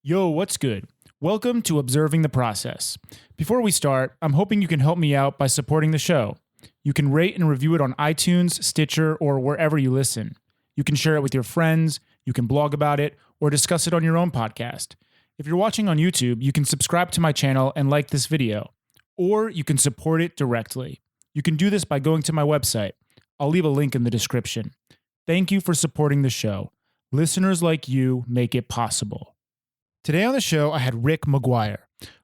Yo, what's good? Welcome to Observing the Process. Before we start, I'm hoping you can help me out by supporting the show. You can rate and review it on iTunes, Stitcher, or wherever you listen. You can share it with your friends, you can blog about it, or discuss it on your own podcast. If you're watching on YouTube, you can subscribe to my channel and like this video, or you can support it directly. You can do this by going to my website. I'll leave a link in the description. Thank you for supporting the show. Listeners like you make it possible. Today on the show, I had Rick McGuire.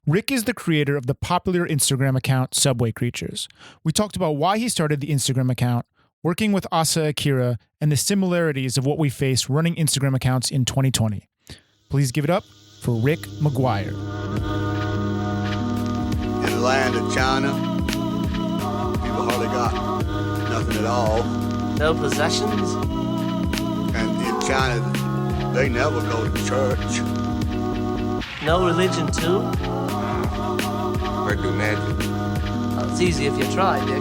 Rick is the creator of the popular Instagram account Subway Creatures. We talked about why he started the Instagram account, working with Asa Akira, and the similarities of what we face running Instagram accounts in 2020. Please give it up for Rick McGuire. In the land of China, people hardly got nothing at all. No possessions? And in China, they never go to church. No religion too? Or do magic. Well, it's easy if you try, Dick.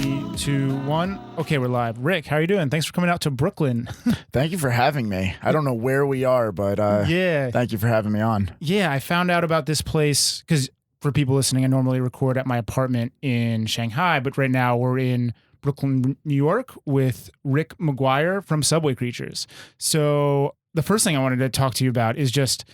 3, 2, 1. Okay, we're live. Rick, how are you doing? Thanks for coming out to Brooklyn. Thank you for having me. I don't know where we are, but Yeah. thank you for having me on. Yeah, I found out about this place because for people listening, I normally record at my apartment in Shanghai, but right now we're in Brooklyn, New York with Rick McGuire from Subway Creatures. So the first thing I wanted to talk to you about is just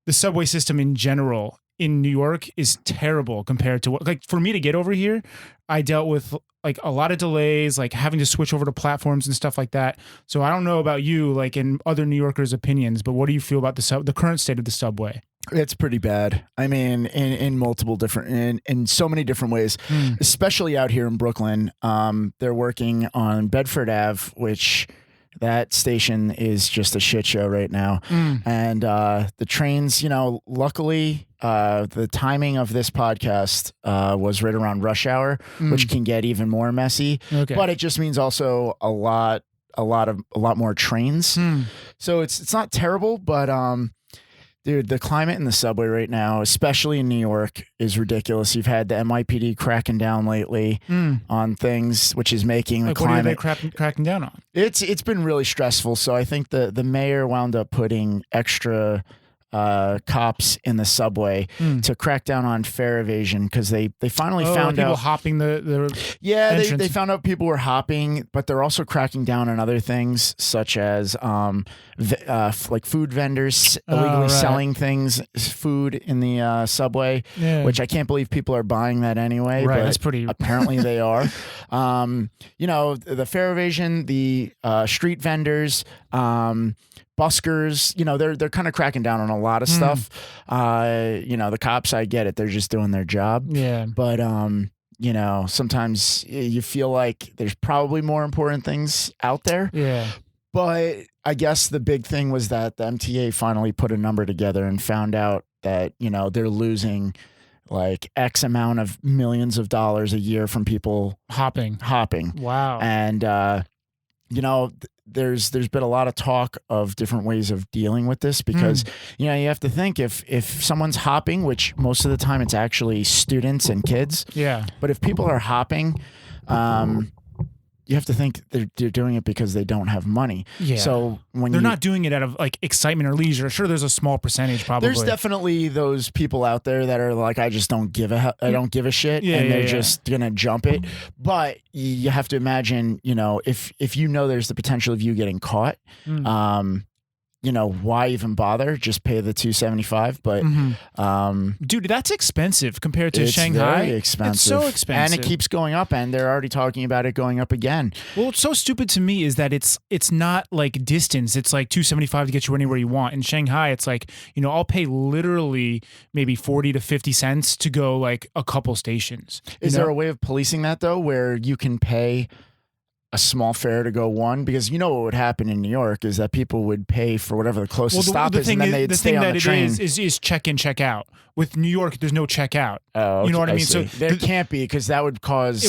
the subway system in general in New York is terrible compared to what, like, for me to get over here, I dealt with like a lot of delays, like having to switch over to platforms and stuff like that. So I don't know about you, like in other New Yorkers' opinions, but what do you feel about the current state of the subway? It's pretty bad. I mean, in multiple different, in so many different ways, especially out here in Brooklyn. They're working on Bedford Ave, which that station is just a shit show right now. And the trains, luckily, the timing of this podcast was right around rush hour, which can get even more messy. Okay. But it just means also a lot more trains. So it's not terrible, but dude, the climate in the subway right now, especially in New York, is ridiculous. You've had the NYPD cracking down lately on things, which is making the climate. What are they cracking down on? It's been really stressful. So I think the mayor wound up putting extra cops in the subway to crack down on fare evasion because they finally found people out hopping the yeah, they found out people were hopping, but they're also cracking down on other things such as like food vendors illegally selling food in the subway, which I can't believe people are buying that anyway. Right, but that's pretty. Apparently they are. The fare evasion, the street vendors, buskers, they're kind of cracking down on a lot of stuff. The cops, I get it. They're just doing their job. Yeah. But, sometimes you feel like there's probably more important things out there. Yeah. But I guess the big thing was that the MTA finally put a number together and found out that, they're losing like X amount of millions of dollars a year from people Hopping. Wow. And, there's been a lot of talk of different ways of dealing with this because, you have to think if someone's hopping, which most of the time it's actually students and kids. Yeah. But if people are hopping, you have to think they're doing it because they don't have money. Yeah. So when they're not doing it out of like excitement or leisure. Sure, there's a small percentage probably. There's definitely those people out there that are like, I just don't give a shit, and they're just gonna jump it. But you have to imagine, if there's the potential of you getting caught, why even bother? Just pay the $275. But dude, that's expensive compared to it's Shanghai. Very expensive. It's so expensive, and it keeps going up. And they're already talking about it going up again. Well, what's so stupid to me is that it's not like distance. It's like $275 to get you anywhere you want. In Shanghai, it's like I'll pay literally maybe 40 to 50 cents to go like a couple stations. Is there a way of policing that though, where you can pay a small fare to go one? Because what would happen in New York is that people would pay for whatever the closest stop is, and then they'd stay on the train. The thing that it is check in, check out. With New York, there's no check out. Oh, okay, you know what I mean? See. So there can't be, because that would cause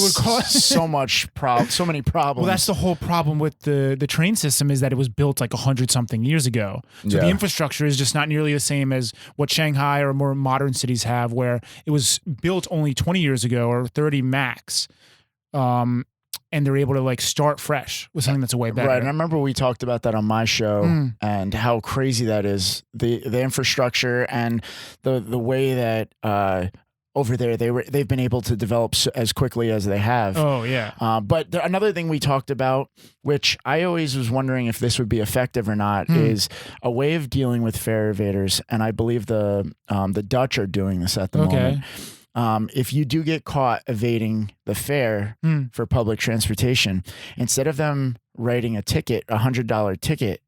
so many problems. Well, that's the whole problem with the train system, is that it was built like 100-something years ago. So the infrastructure is just not nearly the same as what Shanghai or more modern cities have, where it was built only 20 years ago or 30 max. and they're able to like start fresh with something that's way better. Right. And I remember we talked about that on my show and how crazy that is. The infrastructure and the way that over there they've been able to develop as quickly as they have. Oh yeah. But another thing we talked about, which I always was wondering if this would be effective or not, is a way of dealing with fare evaders, and I believe the Dutch are doing this at the moment. If you do get caught evading the fare for public transportation, instead of them writing a ticket, $100 ticket,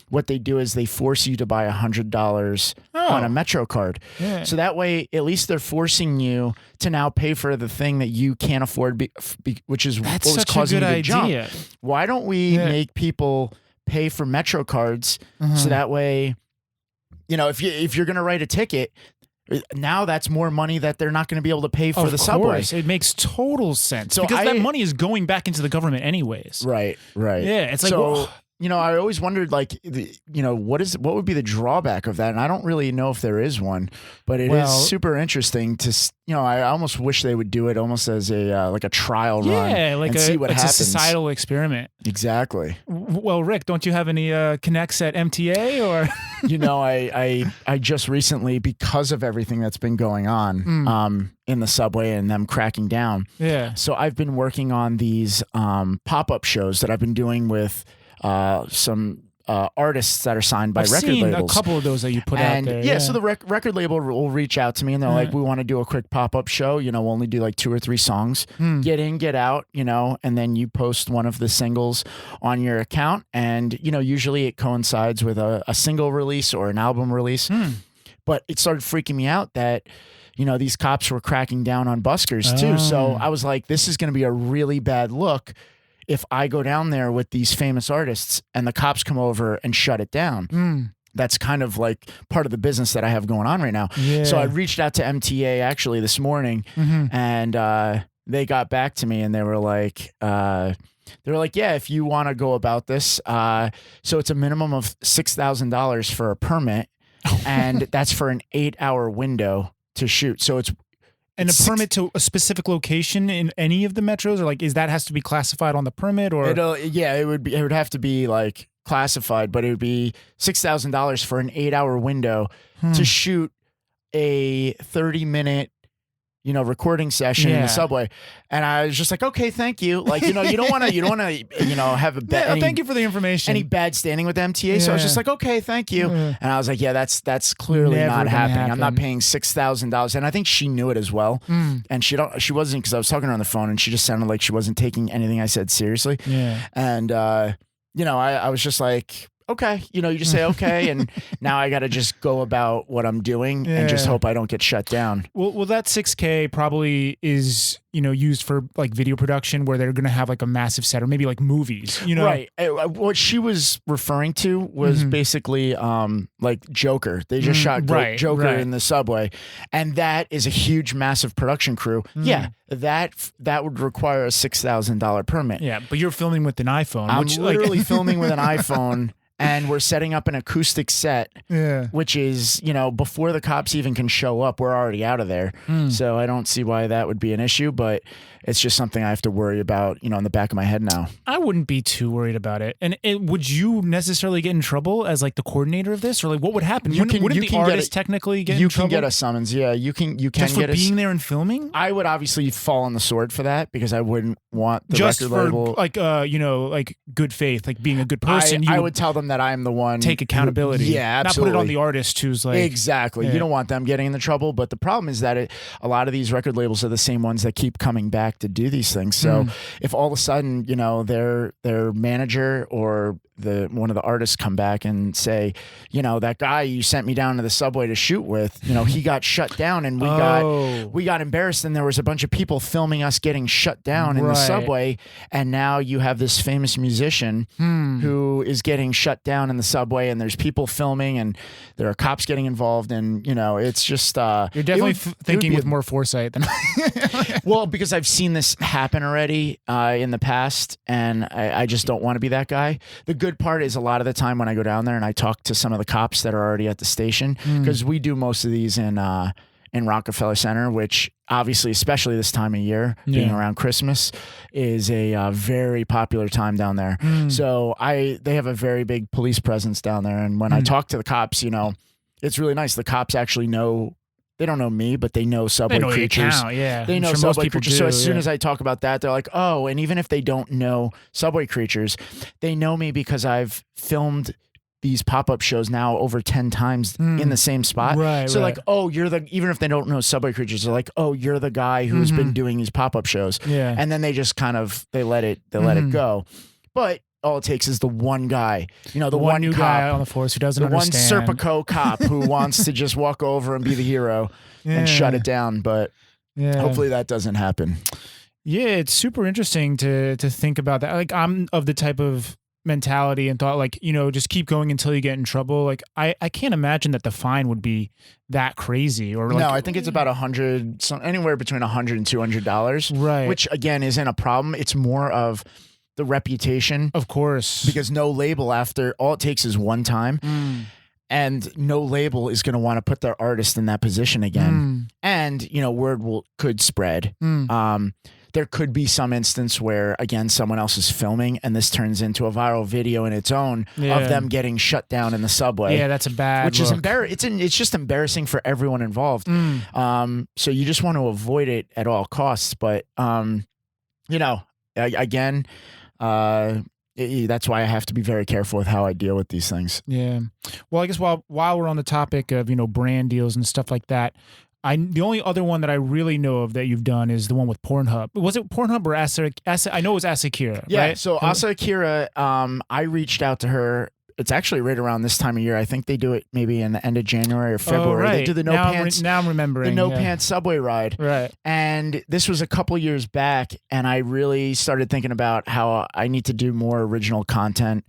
what they do is they force you to buy $100 on a Metro card. Yeah. So that way, at least they're forcing you to now pay for the thing that you can't afford, which is That's what was such causing a good you to idea. jump. Why don't we make people pay for Metro cards so that way, if you're going to write a ticket, now that's more money that they're not going to be able to pay for the subway. It makes total sense So because that money is going back into the government anyways. Right. Yeah, it's like, so, I always wondered, like, what would be the drawback of that? And I don't really know if there is one, but it is super interesting to, I almost wish they would do it almost as a trial run. Yeah, like and see what it's happens. a societal experiment. Exactly. Well, Rick, don't you have any connects at MTA or? I just recently, because of everything that's been going on in the subway and them cracking down. Yeah. So I've been working on these pop-up shows that I've been doing with some artists that are signed by I've record seen labels. A couple of those that you put out there. Yeah, so the record label will reach out to me and they're like, we want to do a quick pop-up show. We'll only do like 2 or 3 songs. Get in, get out, and then you post one of the singles on your account. And, usually it coincides with a single release or an album release. But it started freaking me out that, these cops were cracking down on buskers too. So I was like, this is going to be a really bad look if I go down there with these famous artists and the cops come over and shut it down. That's kind of like part of the business that I have going on right now. Yeah. So I reached out to MTA actually this morning and they got back to me and they were like, yeah, if you want to go about this, so it's a minimum of $6,000 for a permit and that's for an 8-hour window to shoot. So it's, and a permit to a specific location in any of the metros, or like, has to be classified on the permit, or it would have to be like classified, but it would be $6,000 for an 8-hour window to shoot a 30-minute recording session in the subway. And I was just like, okay, thank you. Like, you don't want to have a bad thank you for the information. Any bad standing with the MTA. So I was just like, okay, thank you. And I was like, yeah, that's clearly Never not gonna happening. happen. I'm not paying $6,000. And I think she knew it as well. And she wasn't, because I was talking to her on the phone and she just sounded like she wasn't taking anything I said seriously. Yeah. And I was just like, okay, you just say okay, and now I got to just go about what I'm doing and just hope I don't get shut down. Well, that 6K probably is used for like video production where they're gonna have like a massive set, or maybe like movies. Right. What she was referring to was basically like Joker. They just shot Joker in the subway, and that is a huge, massive production crew. Yeah, that would require a $6,000 permit. Yeah, but you're filming with an iPhone. I'm literally filming with an iPhone. And we're setting up an acoustic set, which is, before the cops even can show up, we're already out of there. So I don't see why that would be an issue, but it's just something I have to worry about, in the back of my head now. I wouldn't be too worried about it. And would you necessarily get in trouble as like the coordinator of this, or like what would happen? Wouldn't the artist technically get in trouble? You can get a summons. Yeah, you can just get for being there and filming. I would obviously fall on the sword for that because I wouldn't want the just record for label, like like good faith, like being a good person. I would tell them that I am the one. Take accountability. Yeah, absolutely. Not put it on the artist who's like exactly. You don't want them getting into trouble. But the problem is that a lot of these record labels are the same ones that keep coming back to do these things. So if all of a sudden their manager or one of the artists come back and say, that guy you sent me down to the subway to shoot with, he got shut down, and we got embarrassed, and there was a bunch of people filming us getting shut down in the subway, and now you have this famous musician who is getting shut down in the subway, and there's people filming, and there are cops getting involved, and it's just you're definitely thinking with more foresight than well, because I've seen this happen already in the past, and I just don't want to be that guy. The good part is a lot of the time when I go down there and I talk to some of the cops that are already at the station, because we do most of these in in Rockefeller Center, which obviously, especially this time of year, being around Christmas, is a very popular time down there. So they have a very big police presence down there. And when I talk to the cops, you know, it's really nice. The cops actually know. They don't know me, but they know subway creatures. They know subway creatures. So as soon as I talk about that, they're like, oh, and even if they don't know subway creatures, they know me because I've filmed these pop-up shows now over 10 times in the same spot. So like, oh, even if they don't know subway creatures, they're like, oh, you're the guy who's been doing these pop-up shows. And then they just kind of, they let it go. But all it takes is the one guy, you know, the one new cop, guy on the force who doesn't understand. One Serpico cop who wants to just walk over and be the hero and shut it down. But hopefully that doesn't happen. Yeah, it's super interesting to think about that. Like, I'm of the type of mentality and thought, like, you know, just keep going until you get in trouble. Like, I can't imagine that the fine would be that crazy. Or like, no, I think it's about anywhere between $100 and $200. Right. Which again isn't a problem. It's more of the reputation, of course, because no label, after all it takes is one time, and no label is going to want to put their artist in that position again. And you know, word could spread. There could be some instance where again someone else is filming and this turns into a viral video in its own of them getting shut down in the subway. Yeah, that's a bad which look. Is embarrassing. It's just embarrassing for everyone involved. So you just want to avoid it at all costs. But you know, again. That's why I have to be very careful with how I deal with these things. Yeah. Well, I guess while we're on the topic of, you know, brand deals and stuff like that, the only other one that I really know of that you've done is the one with Pornhub. Was it Pornhub or Asa? I know it was Asakura. Yeah. Right? So Asakura, I reached out to her. It's actually right around this time of year. I think they do it maybe in the end of January or February. Right. They do the pants. Now I'm remembering the pants subway ride. Right. And this was a couple years back, and I really started thinking about how I need to do more original content.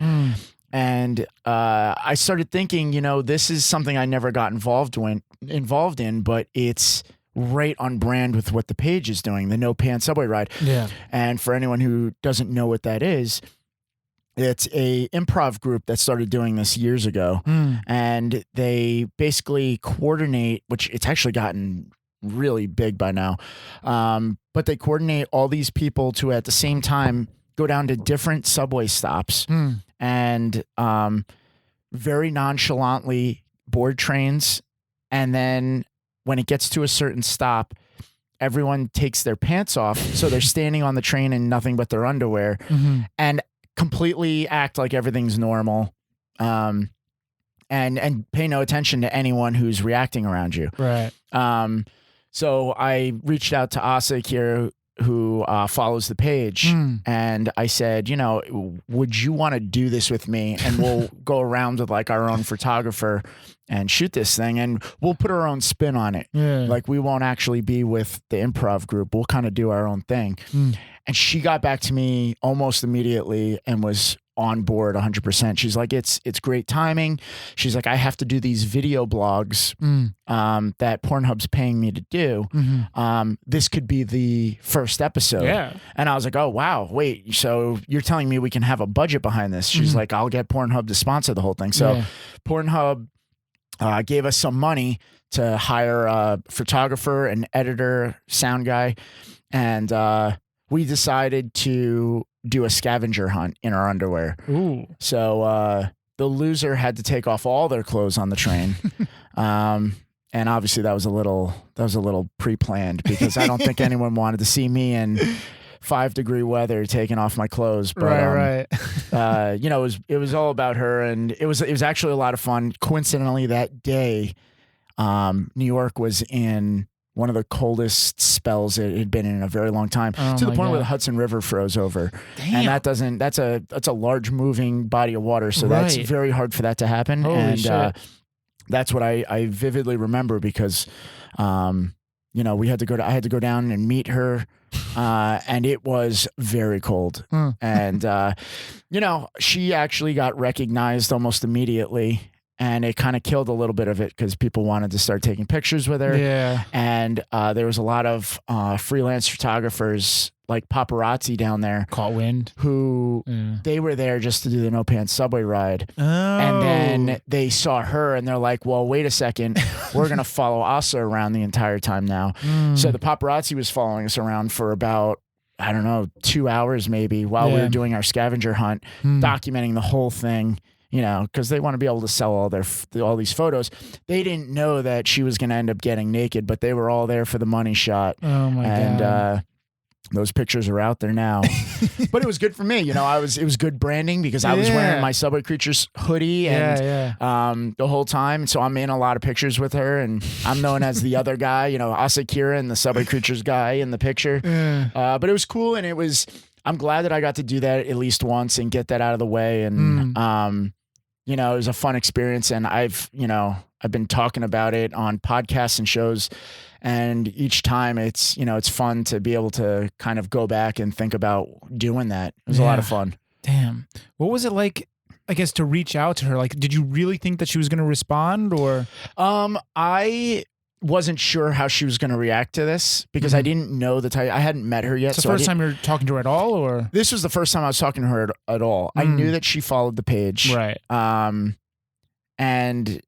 And I started thinking, you know, this is something I never got involved in, but it's right on brand with what the page is doing, the No Pants Subway Ride. Yeah. And for anyone who doesn't know what that is, it's a improv group that started doing this years ago, and they basically coordinate, which it's actually gotten really big by now. But they coordinate all these people to at the same time go down to different subway stops and very nonchalantly board trains. And then when it gets to a certain stop, everyone takes their pants off. So they're standing on the train in nothing but their underwear and completely act like everything's normal, and pay no attention to anyone who's reacting around you. Right. So I reached out to Asa here, who follows the page, and I said, you know, would you want to do this with me? And we'll go around with like our own photographer and shoot this thing, and we'll put our own spin on it. Yeah. Like we won't actually be with the improv group. We'll kind of do our own thing. And she got back to me almost immediately and was on board 100%. She's like, it's great timing. She's like, I have to do these video blogs that Pornhub's paying me to do. This could be the first episode. Yeah. And I was like, oh, wow, wait, so you're telling me we can have a budget behind this? She's like, I'll get Pornhub to sponsor the whole thing. So Pornhub gave us some money to hire a photographer, an editor, sound guy, and we decided to do a scavenger hunt in our underwear. Ooh. So the loser had to take off all their clothes on the train. And obviously that was a little pre-planned because I don't think anyone wanted to see me in 5-degree weather taking off my clothes. But, right. you know, it was all about her, and it was actually a lot of fun. Coincidentally, that day, New York was in one of the coldest spells it had been in a very long time, to the point where the Hudson River froze over. Damn. And that's a large moving body of water. So that's very hard for that to happen. Holy shit. That's what I vividly remember because, you know, I had to go down and meet her. And it was very cold. And, you know, she actually got recognized almost immediately. and it kind of killed a little bit of it because people wanted to start taking pictures with her. Yeah. And there was a lot of freelance photographers like paparazzi down there Caught wind. who they were there just to do the No Pants subway ride. Oh. And then they saw her and they're like, well, wait a second. We're going to follow Asa around the entire time now. So the paparazzi was following us around for about, I don't know, 2 hours maybe while we were doing our scavenger hunt, documenting the whole thing, you know, because they want to be able to sell all these photos. They didn't know that she was going to end up getting naked, but they were all there for the money shot. Oh my God. Those pictures are out there now, but it was good for me. You know, it was good branding because I was wearing my Subway Creatures hoodie and the whole time. So I'm in a lot of pictures with her, and I'm known as the other guy, you know, Asakira and the Subway Creatures guy in the picture. But it was cool, and I'm glad that I got to do that at least once and get that out of the way. And you know, it was a fun experience, and I've been talking about it on podcasts and shows. And each time it's fun to be able to kind of go back and think about doing that. It was a lot of fun. Damn. What was it like, I guess, to reach out to her? Like, did you really think that she was going to respond, or? I wasn't sure how she was going to react to this because I didn't know the type. I hadn't met her yet. It's the first time you're talking to her at all, or? This was the first time I was talking to her at all. I knew that she followed the page. Right. And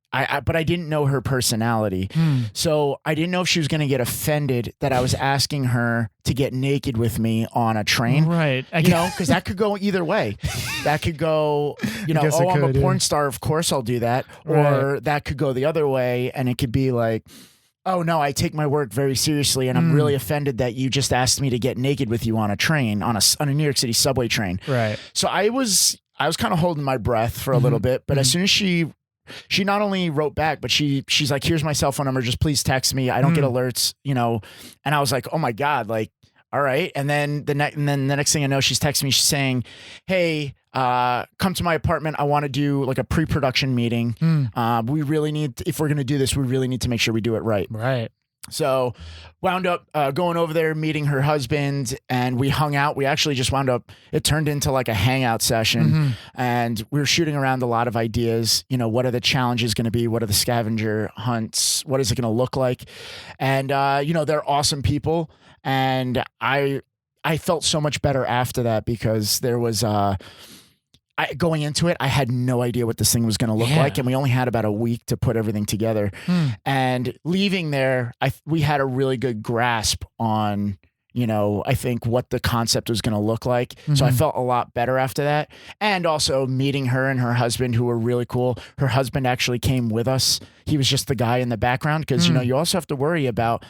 but I didn't know her personality. So I didn't know if she was going to get offended that I was asking her to get naked with me on a train. Right. You know, because that could go either way. That could go, you know, I'm a porn star, of course I'll do that. Or that could go the other way, and it could be like, oh no, I take my work very seriously, and I'm really offended that you just asked me to get naked with you on a train, on a New York City subway train. Right. So I was kind of holding my breath for a little bit, but as soon as she not only wrote back, but she's like, here's my cell phone number. Just please text me. I don't get alerts, you know? And I was like, oh my God, like, all right. And then the next thing I know, she's texting me, she's saying, hey, come to my apartment. I want to do like a pre-production meeting. We really need, if we're going to do this, we really need to make sure we do it right. Right. So wound up going over there, meeting her husband, and we hung out. We actually just wound up, it turned into like a hangout session, and we were shooting around a lot of ideas. You know, what are the challenges going to be? What are the scavenger hunts? What is it going to look like? And, you know, they're awesome people. And I felt so much better after that because there was, going into it, I had no idea what this thing was going to look like, and we only had about a week to put everything together. And leaving there, we had a really good grasp on, you know, I think what the concept was going to look like. So I felt a lot better after that. And also meeting her and her husband, who were really cool. Her husband actually came with us. He was just the guy in the background because, you know, you also have to worry about,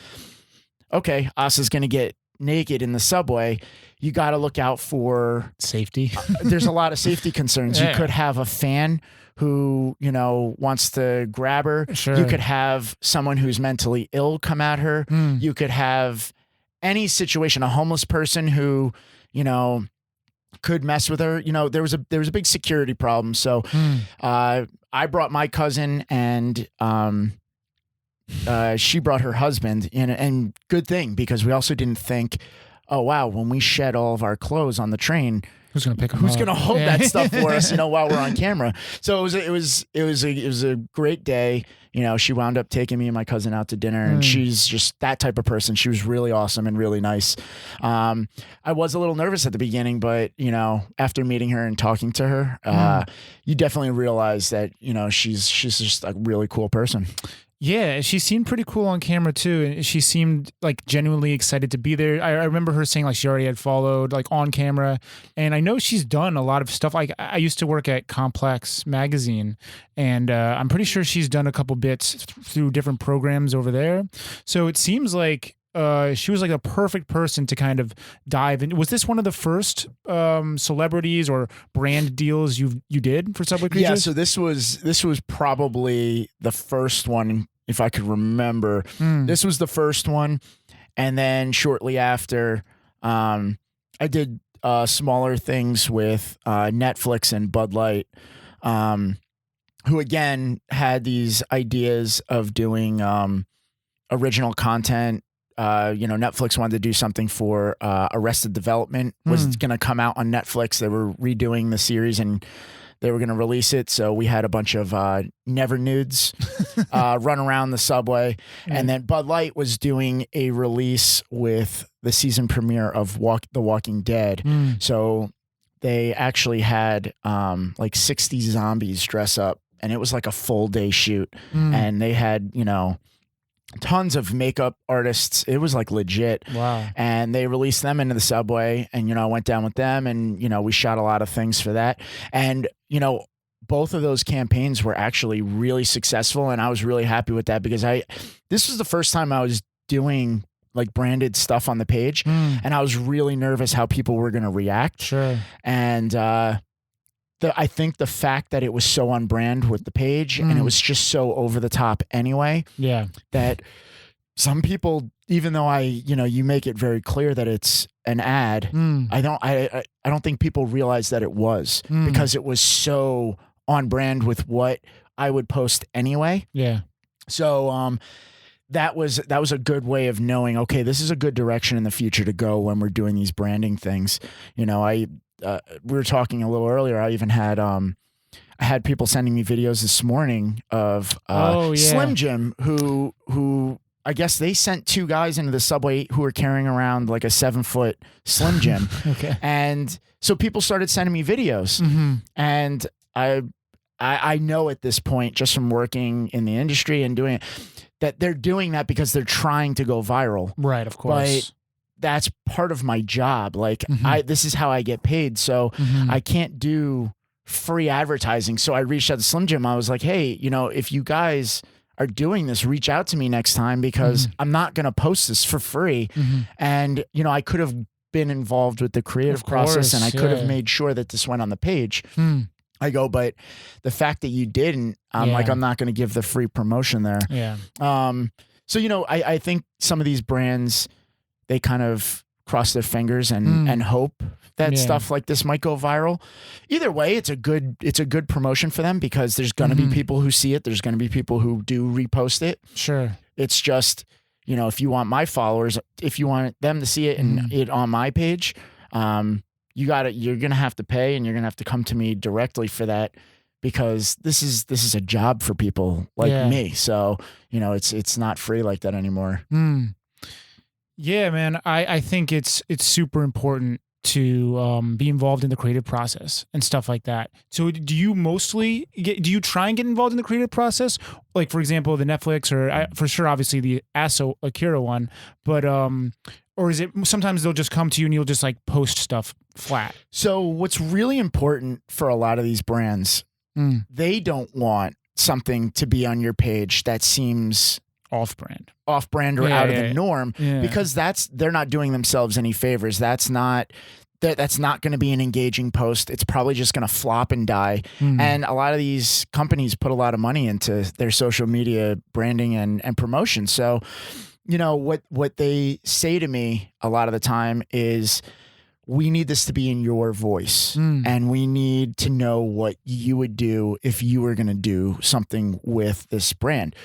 okay, Asa's going to get naked in the subway. You got to look out for safety. There's a lot of safety concerns. You could have a fan who, you know, wants to grab her. Sure. You could have someone who's mentally ill come at her. You could have any situation, a homeless person who, you know, could mess with her. You know, there was a big security problem. So I brought my cousin, and she brought her husband, and good thing, because we also didn't think, oh wow, when we shed all of our clothes on the train, who's going to pick them who's up? going to hold that stuff for us, you know, while we're on camera. So it was a great day. You know, she wound up taking me and my cousin out to dinner, and she's just that type of person. She was really awesome and really nice. I was a little nervous at the beginning, but, you know, after meeting her and talking to her, you definitely realize that, you know, she's just a really cool person. Yeah, she seemed pretty cool on camera too, and she seemed like genuinely excited to be there. I remember her saying like she already had followed like on camera, and I know she's done a lot of stuff. Like I used to work at Complex magazine, and I'm pretty sure she's done a couple bits through different programs over there. So it seems like she was like a perfect person to kind of dive in. Was this one of the first celebrities or brand deals you did for Subway Creatures? Yeah, so this was probably the first one, if I could remember. This was the first one, and then shortly after, I did smaller things with Netflix and Bud Light, who again had these ideas of doing original content. You know, Netflix wanted to do something for Arrested Development was going to come out on Netflix. They were redoing the series, and They were going to release it, so we had a bunch of never nudes run around the subway. And then Bud Light was doing a release with the season premiere of The Walking Dead. So they actually had like 60 zombies dress up, and it was like a full day shoot. And they had, tons of makeup artists. It was like legit. Wow. And they released them into the subway, and, I went down with them, and, we shot a lot of things for that. And, both of those campaigns were actually really successful. And I was really happy with that, because this was the first time I was doing like branded stuff on the page. And I was really nervous how people were going to react. Sure. And, I think the fact that it was so on brand with the page and it was just so over the top anyway. Yeah. That some people, even though you make it very clear that it's an ad, I don't think people realize that it was, because it was so on brand with what I would post anyway. Yeah. So, that was a good way of knowing, okay, this is a good direction in the future to go when we're doing these branding things. We were talking a little earlier. I even had I had people sending me videos this morning of Slim Jim, who I guess they sent 2 guys into the subway who were carrying around like a 7-foot Slim Jim. Okay. And so people started sending me videos, and I know at this point, just from working in the industry and doing it, that they're doing that because they're trying to go viral. Right, of course. But that's part of my job. Like this is how I get paid. So I can't do free advertising. So I reached out to Slim Jim. I was like, hey, if you guys are doing this, reach out to me next time, because I'm not going to post this for free. And, I could have been involved with the creative process, and I could have made sure that this went on the page. I go, but the fact that you didn't, I'm not going to give the free promotion there. Yeah. So, I think some of these brands, they kind of cross their fingers and hope that stuff like this might go viral. Either way, it's a good promotion for them, because there's going to be people who see it. There's going to be people who do repost it. Sure. It's just, if you want my followers, if you want them to see it and it on my page, you're going to have to pay, and you're going to have to come to me directly for that, because this is a job for people like me. So, it's not free like that anymore. Yeah, man. I think it's super important to be involved in the creative process and stuff like that. So do you try and get involved in the creative process? Like, for example, the Netflix, or for sure, obviously the Aso Akira one, but, or is it sometimes they'll just come to you and you'll just like post stuff flat? So what's really important for a lot of these brands, they don't want something to be on your page that seems off-brand or out of the norm, because they're not doing themselves any favors. That's not going to be an engaging post. It's probably just going to flop and die. And a lot of these companies put a lot of money into their social media branding and promotion. So, what they say to me a lot of the time is, we need this to be in your voice, and we need to know what you would do if you were going to do something with this brand.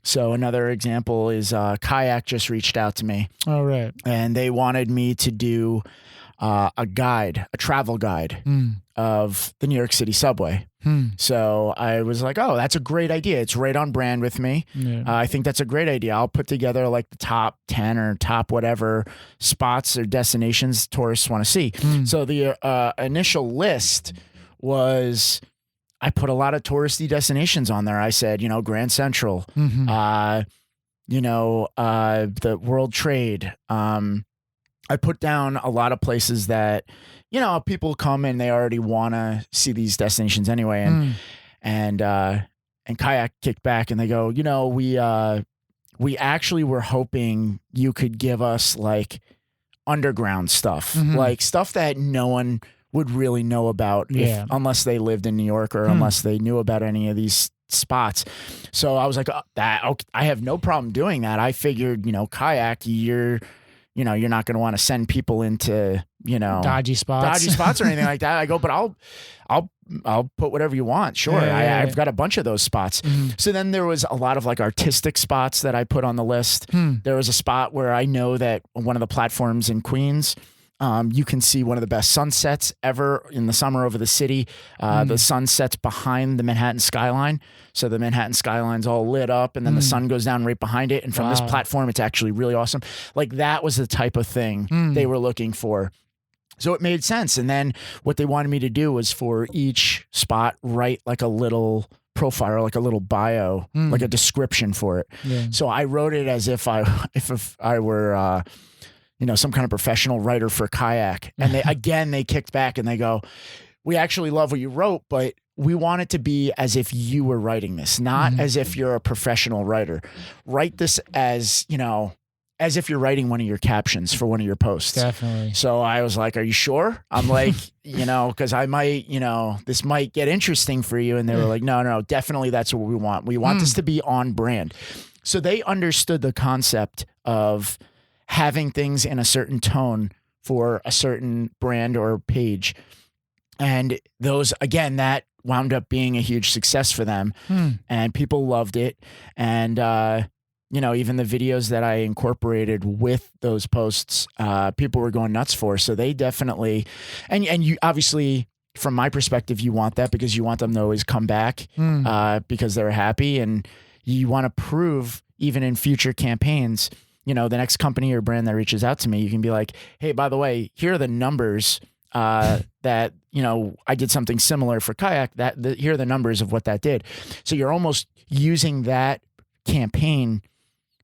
So another example is Kayak just reached out to me. All right. And they wanted me to do a travel guide of the New York City subway. So I was like, oh, that's a great idea. It's right on brand with me. Yeah. I think that's a great idea. I'll put together like the top 10 or top whatever spots or destinations tourists want to see. So the initial list was, I put a lot of touristy destinations on there. I said, Grand Central, the World Trade. I put down a lot of places that, people come and they already want to see these destinations anyway. And Kayak kicked back and they go, we actually were hoping you could give us like underground stuff, like stuff that no one would really know about unless they lived in New York or unless they knew about any of these spots. So I was like, I have no problem doing that. I figured, Kayak, you're not going to want to send people into, dodgy spots or anything like that. I go, but I'll put whatever you want. Sure. I've got a bunch of those spots. So then there was a lot of like artistic spots that I put on the list. There was a spot where I know that one of the platforms in Queens, You can see one of the best sunsets ever in the summer over the city. The sun sets behind the Manhattan skyline. So the Manhattan skyline's all lit up and then the sun goes down right behind it. And from this platform, it's actually really awesome. Like that was the type of thing they were looking for. So it made sense. And then what they wanted me to do was for each spot, write like a little profile, like a little bio, like a description for it. Yeah. So I wrote it as if I were, some kind of professional writer for Kayak. And they kicked back and they go, we actually love what you wrote, but we want it to be as if you were writing this, not as if you're a professional writer. Write this as if you're writing one of your captions for one of your posts. Definitely. So I was like, are you sure? I'm like, because I might, this might get interesting for you. And they were like, no, definitely that's what we want. We want this to be on brand. So they understood the concept of having things in a certain tone for a certain brand or page. And those, again, that wound up being a huge success for them. And people loved it. And, even the videos that I incorporated with those posts, people were going nuts for. So they definitely, and you obviously, from my perspective, you want that because you want them to always come back because they're happy. And you want to prove, even in future campaigns, the next company or brand that reaches out to me, you can be like, hey, by the way, here are the numbers that, I did something similar for Kayak. Here are the numbers of what that did. So you're almost using that campaign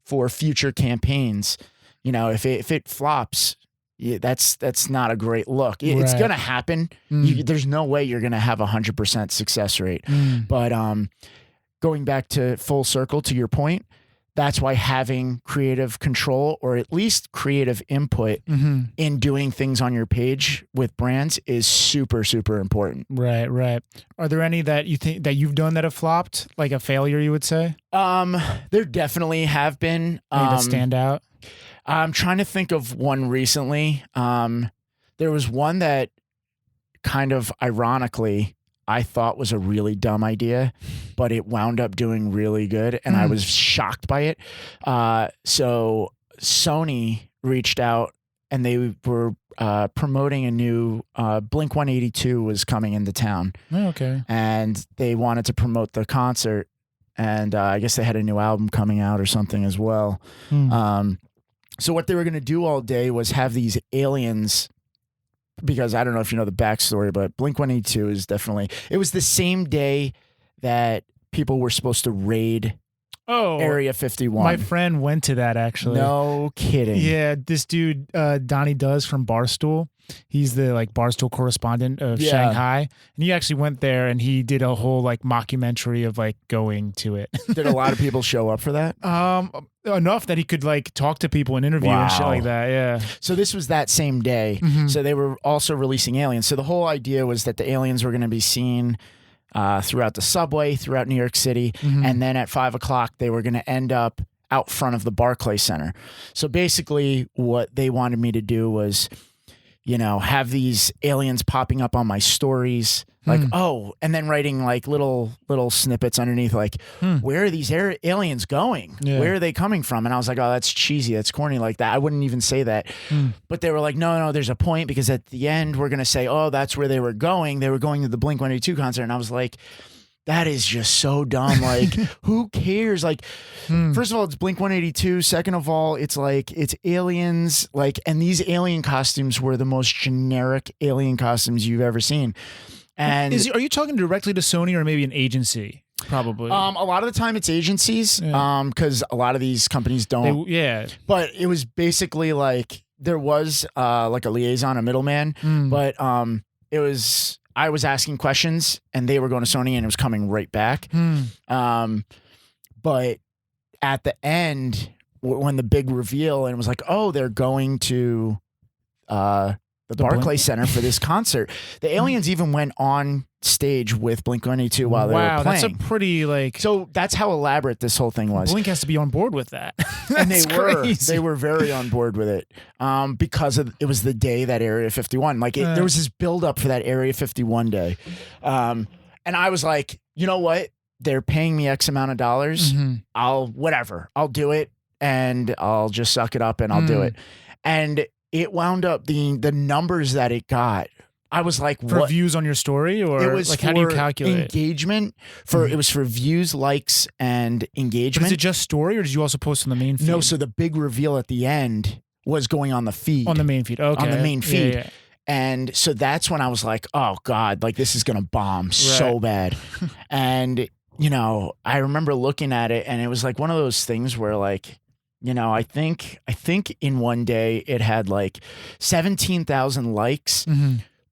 for future campaigns. If it flops, that's not a great look. It's going to happen. There's no way you're going to have 100% success rate. But going back to full circle to your point, that's why having creative control or at least creative input in doing things on your page with brands is super, super important. Right. Are there any that you think that you've done that have flopped, like a failure, you would say? There definitely have been. Any that stand out? I'm trying to think of one recently. There was one that kind of ironically I thought was a really dumb idea, but it wound up doing really good, and I was shocked by it. So Sony reached out, and they were promoting a new Blink-182 was coming into town. Oh, okay. And they wanted to promote the concert, and I guess they had a new album coming out or something as well. So what they were going to do all day was have these aliens, because I don't know if you know the backstory, but Blink-182 is definitely, it was the same day that people were supposed to raid Area 51. My friend went to that, actually. No kidding. Yeah, this dude, Donnie Does from Barstool. He's the Barstool correspondent of Shanghai. And he actually went there and he did a whole mockumentary of going to it. Did a lot of people show up for that? Enough that he could talk to people and interview and shit like that. Yeah. So this was that same day. So they were also releasing aliens. So the whole idea was that the aliens were going to be seen throughout the subway, throughout New York City. And then at 5 o'clock, they were going to end up out front of the Barclays Center. So basically what they wanted me to do was, have these aliens popping up on my stories, and then writing little snippets underneath, where are these aliens going? Yeah. Where are they coming from? And I was like, oh, that's cheesy. That's corny like that. I wouldn't even say that. But they were like, no, there's a point, because at the end, we're going to say, oh, that's where they were going. They were going to the Blink-182 concert. And I was like, that is just so dumb. Who cares? First of all, it's Blink-182. Second of all, it's aliens. And these alien costumes were the most generic alien costumes you've ever seen. And are you talking directly to Sony or maybe an agency? Probably. A lot of the time it's agencies. Because a lot of these companies don't. But it was basically there was a liaison, a middleman. But it was. I was asking questions and they were going to Sony and it was coming right back. But at the end, when the big reveal, and it was oh, they're going to the Barclays Center for this concert. The aliens even went on stage with Blink-182 while they were playing. Wow, that's a pretty So that's how elaborate this whole thing was. Blink has to be on board with that. And they were very on board with it because it was the day that Area 51. There was this build up for that Area 51 day. And I was like, you know what? They're paying me X amount of dollars. I'll do it, and I'll just suck it up and I'll do it. And it wound up being the numbers that it got. I was like, For what? views on your story, or It was like for how do you calculate it? engagement. It was for views, likes, and But engagement. is it just story, or did you also post on the main feed? No, so the big reveal at the end was going on the feed. On the main feed. Okay. On the main feed. Yeah. And so that's when I was like, oh God, like this is going to bomb so bad. And, you know, I remember looking at it and it was like one of those things where like, you know, I think in one day it had like 17,000 likes,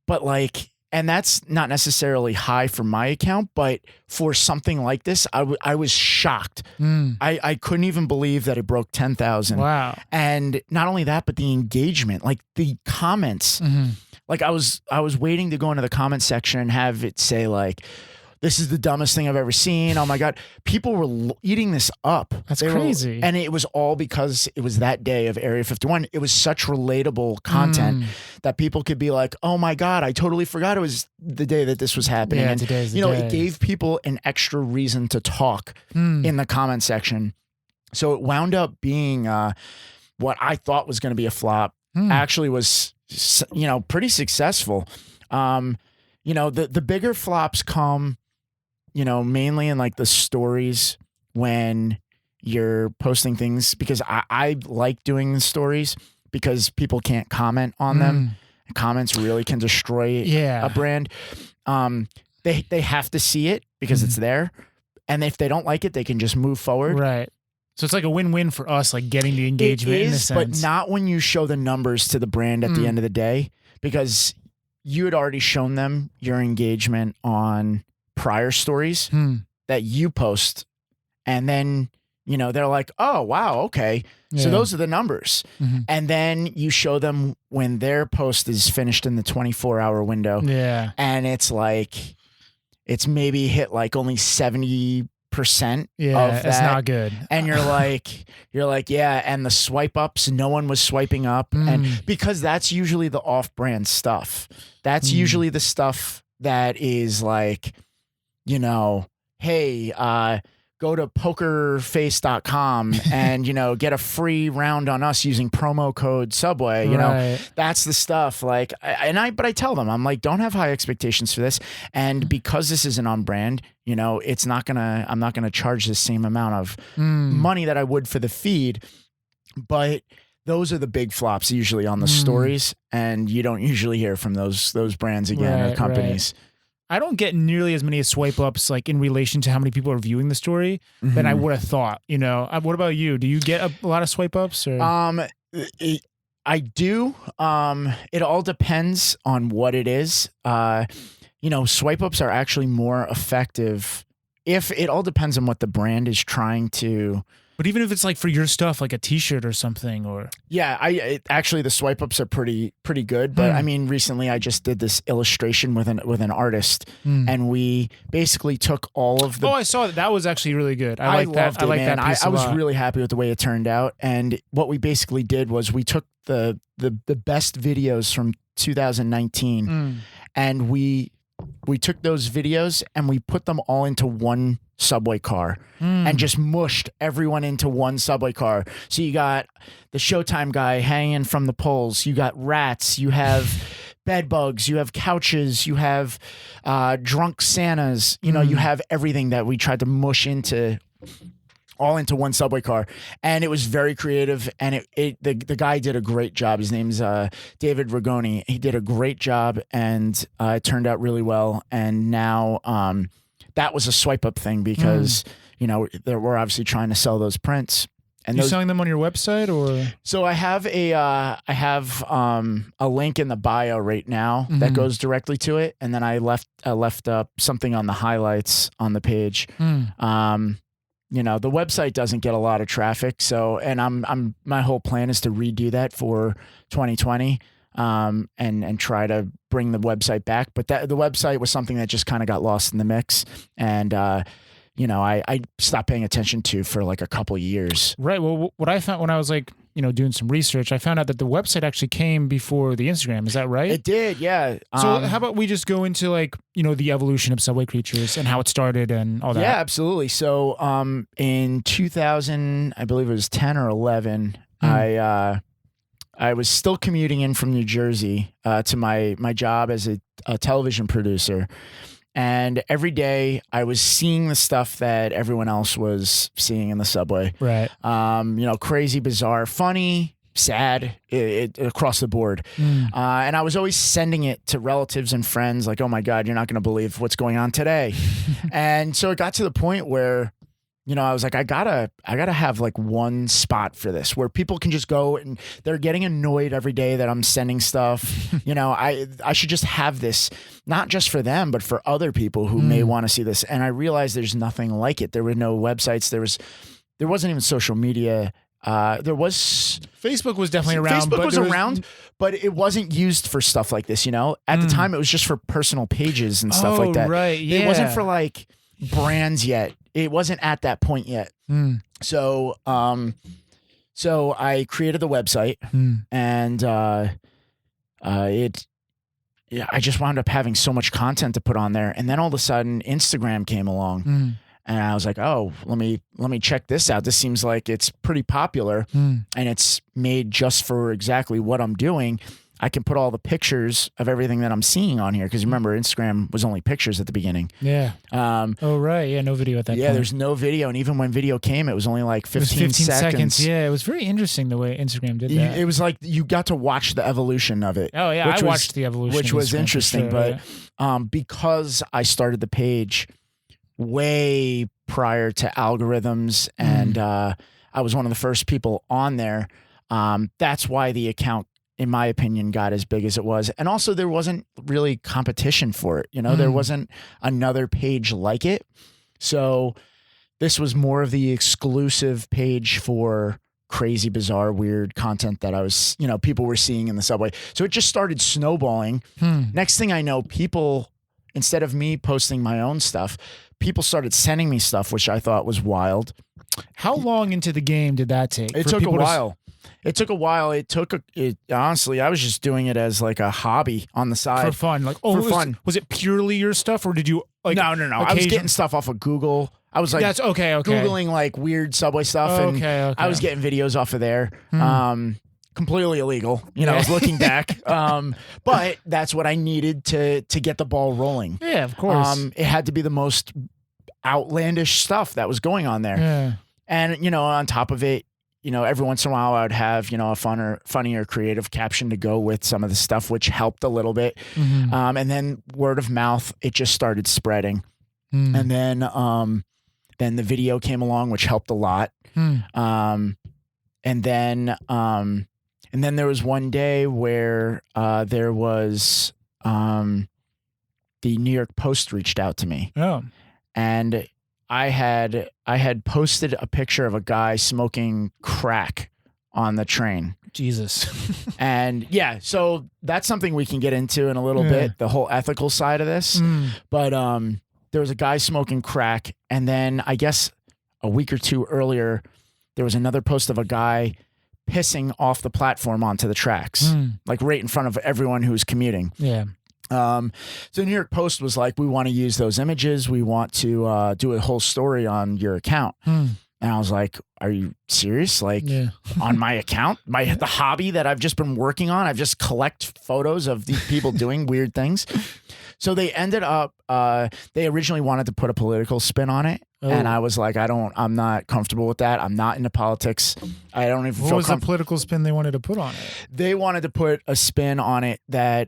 but like, and that's not necessarily high for my account, but for something like this, I was shocked. I couldn't even believe that it broke 10,000. Wow. And not only that, but the engagement, like the comments. Like I was waiting to go into the comment section and have it say like, this is the dumbest thing I've ever seen. Oh my God. People were eating this up. That's They were- crazy. and it was all because it was that day of Area 51. It was such relatable content that people could be like, oh my God, I totally forgot it was the day that this was happening. Yeah, and today's the you know, day. it gave people an extra reason to talk in the comment section. So it wound up being what I thought was going to be a flop actually was, you know, pretty successful. You know, the bigger flops come, you know, mainly in like the stories when you're posting things, because I like doing the stories because people can't comment on them. Comments really can destroy a brand. They have to see it because it's there. And if they don't like it, they can just move forward. Right. So it's like a win-win for us, like getting the engagement It in a is, sense. but not when you show the numbers to the brand at the end of the day, because you had already shown them your engagement on prior stories that you post. And then, you know, they're like, oh, wow, okay. So those are the numbers. And then you show them when their post is finished in the 24-hour window. Yeah. And it's like, it's maybe hit like only 70% Yeah, of that. it's not good. And you're like, yeah. And the swipe ups, no one was swiping up. And because that's usually the off-brand stuff. That's usually the stuff that is like, you know, hey, go to pokerface.com and, you know, get a free round on us using promo code Subway. You know, that's the stuff. Like, but I tell them, I'm like, don't have high expectations for this. And because this isn't on brand, you know, I'm not gonna charge the same amount of money that I would for the feed. But those are the big flops usually on the stories, and you don't usually hear from those brands again or companies. I don't get nearly as many swipe ups like in relation to how many people are viewing the story than I would have thought. You know, what about you? Do you get a lot of swipe ups? Or? I do. It all depends on what it is. You know, swipe ups are actually more effective if it all depends on what the brand is trying to. But even if it's like for your stuff, like a T-shirt or something, or actually the swipe ups are pretty good. But I mean, recently I just did this illustration with an artist, and we basically took all of the. Oh, I saw that. That was actually really good. I like that. Loved it, I like man. that piece I a was lot. really happy with the way it turned out. And what we basically did was we took the best videos from 2019, and we took those videos and we put them all into one subway car and just mushed everyone into one subway car. So you got the Showtime guy hanging from the poles. You got rats. You have bed bugs. You have couches. You have drunk Santas. You know, you have everything that we tried to mush all into one subway car. And it was very creative. And the guy did a great job. His name's David Ragoni. He did a great job, and it turned out really well. And now that was a swipe up thing because, you know, we're obviously trying to sell those prints. And you selling them on your website, or? So I have a link in the bio right now that goes directly to it. And then I left up something on the highlights on the page. You know, the website doesn't get a lot of traffic. So, and my whole plan is to redo that for 2020. And try to bring the website back. But the website was something that just kind of got lost in the mix. And, you know, I stopped paying attention to for like a couple of years. Right. Well, what I found when I was like, you know, doing some research, I found out that the website actually came before the Instagram. Is that right? It did. Yeah. So how about we just go into like, you know, the evolution of Subway Creatures and how it started and all that? Yeah, absolutely. So, in 2000, I believe it was 10 or 11, I was still commuting in from New Jersey to my job as a television producer. And every day I was seeing the stuff that everyone else was seeing in the subway. Right. Crazy, bizarre, funny, sad, across the board. And I was always sending it to relatives and friends like, oh my God, you're not going to believe what's going on today. And so it got to the point where, I was like, I gotta have like one spot for this where people can just go, and they're getting annoyed every day that I'm sending stuff. I should just have this, not just for them, but for other people who may want to see this. And I realized there's nothing like it. There were no websites. There wasn't even social media. Facebook was definitely around. Facebook was around, but it wasn't used for stuff like this. At the time, it was just for personal pages and stuff like that. Right. Yeah. It wasn't for like brands yet. It wasn't at that point yet. So I created the website, and I just wound up having so much content to put on there. And then all of a sudden, Instagram came along, and I was like, oh, let me check this out. This seems like it's pretty popular, and it's made just for exactly what I'm doing. I can put all the pictures of everything that I'm seeing on here, because remember, Instagram was only pictures at the beginning. Yeah. Oh, right. Yeah, no video at that point. Yeah, there's no video. And even when video came, it was only like 15 seconds. Yeah, it was very interesting the way Instagram did that. It was like you got to watch the evolution of it. Oh, yeah, I watched the evolution. Which was interesting. Sure, but because I started the page way prior to algorithms, and I was one of the first people on there, that's why the account, in my opinion, got as big as it was. And also there wasn't really competition for it. There wasn't another page like it. So this was more of the exclusive page for crazy, bizarre, weird content that I was, people were seeing in the subway. So it just started snowballing. Next thing I know, people, instead of me posting my own stuff, people started sending me stuff, which I thought was wild. How long into the game did that take? It took a while. It took a while. Honestly, I was just doing it as like a hobby on the side. For fun. For fun. Was it purely your stuff, or did you No. I was getting stuff off of Google. I was like, that's okay. Googling like weird subway stuff. And I was getting videos off of there. Completely illegal. I was looking back. But that's what I needed to get the ball rolling. Yeah, of course. It had to be the most outlandish stuff that was going on there. Yeah. And, on top of it, every once in a while I would have, a funny or creative caption to go with some of the stuff, which helped a little bit. And then word of mouth, it just started spreading. And then the video came along, which helped a lot. And then there was one day where there was the New York Post reached out to me. Oh. And I had posted a picture of a guy smoking crack on the train. Jesus. And yeah, so that's something we can get into in a little bit, the whole ethical side of this. But there was a guy smoking crack, and then I guess a week or two earlier, there was another post of a guy pissing off the platform onto the tracks, like right in front of everyone who was commuting. Yeah. So the New York Post was like, we want to use those images. We want to do a whole story on your account. And I was like, are you serious? Like on my account, the hobby that I've just been working on, I've just collect photos of these people doing weird things. So they ended up, they originally wanted to put a political spin on it. Oh. And I was like, I'm not comfortable with that. I'm not into politics. I don't even feel What was the political spin they wanted to put on it? They wanted to put a spin on it that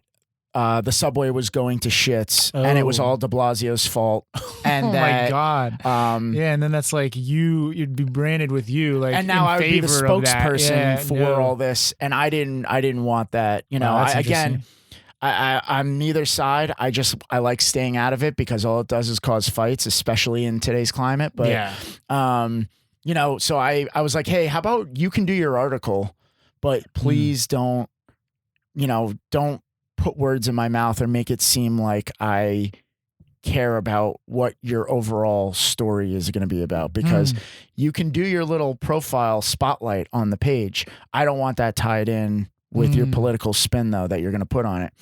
the subway was going to shit, and it was all de Blasio's fault. And my God. Yeah, and then that's like you'd be branded with you, like, and now I would be the spokesperson for all this, and I didn't want that. I'm neither side. I like staying out of it because all it does is cause fights, especially in today's climate. But so I was like, hey, how about you can do your article, but please don't put words in my mouth or make it seem like I care about what your overall story is going to be about, because you can do your little profile spotlight on the page. I don't want that tied in with your political spin though that you're going to put on it.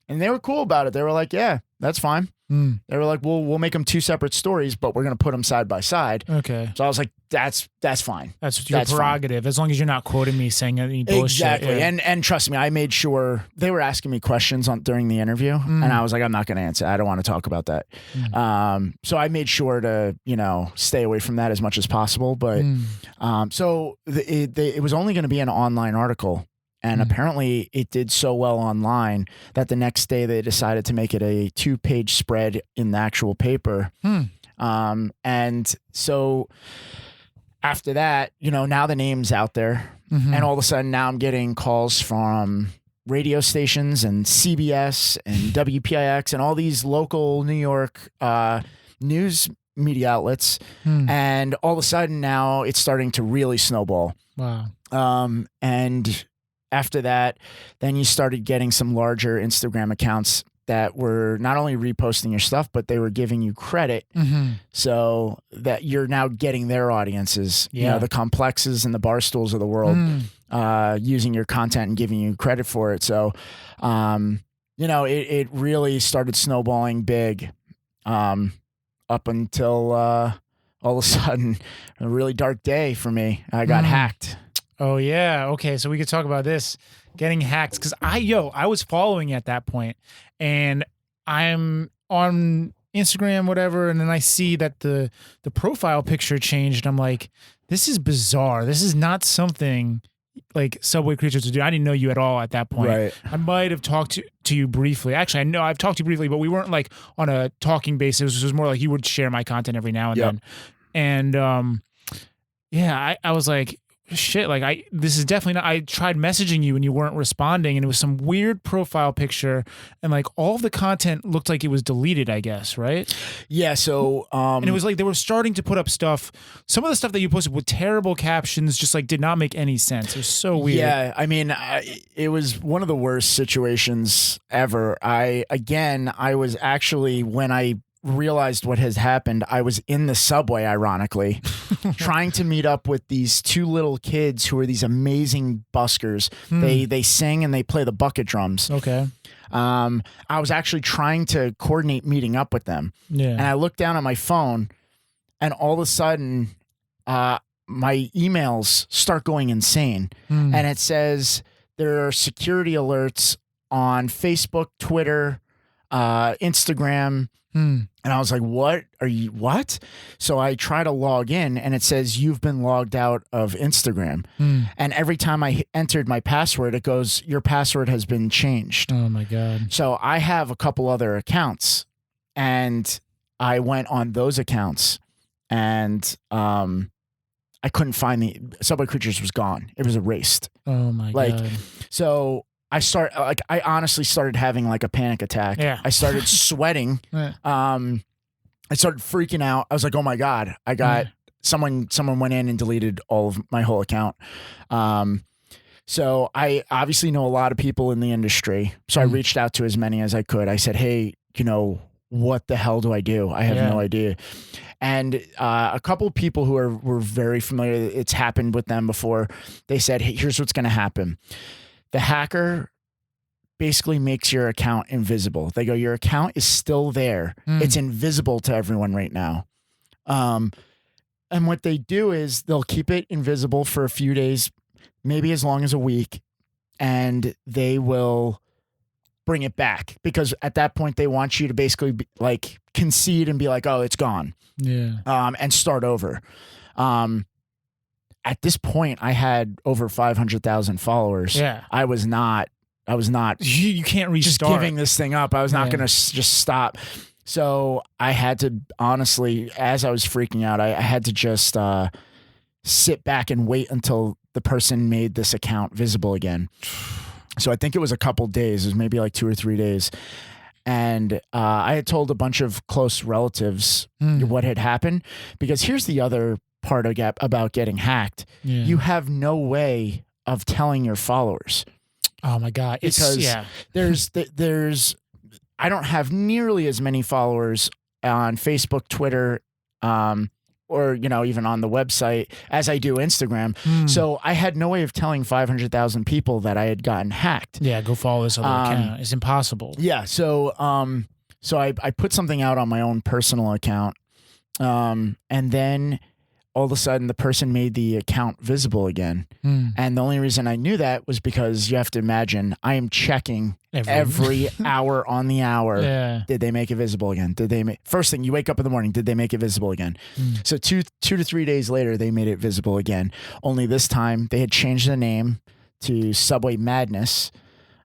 And they were cool about it. They were like, yeah, that's fine. They were like, well, we'll make them two separate stories, but we're going to put them side by side. Okay. So I was like, that's fine. That's your That's fine. prerogative, as long as you're not quoting me saying any bullshit. Exactly. Yeah. And trust me, I made sure they were asking me questions during the interview, and I was like, I'm not going to answer. I don't want to talk about that. So I made sure to, stay away from that as much as possible. But so it was only going to be an online article. And apparently it did so well online that the next day they decided to make it a 2-page spread in the actual paper. And so after that, now the name's out there. And all of a sudden now I'm getting calls from radio stations and CBS and WPIX and all these local New York news media outlets. And all of a sudden now it's starting to really snowball. Wow. And after that, then you started getting some larger Instagram accounts that were not only reposting your stuff, but they were giving you credit so that you're now getting their audiences, the Complexes and the Barstools of the world, using your content and giving you credit for it. So, it really started snowballing big up until all of a sudden, a really dark day for me. I got hacked. Oh yeah. Okay. So we could talk about this getting hacked. Cause I was following at that point and I'm on Instagram, whatever. And then I see that the profile picture changed. And I'm like, this is bizarre. This is not something like Subway Creatures would do. I didn't know you at all at that point. Right. I might have talked to you briefly. Actually, I know I've talked to you briefly, but we weren't like on a talking basis. It was more like you would share my content every now and then. And I was like, shit, like this is definitely not, I tried messaging you and you weren't responding and it was some weird profile picture and like all of the content looked like it was deleted, I guess, right? Yeah. So, and it was like they were starting to put up stuff. Some of the stuff that you posted with terrible captions just like did not make any sense. It was so weird. Yeah. I mean, it was one of the worst situations ever. I was actually, when I realized what has happened, I was in the subway, ironically, trying to meet up with these two little kids who are these amazing buskers. They sing and they play the bucket drums. Okay. I was actually trying to coordinate meeting up with them. Yeah. And I looked down at my phone and all of a sudden my emails start going insane. And it says there are security alerts on Facebook, Twitter, Instagram. And I was like, what? So I try to log in and it says, you've been logged out of Instagram. And every time I entered my password, it goes, your password has been changed. Oh my God. So I have a couple other accounts and I went on those accounts and I couldn't find Subway Creatures was gone. It was erased. Oh my God. So I honestly started having like a panic attack. Yeah. I started sweating. I started freaking out. I was like, oh my God, I got someone went in and deleted all of my whole account. So I obviously know a lot of people in the industry. So I reached out to as many as I could. I said, hey, what the hell do I do? I have no idea. And a couple of people who were very familiar, it's happened with them before. They said, hey, here's what's going to happen. The hacker basically makes your account invisible. They go, your account is still there. It's invisible to everyone right now. And what they do is they'll keep it invisible for a few days, maybe as long as a week, and they will bring it back because at that point they want you to basically concede and be like, oh, it's gone. Yeah. And start over. At this point, I had over 500,000 followers. Yeah. I was not. You can't restart. Just giving this thing up. I was not going to just stop. So I had to, honestly, as I was freaking out, I had to just sit back and wait until the person made this account visible again. So I think it was a couple days. It was maybe like 2 or 3 days. And I had told a bunch of close relatives what had happened. Because here's the other part about getting hacked. Yeah. You have no way of telling your followers. Oh my God. There's I don't have nearly as many followers on Facebook, Twitter, or even on the website as I do Instagram. So I had no way of telling 500,000 people that I had gotten hacked. Yeah, go follow this other account. It's impossible. Yeah. So So I put something out on my own personal account. And then all of a sudden the person made the account visible again. And the only reason I knew that was because you have to imagine I am checking every hour on the hour. Yeah. Did they make it visible again? Did they make, first thing you wake up in the morning, did they make it visible again? So two to 3 days later, they made it visible again. Only this time they had changed the name to Subway Madness.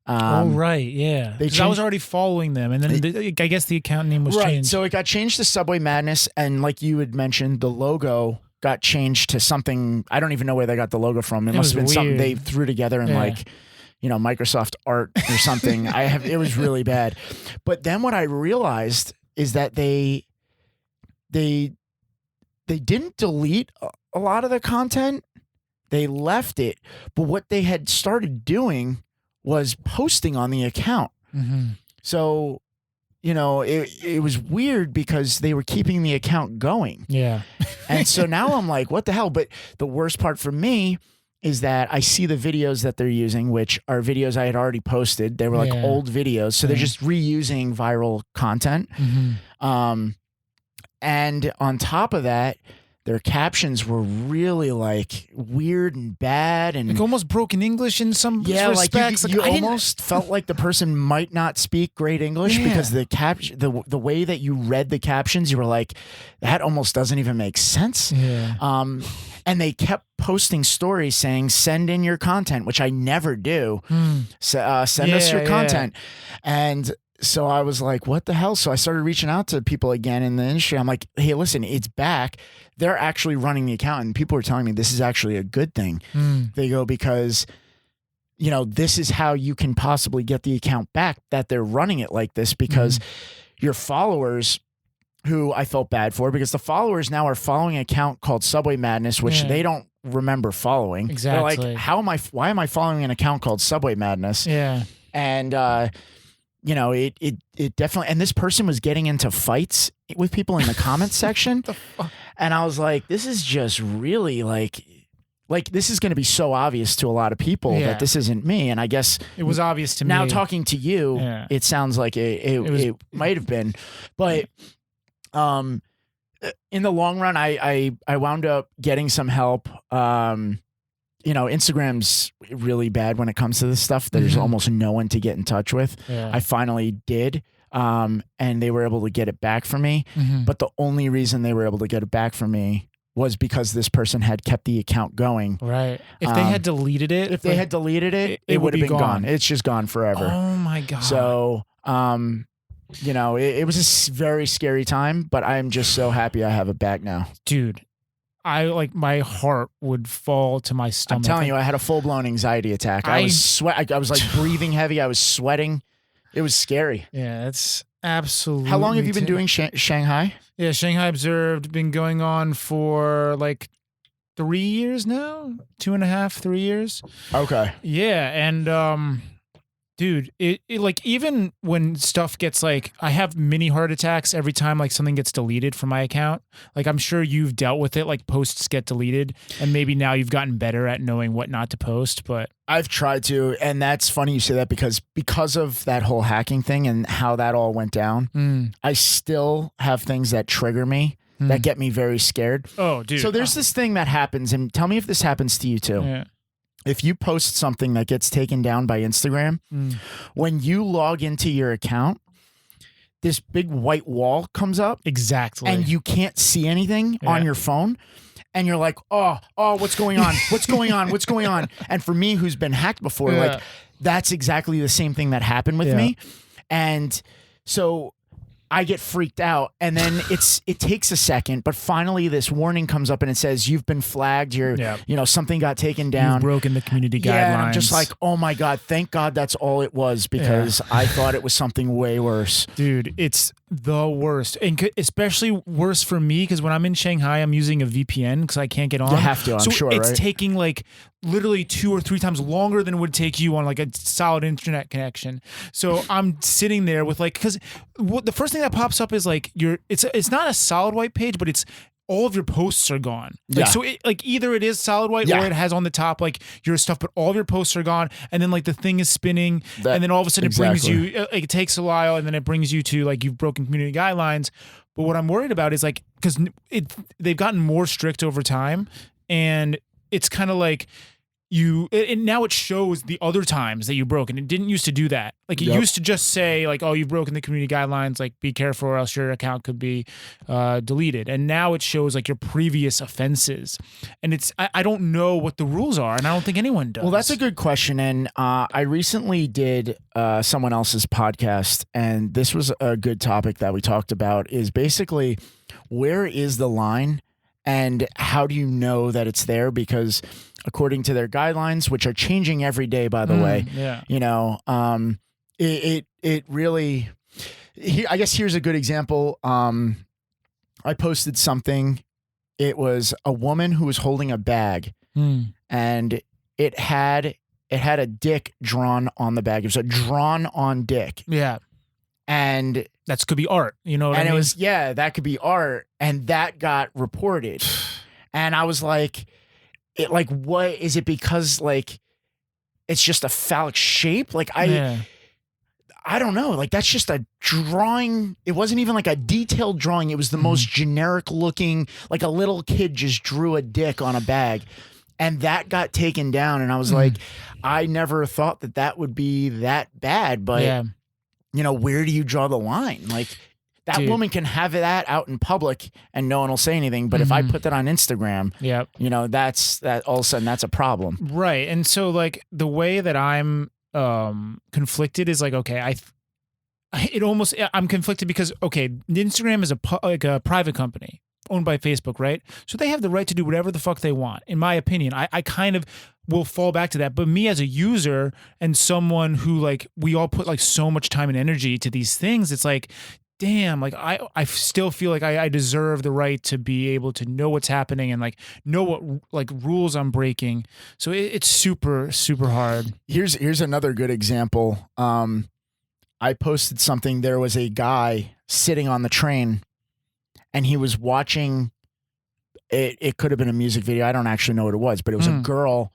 Oh, right. Yeah. They Because I was already following them. And then I guess the account name was right. changed. So it got changed to Subway Madness. And like you had mentioned, the logo got changed to something. I don't even know where they got the logo from. It must have been something they threw together in like, you know, Microsoft Art or something. It was really bad. But then what I realized is that they didn't delete a lot of the content. They left it. But what they had started doing was posting on the account. So, you know, it was weird because they were keeping the account going. Yeah. And so now I'm like, what the hell? But the worst part for me is that I see the videos that they're using, which are videos I had already posted. They were like old videos. So they're just reusing viral content. And on top of that, their captions were really like weird and bad and like almost broken English in some respects. Like you almost felt like the person might not speak great English because the way that you read the captions, you were like, that almost doesn't even make sense. And they kept posting stories saying, send in your content, which I never do. Send us your content. And so I was like, what the hell? So I started reaching out to people again in the industry. I'm like, hey, listen, it's back. They're actually running the account. And people were telling me this is actually a good thing. They go, because, you know, this is how you can possibly get the account back, that they're running it like this, because your followers, who I felt bad for, because the followers now are following an account called Subway Madness, which they don't remember following. Exactly. They're like, why am I following an account called Subway Madness? Yeah. And, you know, it definitely, and this person was getting into fights with people in the comments section. And I was like, this is just really like this is going to be so obvious to a lot of people that this isn't me. And I guess it was obvious to me. Now talking to you, it sounds like it might have been, but, in the long run, I wound up getting some help. You know, Instagram's really bad when it comes to this stuff. There's almost no one to get in touch with. I finally did. And they were able to get it back for me. But the only reason they were able to get it back for me was because this person had kept the account going. Right. If they had deleted it. If they had deleted it, it would have been gone. It's just gone forever. Oh my God. So, you know, it was a very scary time, but I'm just so happy I have it back now. Dude, my heart would fall to my stomach. I'm telling you, I had a full-blown anxiety attack. I was I was like breathing heavy. I was sweating. It was scary. Yeah, it's absolutely. How long have you been doing Shanghai? Yeah, Shanghai Observed, been going on for like 3 years now, 2.5, 3 years. Okay. Yeah, and dude, it like, even when stuff gets like, I have mini heart attacks every time like something gets deleted from my account. Like, I'm sure you've dealt with it, like posts get deleted, and maybe now you've gotten better at knowing what not to post, but I've tried to, and that's funny you say that, because of that whole hacking thing and how that all went down, I still have things that trigger me, that get me very scared. Oh, dude. So there's this thing that happens, and tell me if this happens to you too. Yeah. If you post something that gets taken down by Instagram, when you log into your account, this big white wall comes up. Exactly. And you can't see anything on your phone. And you're like, oh, what's going on? What's going on? What's going on? And for me, who's been hacked before, like, that's exactly the same thing that happened with me. And so I get freaked out, and then it takes a second, but finally this warning comes up and it says, you've been flagged. You know, something got taken down. You've broken the community guidelines. Yeah, and I'm just like, oh my God, thank God that's all it was, because I thought it was something way worse. Dude, it's the worst, and especially worse for me because when I'm in Shanghai, I'm using a VPN because I can't get on. You have to, I'm sure, it's right? taking like literally 2 or 3 times longer than it would take you on like a solid internet connection. So I'm sitting there with like, because the first thing that pops up is like it's not a solid white page, but it's all of your posts are gone. Like, Yeah. so like either it is solid white Yeah. or it has on the top like your stuff, but all of your posts are gone. And then like the thing is spinning, and then all of a sudden it brings you, like, it takes a while, and then it brings you to like you've broken community guidelines. But what I'm worried about is like, because they've gotten more strict over time, and it's kind of like and now it shows the other times that you broke, and it didn't used to do that. Like it used to just say like, oh, you've broken the community guidelines, like be careful or else your account could be deleted. And now it shows like your previous offenses, and I don't know what the rules are, and I don't think anyone does. Well, that's a good question. And I recently did someone else's podcast, and this was a good topic that we talked about, is basically where is the line and how do you know that it's there? Because according to their guidelines, which are changing every day, by the way, you know, it really, I guess here's a good example. I posted something. It was a woman who was holding a bag, and it had a dick drawn on the bag. It was a drawn on dick. Yeah. And that could be art, you know what I mean? And it was, that could be art. And that got reported. And I was like, what is it? Because like, it's just a phallic shape. Like I don't know. Like that's just a drawing. It wasn't even like a detailed drawing. It was the most generic looking, like a little kid just drew a dick on a bag. And that got taken down. And I was like, I never thought that would be that bad. But you know, where do you draw the line? Like that woman can have that out in public and no one will say anything. But if I put that on Instagram, you know, that's all of a sudden that's a problem. Right. And so like the way that I'm conflicted is like, okay, I'm conflicted because, okay, Instagram is a private company owned by Facebook, right? So they have the right to do whatever the fuck they want. In my opinion, I kind of will fall back to that. But me as a user and someone who like, we all put like so much time and energy to these things, it's like, damn, like I still feel like I deserve the right to be able to know what's happening and like know what like rules I'm breaking. So it's super, super hard. Here's another good example. I posted something. There was a guy sitting on the train and he was watching it could have been a music video. I don't actually know what it was, but it was a girl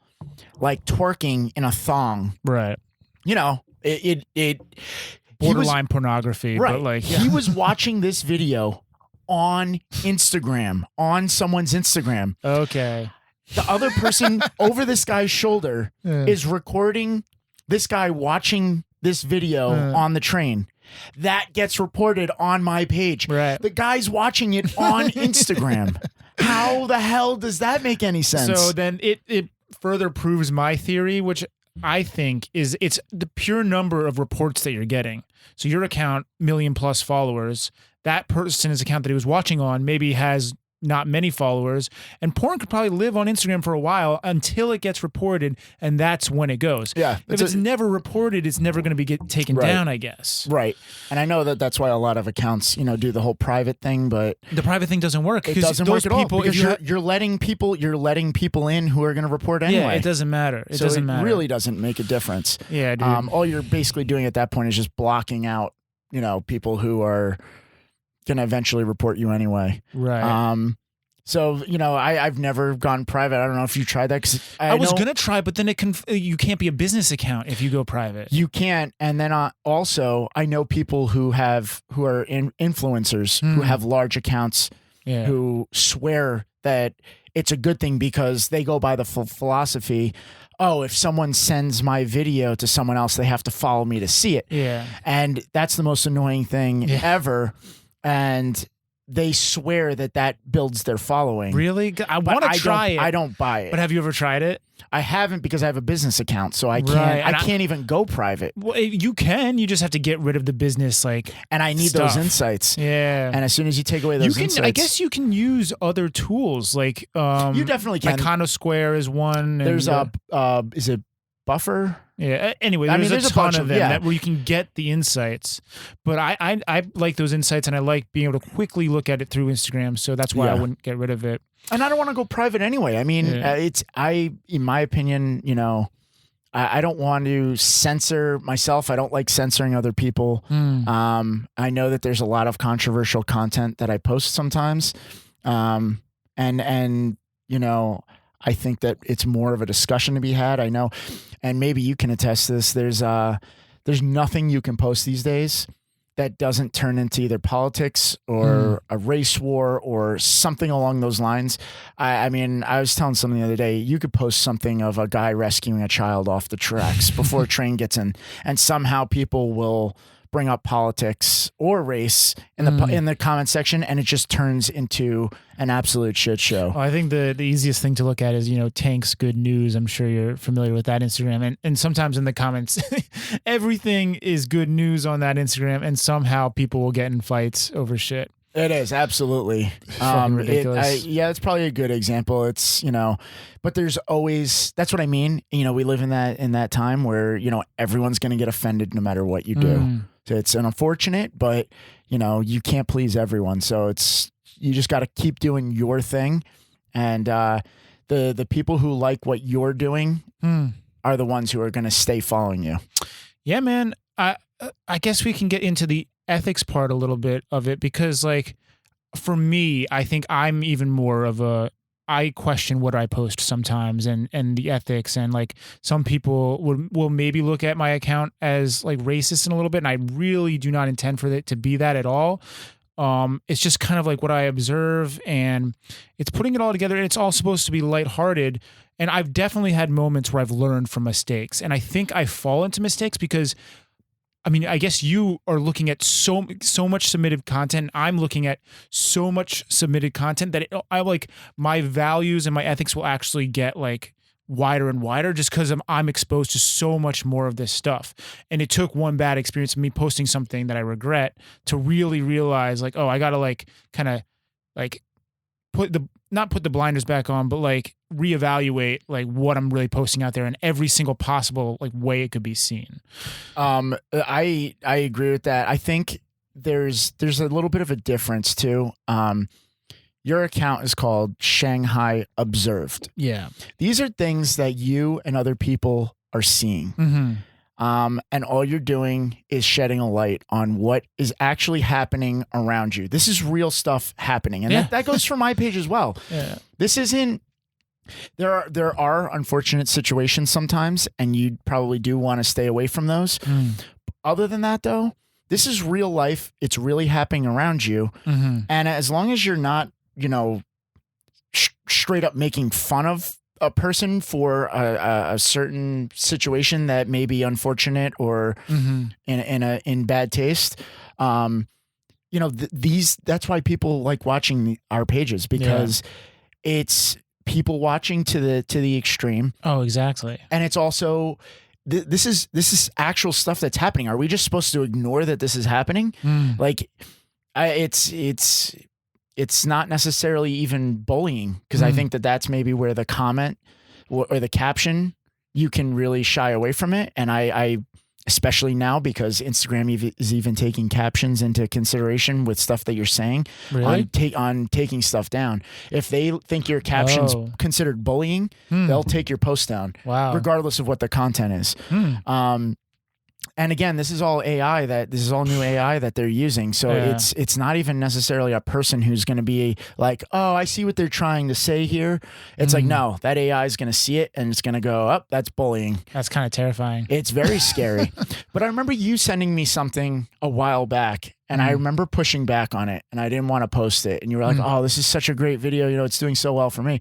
like twerking in a thong. Right. You know, borderline pornography, right. But like he was watching this video on Instagram, on someone's Instagram. Okay. The other person over this guy's shoulder is recording this guy watching this video on the train. That gets reported on my page. Right. The guy's watching it on Instagram. How the hell does that make any sense? So then it further proves my theory, which I think is it's the pure number of reports that you're getting. So your account, 1 million plus followers, that person's account that he was watching on maybe has not many followers, and porn could probably live on Instagram for a while until it gets reported, and that's when it goes. Yeah. If it's never reported, it's never going to be taken down, I guess. Right. And I know that's why a lot of accounts, you know, do the whole private thing, but the private thing doesn't work. It doesn't work at all because you're letting people in who are going to report anyway. Yeah, it doesn't matter. It really doesn't make a difference. Yeah, dude. All you're basically doing at that point is just blocking out, you know, people who are going to eventually report you anyway. Right. So, you know, I've never gone private. I don't know if you tried that. 'Cause I was going to try, but then you can't be a business account if you go private. You can't. And then also I know people who are influencers who have large accounts who swear that it's a good thing because they go by the philosophy, oh, if someone sends my video to someone else, they have to follow me to see it. Yeah. And that's the most annoying thing ever. And they swear that builds their following. Really? I want to try it. I don't buy it. But have you ever tried it? I haven't because I have a business account, so I can't. Right. I can't even go private. Well, you can. You just have to get rid of the business, like. And I need stuff. those insights. Yeah. And as soon as you take away those insights, I guess you can use other tools like. You definitely can. Like Square is one. There's is it Buffer? Yeah. Anyway, there's a ton of them where you can get the insights. But I like those insights, and I like being able to quickly look at it through Instagram. So that's why I wouldn't get rid of it. And I don't want to go private anyway. I mean, in my opinion, you know, I don't want to censor myself. I don't like censoring other people. I know that there's a lot of controversial content that I post sometimes. And you know, I think that it's more of a discussion to be had. I know, and maybe you can attest to this. There's nothing you can post these days that doesn't turn into either politics or a race war or something along those lines. I mean, I was telling someone the other day, you could post something of a guy rescuing a child off the tracks before a train gets in, and somehow people will bring up politics or race in the comment section, and it just turns into an absolute shit show. Well, I think the easiest thing to look at is, Tank's Good News. I'm sure you're familiar with that Instagram. And sometimes in the comments, everything is good news on that Instagram, and somehow people will get in fights over shit. It is, absolutely. Fucking ridiculous. It's probably a good example. It's, but there's always, that's what I mean. We live in that time where, everyone's going to get offended no matter what you do. So it's unfortunate, but you can't please everyone. So you just got to keep doing your thing. And the people who like what you're doing are the ones who are going to stay following you. Yeah, man. I guess we can get into the ethics part a little bit of it, because for me, I think I'm even more of I question what I post sometimes and the ethics, and some people will maybe look at my account as racist in a little bit, and I really do not intend for it to be that at all. It's just kind of what I observe, and it's putting it all together, and it's all supposed to be lighthearted. And I've definitely had moments where I've learned from mistakes, and I think I fall into mistakes because, I guess you are looking at so much submitted content. I'm looking at so much submitted content that my values and my ethics will actually get wider and wider, just because I'm exposed to so much more of this stuff. And it took one bad experience of me posting something that I regret to really realize I gotta kind of not put the blinders back on, but reevaluate what I'm really posting out there in every single possible way it could be seen. I agree with that. I think there's a little bit of a difference too. Your account is called Shanghai Observed. Yeah. These are things that you and other people are seeing. Mm-hmm. And all you're doing is shedding a light on what is actually happening around you. This is real stuff happening. And that goes for my page as well. Yeah. This isn't, there are unfortunate situations sometimes, and you probably do want to stay away from those. Other than that though, this is real life. It's really happening around you. Mm-hmm. And as long as you're not, straight up making fun of a person for a certain situation that may be unfortunate or in bad taste, that's why people like watching our pages, because it's people watching to the extreme. Oh, exactly. And it's also this is actual stuff that's happening. Are we just supposed to ignore that this is happening? It's not necessarily even bullying, because I think that's maybe where the comment or the caption, you can really shy away from it. And I especially now, because Instagram is even taking captions into consideration with stuff that you're saying. Really? on taking stuff down. If they think your caption's considered bullying, they'll take your post down. Wow. Regardless of what the content is. And again, this is all new AI that they're using. So it's not even necessarily a person who's going to be like, oh, I see what they're trying to say here. It's no, that AI is going to see it and it's going to go, oh, that's bullying. That's kind of terrifying. It's very scary. But I remember you sending me something a while back, and I remember pushing back on it, and I didn't want to post it. And you were like, oh, this is such a great video. It's doing so well for me.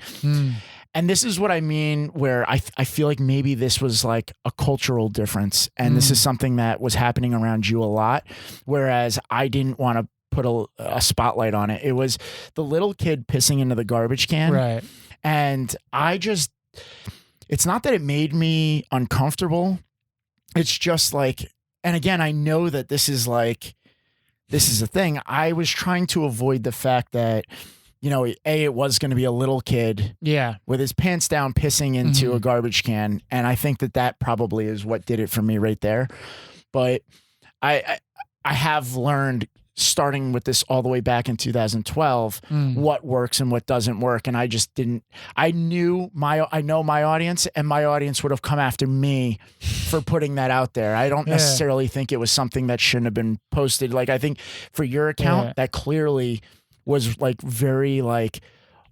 And this is what I mean, where I feel like maybe this was a cultural difference. And this is something that was happening around you a lot, whereas I didn't want to put a spotlight on it. It was the little kid pissing into the garbage can. Right. And it's not that it made me uncomfortable. It's just and again, I know that this is a thing. I was trying to avoid the fact that, it was going to be a little kid with his pants down pissing into a garbage can. And I think that probably is what did it for me right there. But I have learned, starting with this all the way back in 2012, what works and what doesn't work. And I just didn't, I know my audience, and my audience would have come after me for putting that out there. I don't necessarily think it was something that shouldn't have been posted. I think for your account, that clearly was like very like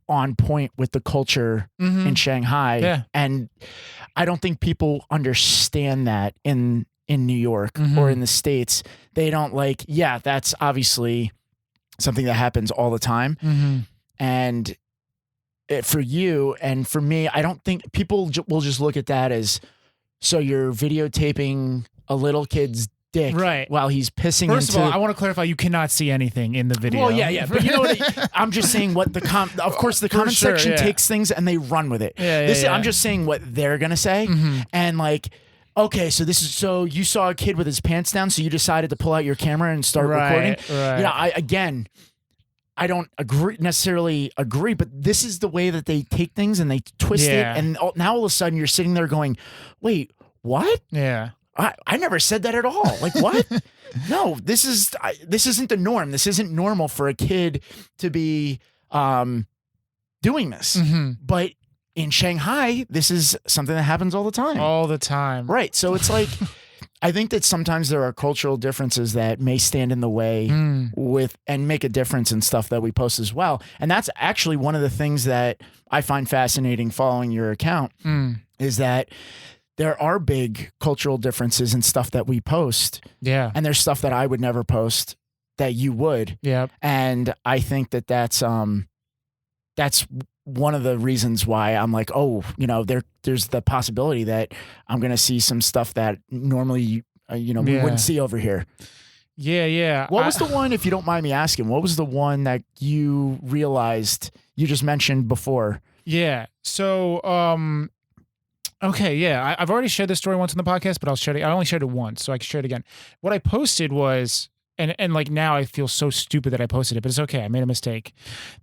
on point with the culture in Shanghai. Yeah. And I don't think people understand that in New York or in the States. They don't like, yeah, that's obviously something that happens all the time. And for you and for me, I don't think people will just look at that as, so you're videotaping a little kid's dick Right. while he's pissing First into... of all, I want to clarify, you cannot see anything in the video. Well, yeah. But you know what? I'm just saying what of course, the comment sure, section yeah. takes things and they run with it. Yeah. I'm just saying what they're going to say. And like, okay, so you saw a kid with his pants down, so you decided to pull out your camera and start recording. Right. Yeah, I don't necessarily agree, but this is the way that they take things and they twist it. And now all of a sudden you're sitting there going, wait, what? Yeah. I never said that at all. Like, what? No, this isn't the norm. This isn't normal for a kid to be doing this. But in Shanghai, this is something that happens all the time. All the time. Right. So it's like, I think that sometimes there are cultural differences that may stand in the way with and make a difference in stuff that we post as well. And that's actually one of the things that I find fascinating following your account is that there are big cultural differences in stuff that we post. Yeah. And there's stuff that I would never post that you would. Yeah. And I think that that's one of the reasons why I'm like, oh, you know, there's the possibility that I'm going to see some stuff that normally, we wouldn't see over here. Yeah. What was the one, if you don't mind me asking, what was the one that you realized you just mentioned before? Yeah. So, okay. Yeah. I've already shared this story once on the podcast, but I'll share it. I only shared it once, so I can share it again. What I posted was, and like now I feel so stupid that I posted it, but it's okay. I made a mistake.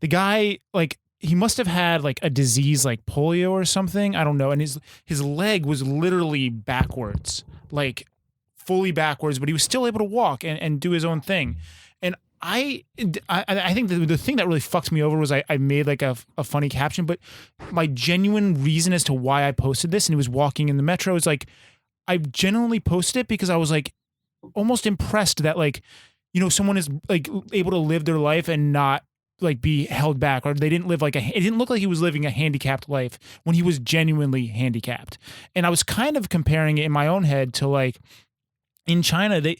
The guy, like, he must have had like a disease like polio or something. I don't know. And his leg was literally backwards, like fully backwards, but he was still able to walk and do his own thing. And I think the thing that really fucked me over was I made like a funny caption, but my genuine reason as to why I posted this, and he was walking in the metro, is like, I genuinely posted it because I was like almost impressed that like, you know, someone is like able to live their life and not like be held back, or they didn't live like it didn't look like he was living a handicapped life when he was genuinely handicapped. And I was kind of comparing it in my own head to like in China, they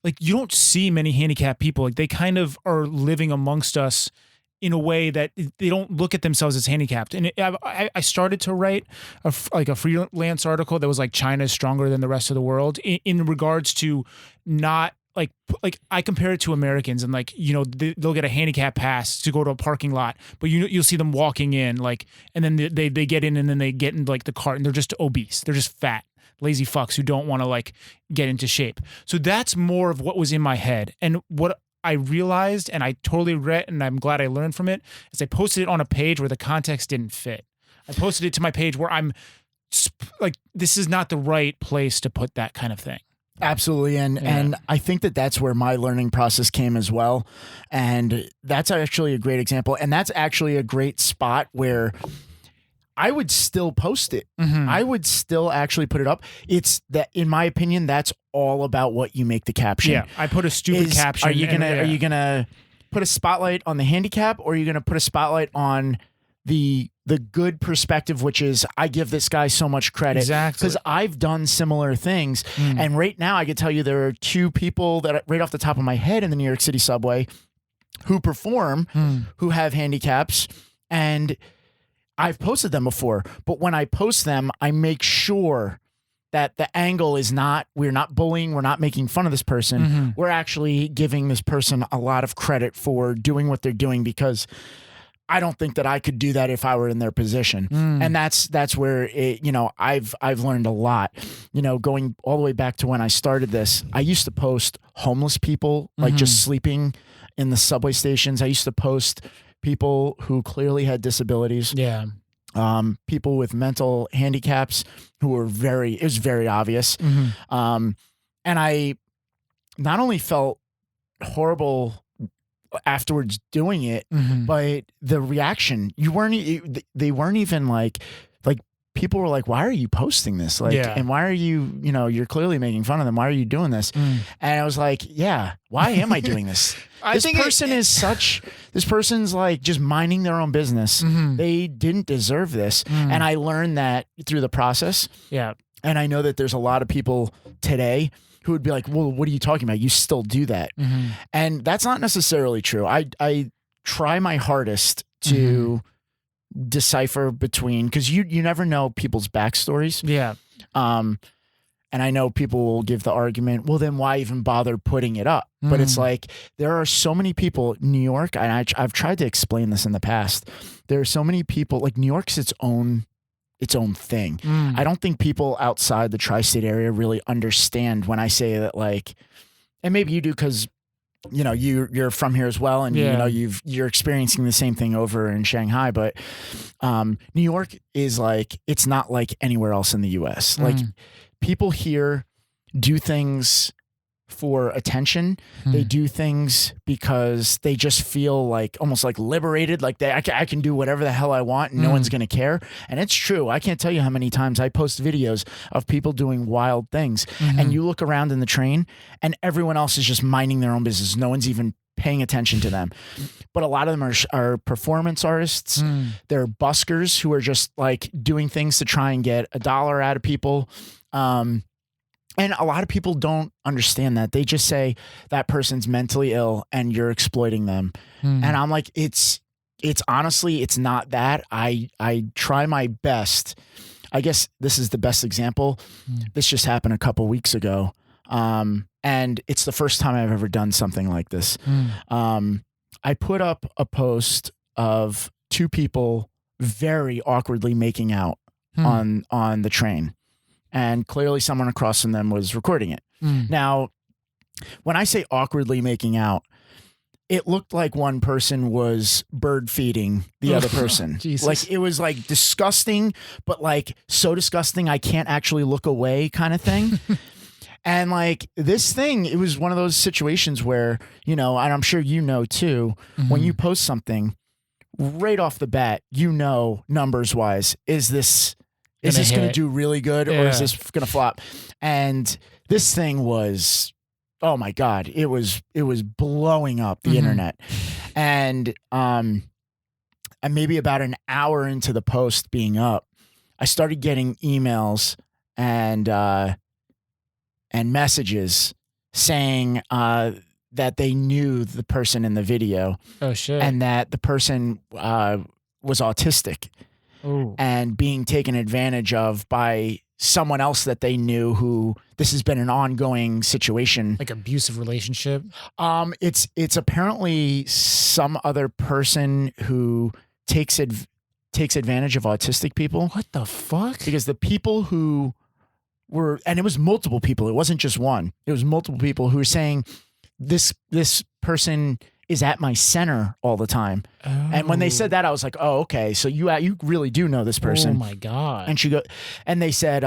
like, you don't see many handicapped people. Like they kind of are living amongst us in a way that they don't look at themselves as handicapped. And I started to write a freelance article that was like, China is stronger than the rest of the world in regards to not like I compare it to Americans, and like, you know, they'll get a handicap pass to go to a parking lot, but you'll see them walking in like, and then they get in and then they get into like the cart and they're just obese. They're just fat, lazy fucks who don't want to like get into shape. So that's more of what was in my head. And what I realized, and I totally read, and I'm glad I learned from it, is I posted it on a page where the context didn't fit. I posted it to my page where I'm like, this is not the right place to put that kind of thing. Absolutely. And I think that that's where my learning process came as well. And that's actually a great example. And that's actually a great spot where I would still post it. I would still actually put it up. It's that, in my opinion, that's all about what you make the caption. Yeah. I put a stupid caption. Are you gonna put a spotlight on the handicap, or are you gonna put a spotlight on the good perspective, which is, I give this guy so much credit. Exactly. Because I've done similar things. And right now I can tell you there are two people that right off the top of my head in the New York City subway who perform, who have handicaps, and I've posted them before. But when I post them, I make sure that the angle is not, we're not bullying, we're not making fun of this person. We're actually giving this person a lot of credit for doing what they're doing, because I don't think that I could do that if I were in their position. And that's where it, you know, I've learned a lot, you know, going all the way back to when I started this. I used to post homeless people, like just sleeping in the subway stations. I used to post people who clearly had disabilities. Yeah. People with mental handicaps who were it was very obvious. And I not only felt horrible afterwards doing it, but the reaction, they weren't even like people were like, why are you posting this? Like, and why are you, you're clearly making fun of them. Why are you doing this? And I was like, yeah, why am I doing this? This person's like just minding their own business. They didn't deserve this. And I learned that through the process. Yeah. And I know that there's a lot of people today who would be like, well, what are you talking about? You still do that. And that's not necessarily true. I try my hardest to decipher between, because you never know people's backstories. Yeah. And I know people will give the argument, well, then why even bother putting it up? But it's like, there are so many people, New York, and I've tried to explain this in the past. There are so many people, like New York's its own thing. I don't think people outside the tri-state area really understand when I say that, like, and maybe you do because you're from here as well, and you're experiencing the same thing over in Shanghai. But New York is like, it's not like anywhere else in the U.S. Like, people here do things for attention. They do things because they just feel like almost like liberated, like I can do whatever the hell I want and no one's going to care. And it's true. I can't tell you how many times I post videos of people doing wild things, and you look around in the train and everyone else is just minding their own business. No one's even paying attention to them. But a lot of them are performance artists. They're buskers who are just like doing things to try and get $1 out of people. And a lot of people don't understand that. They just say that person's mentally ill and you're exploiting them. And I'm like, it's honestly, it's not that. I try my best. I guess this is the best example. This just happened a couple weeks ago. And it's the first time I've ever done something like this. I put up a post of two people very awkwardly making out on the train. And clearly someone across from them was recording it. Now, when I say awkwardly making out, it looked like one person was bird feeding the other person. Like, it was like disgusting, but like so disgusting I can't actually look away kind of thing. And like this thing, it was one of those situations where, and I'm sure too, when you post something right off the bat, numbers wise, is this going to do really good or is this going to flop? And this thing was, oh my God, it was blowing up the internet. And maybe about an hour into the post being up, I started getting emails and messages saying that they knew the person in the video. Oh shit. And that the person was autistic. And being taken advantage of by someone else that they knew, who this has been an ongoing situation. Like abusive relationship? It's apparently some other person who takes advantage of autistic people. What the fuck? Because the people who were, and it was multiple people, it wasn't just one. It was multiple people who were saying this person is at my center all the time. And when they said that, I was like, oh, okay. So you really do know this person. Oh my God. And they said,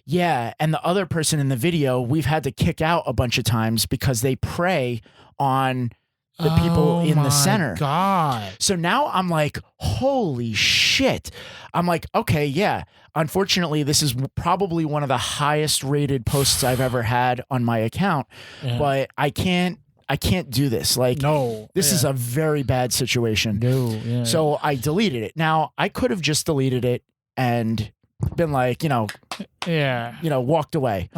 yeah. And the other person in the video, we've had to kick out a bunch of times because they prey on the people in the center. Oh my God. So now I'm like, holy shit. I'm like, okay, yeah. Unfortunately, this is probably one of the highest rated posts I've ever had on my account, but I can't do this. Like, no, this is a very bad situation. No, so I deleted it. Now, I could have just deleted it and been like, walked away.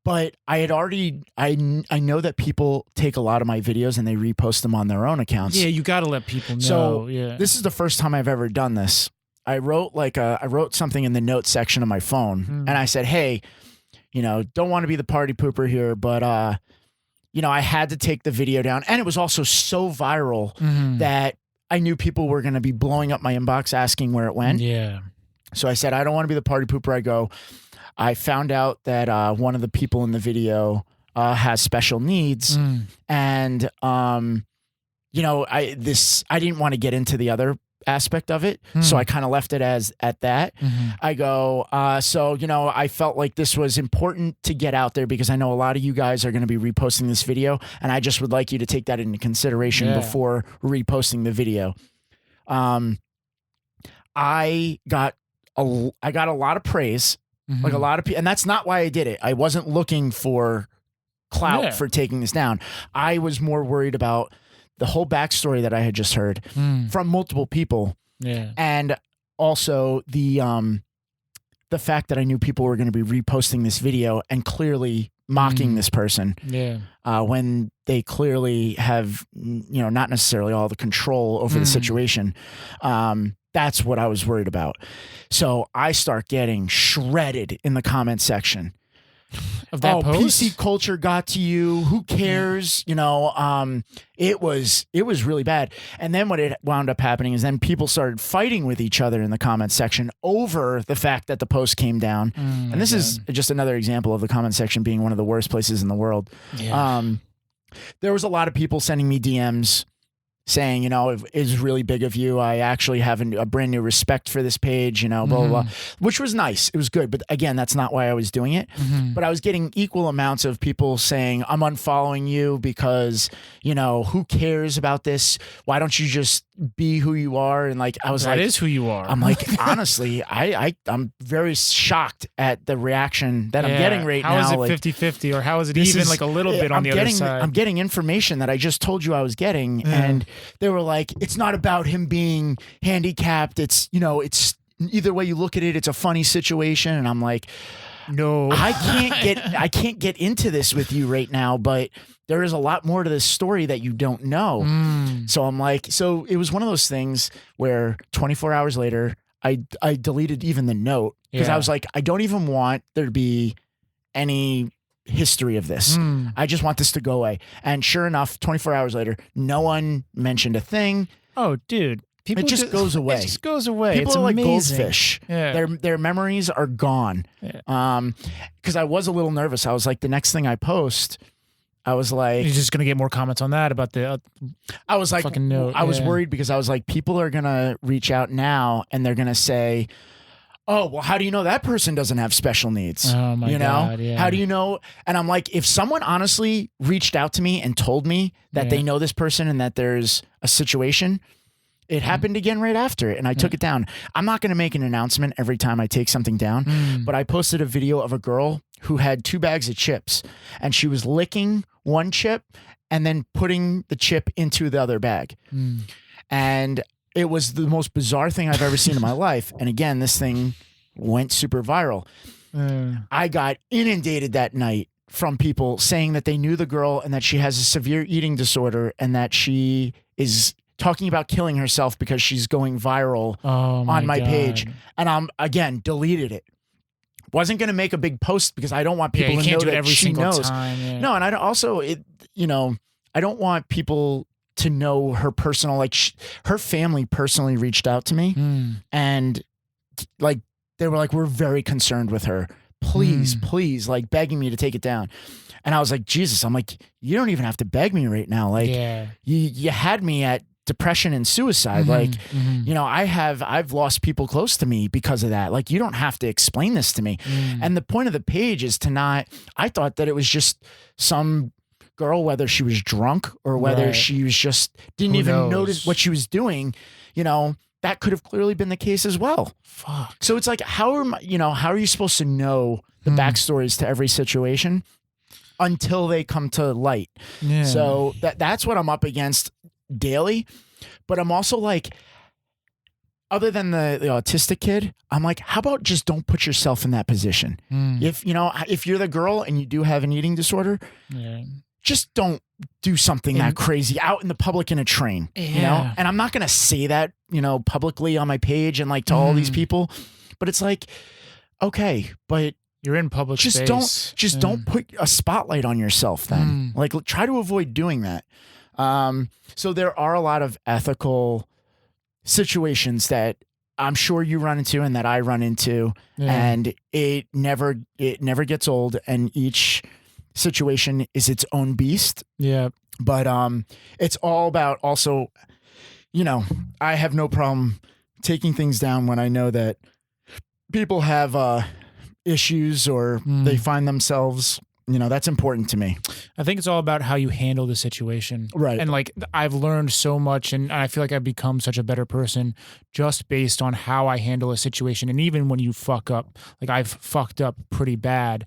But I had already, I know that people take a lot of my videos and they repost them on their own accounts. Yeah, you got to let people know. So this is the first time I've ever done this. I wrote something in the notes section of my phone and I said, hey, don't want to be the party pooper here, but, I had to take the video down. And it was also so viral that I knew people were going to be blowing up my inbox asking where it went. Yeah. So I said, I don't want to be the party pooper. I found out that one of the people in the video has special needs. And, I didn't want to get into the other aspect of it. So I kind of left it at that. I go, I felt like this was important to get out there because I know a lot of you guys are going to be reposting this video. And I just would like you to take that into consideration before reposting the video. I got I got a lot of praise, like a lot of people, and that's not why I did it. I wasn't looking for clout for taking this down. I was more worried about the whole backstory that I had just heard from multiple people. Yeah. And also the fact that I knew people were going to be reposting this video and clearly mocking this person. Yeah. When they clearly have, not necessarily all the control over the situation. That's what I was worried about. So I start getting shredded in the comment section. Of that post? PC culture got to you. Who cares? It was really bad. And then what it wound up happening is then people started fighting with each other in the comment section over the fact that the post came down. And this is just another example of the comment section being one of the worst places in the world. Yeah. There was a lot of people sending me DMs saying, it is really big of you. I actually have a brand new respect for this page, blah, blah, blah, which was nice. It was good. But again, that's not why I was doing it. But I was getting equal amounts of people saying, I'm unfollowing you because, who cares about this? Why don't you just be who you are? And like, I was that is who you are. I'm like, honestly, I'm very shocked at the reaction that I'm getting right now. How is it 50-50 or how is it even like a little bit on the other side? I'm getting information that I just told you I was getting. And they were like, it's not about him being handicapped. It's, it's either way you look at it, it's a funny situation. And I'm like, no, I can't get into this with you right now, but there is a lot more to this story that you don't know. So I'm like, so it was one of those things where 24 hours later, I deleted even the note because I was like, I don't even want there to be any history of this. I just want this to go away. And sure enough, 24 hours later, no one mentioned a thing. Oh, dude. It just goes away. It just goes away. People it's are like amazing. goldfish. Yeah. Their memories are gone. Yeah. Because I was a little nervous. I was like, the next thing I post, I was like, you're just gonna get more comments on that about the. I was like, fucking note. I was worried because I was like, people are gonna reach out now and they're gonna say, oh, well, how do you know that person doesn't have special needs? Oh my God, yeah. How do you know? And I'm like, if someone honestly reached out to me and told me that they know this person and that there's a situation, it happened again right after it, and I took it down. I'm not going to make an announcement every time I take something down, but I posted a video of a girl who had 2 bags of chips, and she was licking one chip and then putting the chip into the other bag. And it was the most bizarre thing I've ever seen in my life. And again, this thing went super viral. I got inundated that night from people saying that they knew the girl and that she has a severe eating disorder and that she is talking about killing herself because she's going viral on my page. And I'm, again, deleted it. Wasn't going to make a big post because I don't want people to know that every she single knows. Time, No, and I don't want people to know her personal, like her family personally reached out to me and like, they were like, we're very concerned with her. Please, like begging me to take it down. And I was like, Jesus, I'm like, you don't even have to beg me right now. Like you had me at depression and suicide. I've lost people close to me because of that. Like, you don't have to explain this to me. And the point of the page is to not, I thought that it was just some girl, whether she was drunk or whether she was just didn't even notice what she was doing, that could have clearly been the case as well. Fuck. So it's like, how are you supposed to know the backstories to every situation until they come to light? Yeah. So that's what I'm up against daily. But I'm also like, other than the autistic kid, I'm like, how about just don't put yourself in that position? If you're the girl and you do have an eating disorder, just don't do something that crazy out in the public in a train, And I'm not going to say that, publicly on my page and like to all these people, but it's like, okay, but you're in public space. Don't put a spotlight on yourself then. Like, try to avoid doing that. So there are a lot of ethical situations that I'm sure you run into and that I run into, and it never gets old, and each situation is its own beast. Yeah. But it's all about also, I have no problem taking things down when I know that people have issues or they find themselves, that's important to me. I think it's all about how you handle the situation. Right. And like I've learned so much and I feel like I've become such a better person just based on how I handle a situation. And even when you fuck up, like I've fucked up pretty bad,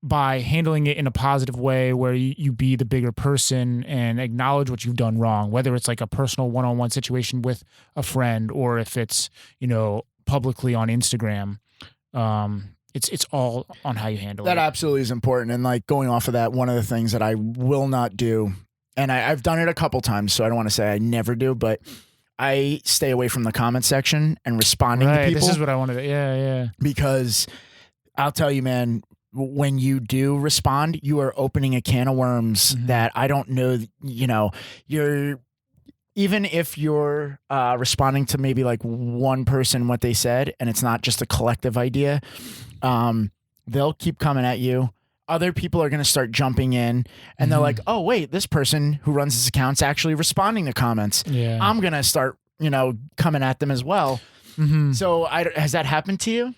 by handling it in a positive way where you be the bigger person and acknowledge what you've done wrong, whether it's like a personal one-on-one situation with a friend or if it's, publicly on Instagram. It's all on how you handle That it. absolutely is important. And like going off of that, one of the things that I will not do, and I've done it a couple times, so I don't want to say I never do, but I stay away from the comment section and responding to people. This is what I wanted to, yeah. Because I'll tell you, man, when you do respond, you are opening a can of worms that I don't know, you're, even if you're responding to maybe like one person, what they said, and it's not just a collective idea, they'll keep coming at you. Other people are going to start jumping in and they're like, oh, wait, this person who runs this account's actually responding to comments. Yeah. I'm going to start, coming at them as well. So has that happened to you?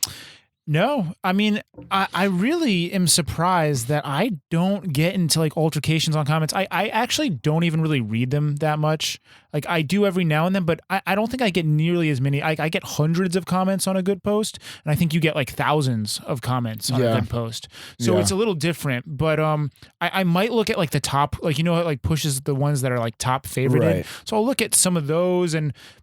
No, I mean, I really am surprised that I don't get into like altercations on comments. I actually don't even really read them that much. Like I do every now and then, but I don't think I get nearly as many. I get hundreds of comments on a good post, and I think you get like thousands of comments on a good post. So it's a little different, but I might look at like the top, like, it like pushes the ones that are like top favorited. Right. So I'll look at some of those,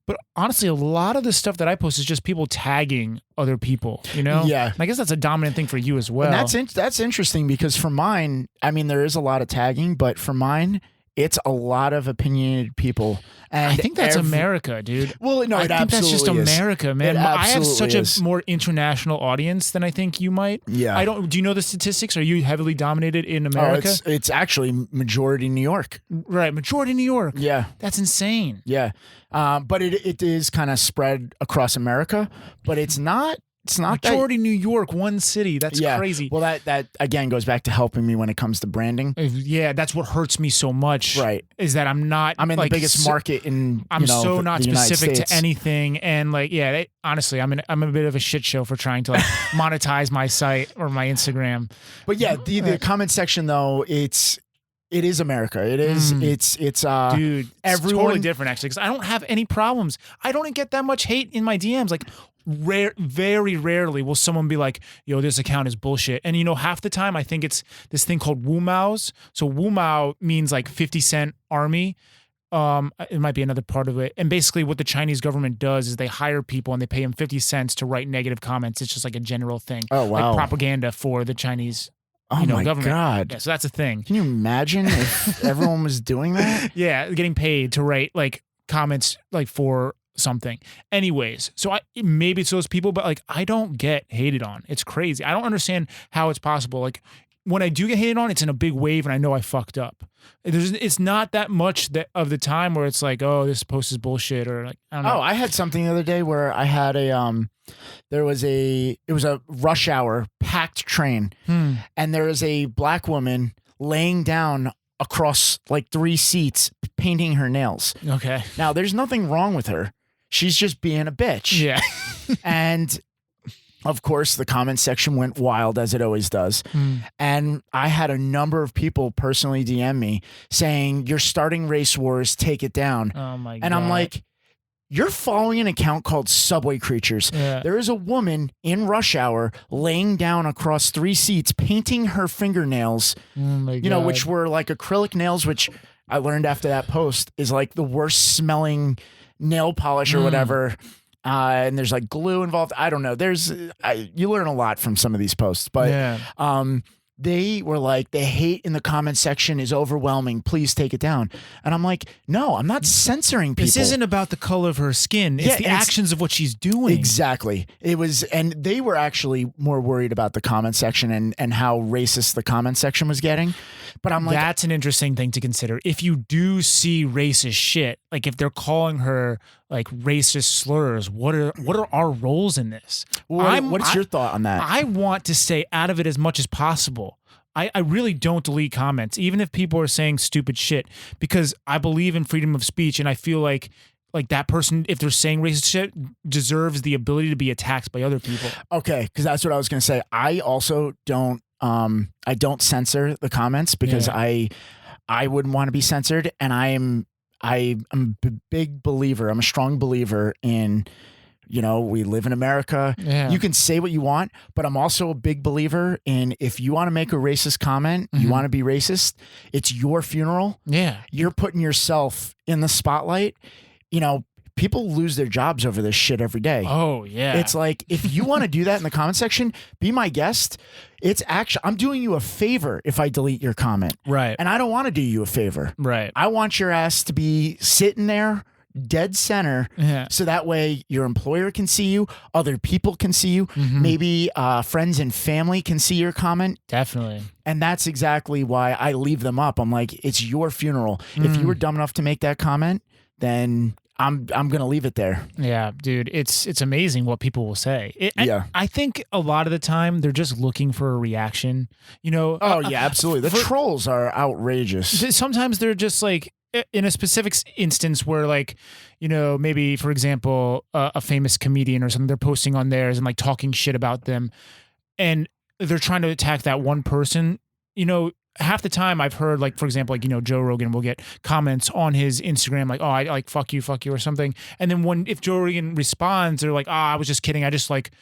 but honestly, a lot of the stuff that I post is just people tagging other people, Yeah. And I guess that's a dominant thing for you as well. And that's interesting because for mine, I mean, there is a lot of tagging, but for mine, it's a lot of opinionated people. And I think that's America, dude. Well, no, I think that's just America, man. I have such a more international audience than I think you might. Yeah. Do you know the statistics? Are you heavily dominated in America? It's actually majority New York. Right, majority New York. Yeah. That's insane. Yeah. But it is kind of spread across America, but it's not Majority New York, one city. That's crazy. Well, that again goes back to helping me when it comes to branding. Yeah, that's what hurts me so much. Right. Is that I'm in like, the biggest market in I'm so not the United specific States. to anything, and like honestly, I'm a bit of a shit show for trying to like monetize my site or my Instagram. But yeah, the comment section though, it is America. It is. It's dude. It's everyone totally different actually because I don't have any problems. I don't get that much hate in my DMs. Like very rarely will someone be like, yo, this account is bullshit. And half the time I think it's this thing called Wumaos. So Wumao means like 50 cent army. It might be another part of it. And basically what the Chinese government does is they hire people and they pay them 50 cents to write negative comments. It's just like a general thing. Oh, wow. Like propaganda for the Chinese my government. God. Yeah, so that's a thing. Can you imagine if everyone was doing that? Yeah, getting paid to write like comments like for something. Anyways, so maybe it's those people, but like I don't get hated on. It's crazy. I don't understand how it's possible. Like when I do get hated on, it's in a big wave and I know I fucked up. It's not that much of the time where it's like, oh, this post is bullshit or like, I don't know. Oh, I had something the other day where I had it was a rush hour packed train and there was a black woman laying down across like 3 seats painting her nails. Okay. Now there's nothing wrong with her. She's just being a bitch. Yeah. And of course, the comment section went wild as it always does. And I had a number of people personally DM me saying, you're starting race wars, take it down. Oh my God. And I'm like, you're following an account called Subway Creatures. Yeah. There is a woman in rush hour laying down across 3 seats, painting her fingernails, Oh my God. which were like acrylic nails, which I learned after that post is like the worst smelling nail polish or whatever. And there's like glue involved. I don't know. You learn a lot from some of these posts, but they were like, the hate in the comment section is overwhelming. Please take it down. And I'm like, no, I'm not censoring people. This isn't about the color of her skin. It's the actions of what she's doing. Exactly. It was, and they were actually more worried about the comment section and how racist the comment section was getting. But I'm like, that's an interesting thing to consider. If you do see racist shit, like if they're calling her like racist slurs, what are our roles in this? What's your thought on that? I want to stay out of it as much as possible. I really don't delete comments, even if people are saying stupid shit, because I believe in freedom of speech, and I feel like that person, if they're saying racist shit, deserves the ability to be attacked by other people. Okay, because that's what I was going to say. I also don't I don't censor the comments because I wouldn't want to be censored, and I'm a big believer. I'm a strong believer in, we live in America. Yeah. You can say what you want, but I'm also a big believer in, if you want to make a racist comment, you want to be racist, it's your funeral. Yeah. You're putting yourself in the spotlight. People lose their jobs over this shit every day. Oh, yeah. It's like, if you want to do that in the comment section, be my guest. I'm doing you a favor if I delete your comment. Right. And I don't want to do you a favor. Right. I want your ass to be sitting there dead center. Yeah. So that way your employer can see you, other people can see you, maybe friends and family can see your comment. Definitely. And that's exactly why I leave them up. I'm like, it's your funeral. If you were dumb enough to make that comment, then I'm gonna leave it there. Yeah, dude, it's amazing what people will say. I think a lot of the time they're just looking for a reaction. Oh yeah, absolutely. The trolls are outrageous. Sometimes they're just like, in a specific instance where, like, maybe for example, a famous comedian or something, they're posting on theirs and like talking shit about them, and they're trying to attack that one person. Half the time I've heard, like, for example, like, Joe Rogan will get comments on his Instagram like, oh, I like fuck you or something. And then if Joe Rogan responds, they're like, I was just kidding. I just like,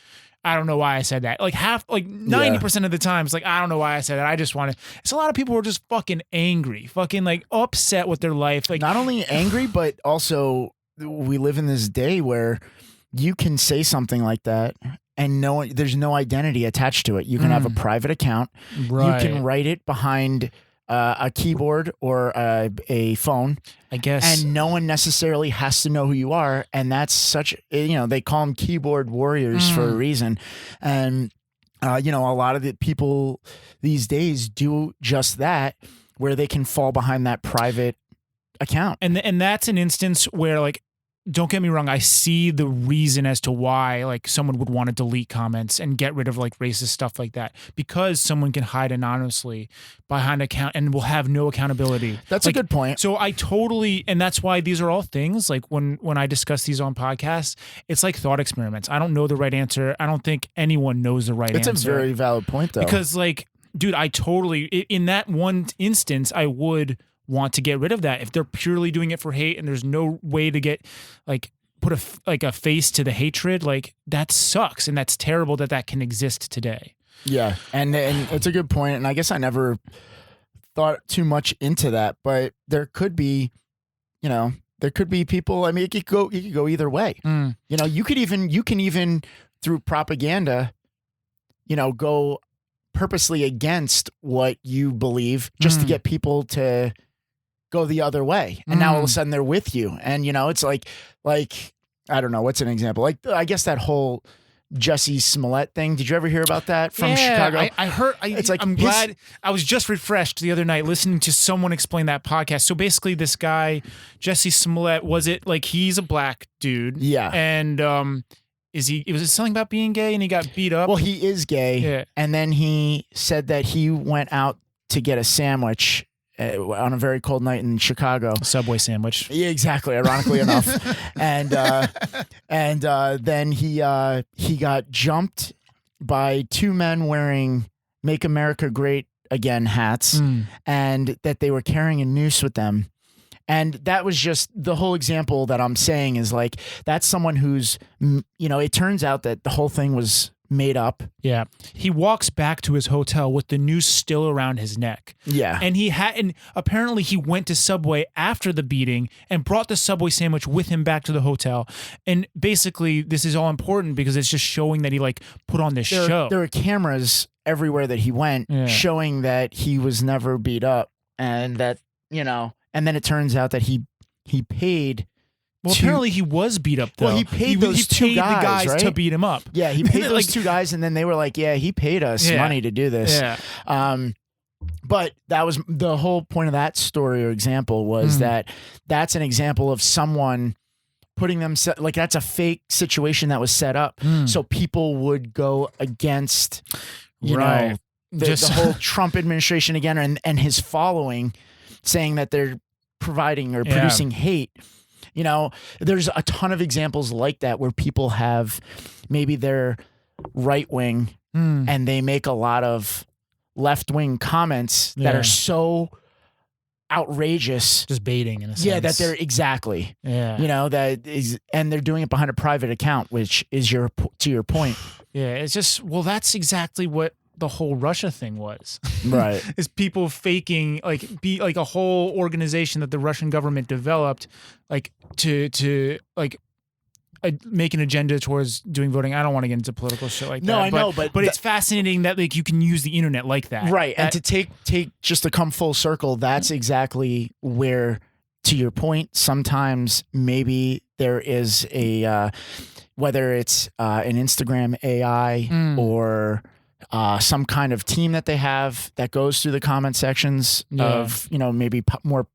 I don't know why I said that. Like 90% of the time it's like, I don't know why I said that. I just want to. It's a lot of people who are just fucking angry, fucking like upset with their life. Like, not only angry, but also we live in this day where you can say something like that and there's no identity attached to it. You can have a private account. Right. You can write it behind a keyboard or a phone, I guess, and no one necessarily has to know who you are. And that's such, they call them keyboard warriors for a reason. And, a lot of the people these days do just that, where they can fall behind that private account. And that's an instance where, like, don't get me wrong, I see the reason as to why, like, someone would want to delete comments and get rid of like racist stuff like that, because someone can hide anonymously behind an account and will have no accountability. That's a good point. So I totally, and that's why these are all things, like, when I discuss these on podcasts, it's like thought experiments. I don't know the right answer. I don't think anyone knows the right answer. It's a very valid point, though. Because, like, dude, I totally, in that one instance, I would want to get rid of that. If they're purely doing it for hate and there's no way to get, like, put a face to the hatred, like, that sucks, and that's terrible that can exist today. Yeah, and it's a good point, and I guess I never thought too much into that, but there could be people. I mean, it could go either way. You can even through propaganda, go purposely against what you believe just to get people to go the other way. And now all of a sudden they're with you. And, it's like, I don't know, what's an example? Like, I guess that whole Jesse Smollett thing. Did you ever hear about that from Chicago? I heard. I'm glad. I was just refreshed the other night listening to someone explain that podcast. So basically, this guy, Jesse Smollett, he's a black dude. Yeah. And, was it something about being gay and he got beat up? Well, he is gay. Yeah. And then he said that he went out to get a sandwich on a very cold night in Chicago. A Subway sandwich. Yeah, exactly. Ironically enough. And then he got jumped by two men wearing "Make America Great Again" hats, and that they were carrying a noose with them. And that was just the whole example that I'm saying is, like, that's someone who's, it turns out that the whole thing was made up. Yeah. He walks back to his hotel with the noose still around his neck. Yeah. And apparently he went to Subway after the beating and brought the Subway sandwich with him back to the hotel. And basically this is all important because it's just showing that he, like, put on this show. There were cameras everywhere that he went showing that he was never beat up, and that, and then it turns out that he paid. Well, apparently he was beat up, though. Well, he paid those two guys, the guys right? to beat him up. Yeah, he paid those two guys, and then they were like, yeah, he paid us money to do this. Yeah. But that was the whole point of that story or example was that's an example of someone putting themselves, like, that's a fake situation that was set up so people would go against, the whole Trump administration again and his following, saying that they're providing or producing hate. There's a ton of examples like that where people have maybe they're right wing and they make a lot of left-wing comments that Yeah. are so outrageous. Just baiting in a sense. Yeah, that they're exactly. Yeah. You know, that is, and they're doing it behind a private account, which is to your point. Yeah, it's just, well, that's exactly what the whole Russia thing was. Right. Is people faking, like, a whole organization that the Russian government developed, like, to like, make an agenda towards doing voting. I don't want to get into political shit like that. No, I know, but it's fascinating that, like, you can use the internet like that. Right. And to take just to come full circle, that's exactly where, to your point, sometimes maybe there is a, whether it's an Instagram AI or some kind of team that they have that goes through the comment sections of, you know, maybe more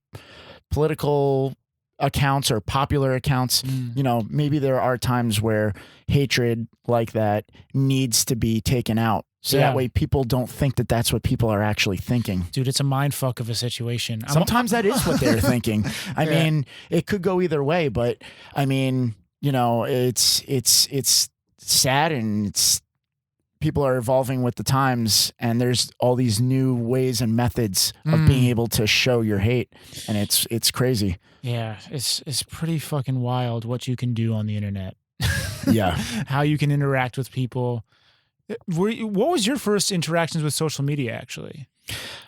political accounts or popular accounts. You know, maybe there are times where hatred like that needs to be taken out. So that way people don't think that that's what people are actually thinking. Dude, it's a mind fuck of a situation. Sometimes that is what they're thinking. I mean, it could go either way, but I mean, you know, it's sad, and it's people are evolving with the times, and there's all these new ways and methods of being able to show your hate, and it's crazy. Yeah, it's pretty fucking wild what you can do on the internet. Yeah. How you can interact with people. What was your first interactions with social media, actually?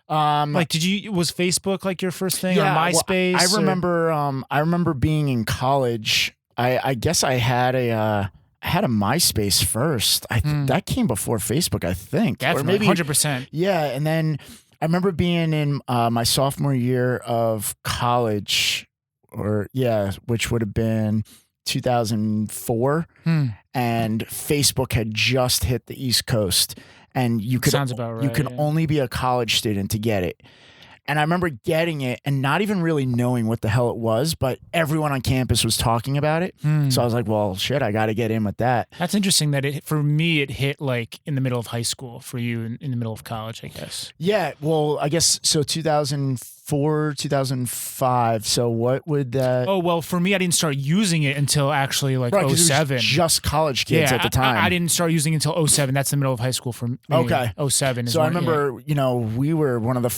Like, was Facebook like your first thing, or MySpace? Well, I remember being in college. I guess I had a MySpace first. That came before Facebook, I think. Definitely, or maybe 100%. Yeah, and then I remember being in my sophomore year of college, which would have been 2004, and Facebook had just hit the East Coast, and you could Sounds about right, you could only be a college student to get it. And I remember getting it and not even really knowing what the hell it was, but everyone on campus was talking about it. So I was like, well, shit, I got to get in with that. That's interesting that for me, it hit like in the middle of high school. For you, in the middle of college, I guess. Yeah, well, I guess so 2004, 2005. So what would that... Oh, well, for me, I didn't start using it until actually like Right, 'cause it was 07. just college kids at the time. I didn't start using it until 07. That's the middle of high school for me. Okay. 07 is So I when- remember, you know, we were one of the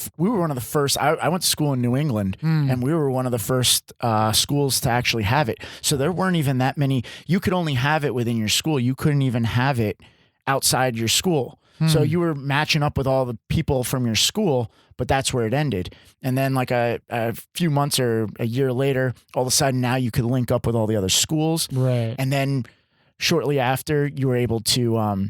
first. I went to school in New England, and we were one of the first schools to actually have it. So there weren't even that many. You could only have it within your school. You couldn't even have it outside your school. So you were matching up with all the people from your school, but that's where it ended. And then like a few months or a year later, all of a sudden now you could link up with all the other schools. Right. And then shortly after, you were able to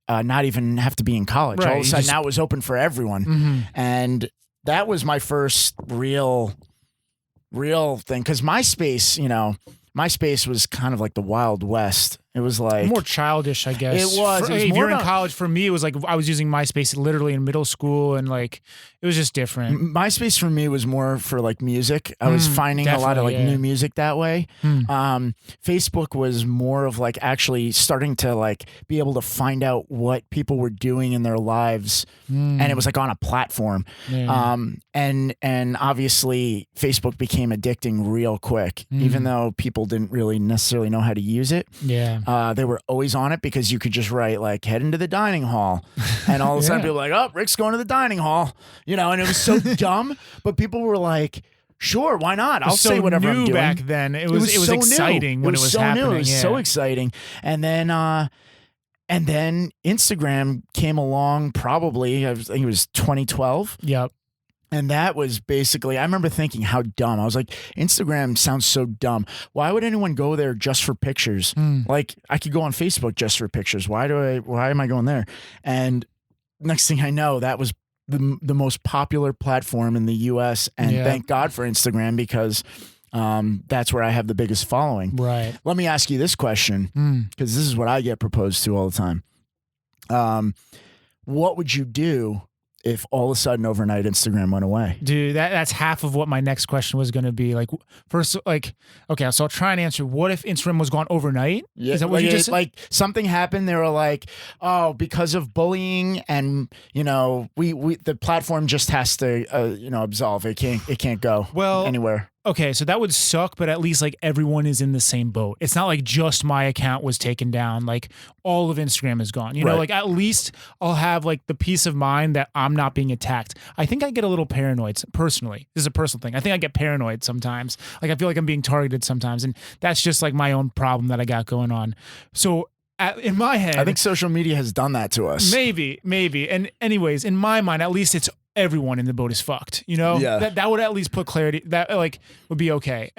not even have to be in college. Right, All of a you sudden just- now it was open for everyone. And that was my first real thing. Because MySpace was kind of like the Wild West. It was like more childish, I guess. It was. It was if more you're in about- college, for me, it was like I was using MySpace literally in middle school, and like it was just different. MySpace for me was more for like music. I was finding a lot of like definitely, yeah. new music that way. Facebook was more of like actually starting to like be able to find out what people were doing in their lives, and it was like on a platform. Yeah. And obviously Facebook became addicting real quick, even though people didn't really necessarily know how to use it. Yeah. They were always on it because you could just write like head into the dining hall, and all of a sudden people were like, oh, Rick's going to the dining hall, you know, and it was so dumb, but people were like, sure, why not? I'll say whatever I'm doing. Back then. It was so exciting new. when it was so happening. New. It was yeah. so exciting. And then Instagram came along probably, I think it was 2012. Yep. And that was basically, I remember thinking how dumb. I was like, Instagram sounds so dumb. Why would anyone go there just for pictures? Like I could go on Facebook just for pictures. Why am I going there? And next thing I know, that was the most popular platform in the US. And thank God for Instagram, because that's where I have the biggest following. Right. Let me ask you this question, because this is what I get proposed to all the time. What would you do if all of a sudden overnight Instagram went away? Dude, that's half of what my next question was going to be. Like, first, like, okay, so I'll try and answer. What if Instagram was gone overnight? Yeah, Is that what you just said? like something happened? They were like, oh, because of bullying, and you know, we the platform just has to absolve. It can't go Well, anywhere. okay, so that would suck, but at least like everyone is in the same boat. It's not like just my account was taken down, like all of Instagram is gone. You know, Right. like at least I'll have like the peace of mind that I'm not being attacked. I think I get a little paranoid personally. This is a personal thing. I think I get paranoid sometimes. Like I feel like I'm being targeted sometimes, and that's just like my own problem that I got going on. So in my head, I think social media has done that to us. maybe. And anyways, in my mind, at least it's everyone in the boat is fucked. You know, Yeah. that would at least put clarity. That like would be okay.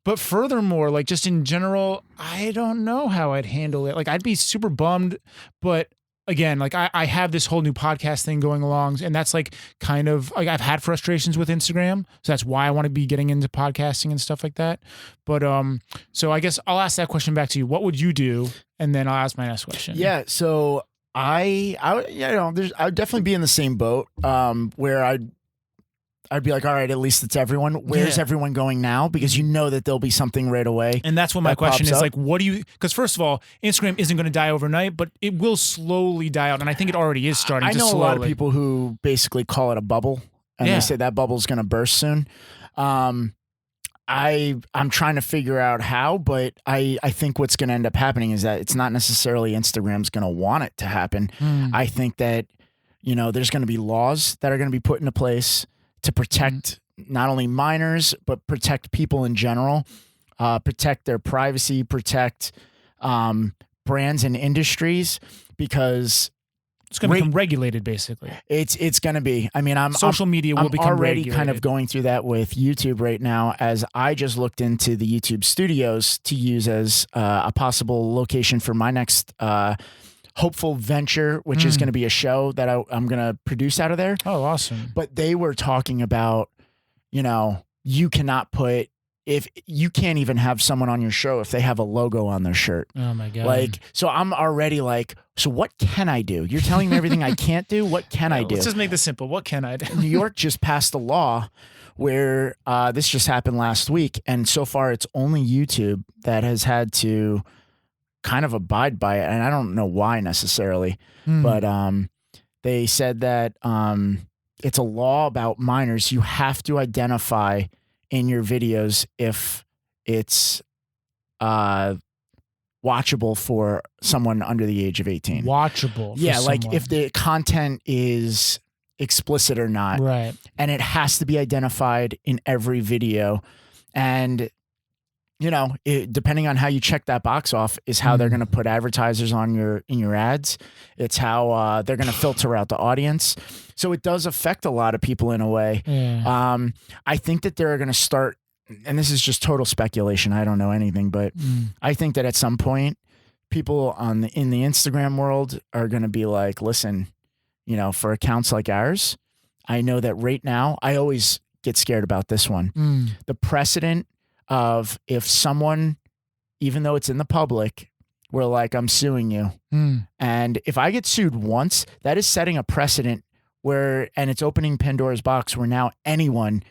But furthermore, like just in general, I don't know how I'd handle it. Like I'd be super bummed, but again, like I have this whole new podcast thing going along, and that's like kind of like I've had frustrations with Instagram, so that's why I want to be getting into podcasting and stuff like that. But so I guess I'll ask that question back to you. What would you do? And then I'll ask my next question. Yeah. So I would definitely be in the same boat. Where I'd be like, all right, at least it's everyone. Where's Yeah. everyone going now? Because you know that there'll be something right away. And that's what my that question pops is up. like, what do you, because first of all, Instagram isn't going to die overnight, but it will slowly die out. And I think it already is starting I to know slowly. a lot of people who basically call it a bubble, and Yeah. they say that bubble's going to burst soon. I'm trying to figure out how, but I think what's going to end up happening is that it's not necessarily Instagram's going to want it to happen. I think that, you know, there's going to be laws that are going to be put into place to protect not only minors, but protect people in general, protect their privacy, protect brands and industries, because It's going to become regulated, basically. it's going to be. I mean, Social media will I'm become already regulated. kind of going through that with YouTube right now, as I just looked into the YouTube studios to use as a possible location for my next hopeful venture, which is going to be a show that I'm going to produce out of there. Oh, awesome. But they were talking about, you know, you cannot put, if you can't even have someone on your show if they have a logo on their shirt. Oh my God. Like, so I'm already like, so what can I do? You're telling me everything I can't do. What can I do? Let's just make this simple. What can I do? New York just passed a law where this just happened last week, and so far it's only YouTube that has had to kind of abide by it, and I don't know why necessarily, but they said that it's a law about minors. You have to identify in your videos if it's watchable for someone under the age of 18. Watchable. for Yeah, like someone. if the content is explicit or not. Right. And it has to be identified in every video. And, you know, depending on how you check that box off is how they're going to put advertisers on in your ads. It's how they're going to filter out the audience. So it does affect a lot of people in a way. Yeah. I think that they're going to start, and this is just total speculation, I don't know anything, but I think that at some point people in the Instagram world are going to be like, listen, you know, for accounts like ours, I know that right now, I always get scared about this one. The precedent of if someone, even though it's in the public, we're like, I'm suing you. And if I get sued once, that is setting a precedent and it's opening Pandora's box where now anyone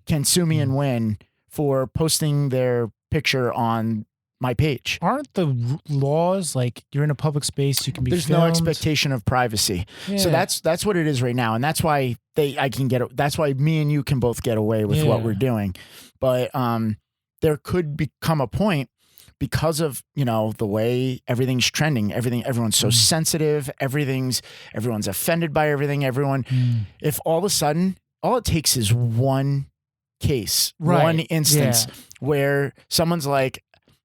can sue me and win for posting their picture on my page. Aren't the laws like you're in a public space, you can be There's filmed? no expectation of privacy. So Yeah. that's what it is right now. And that's why that's why me and you can both get away with what Yeah. we're doing. But there could become a point because of, you know, the way everything's trending, everyone's so sensitive, everyone's offended by everything, if all of a sudden, all it takes is one case, Right. one instance where someone's like,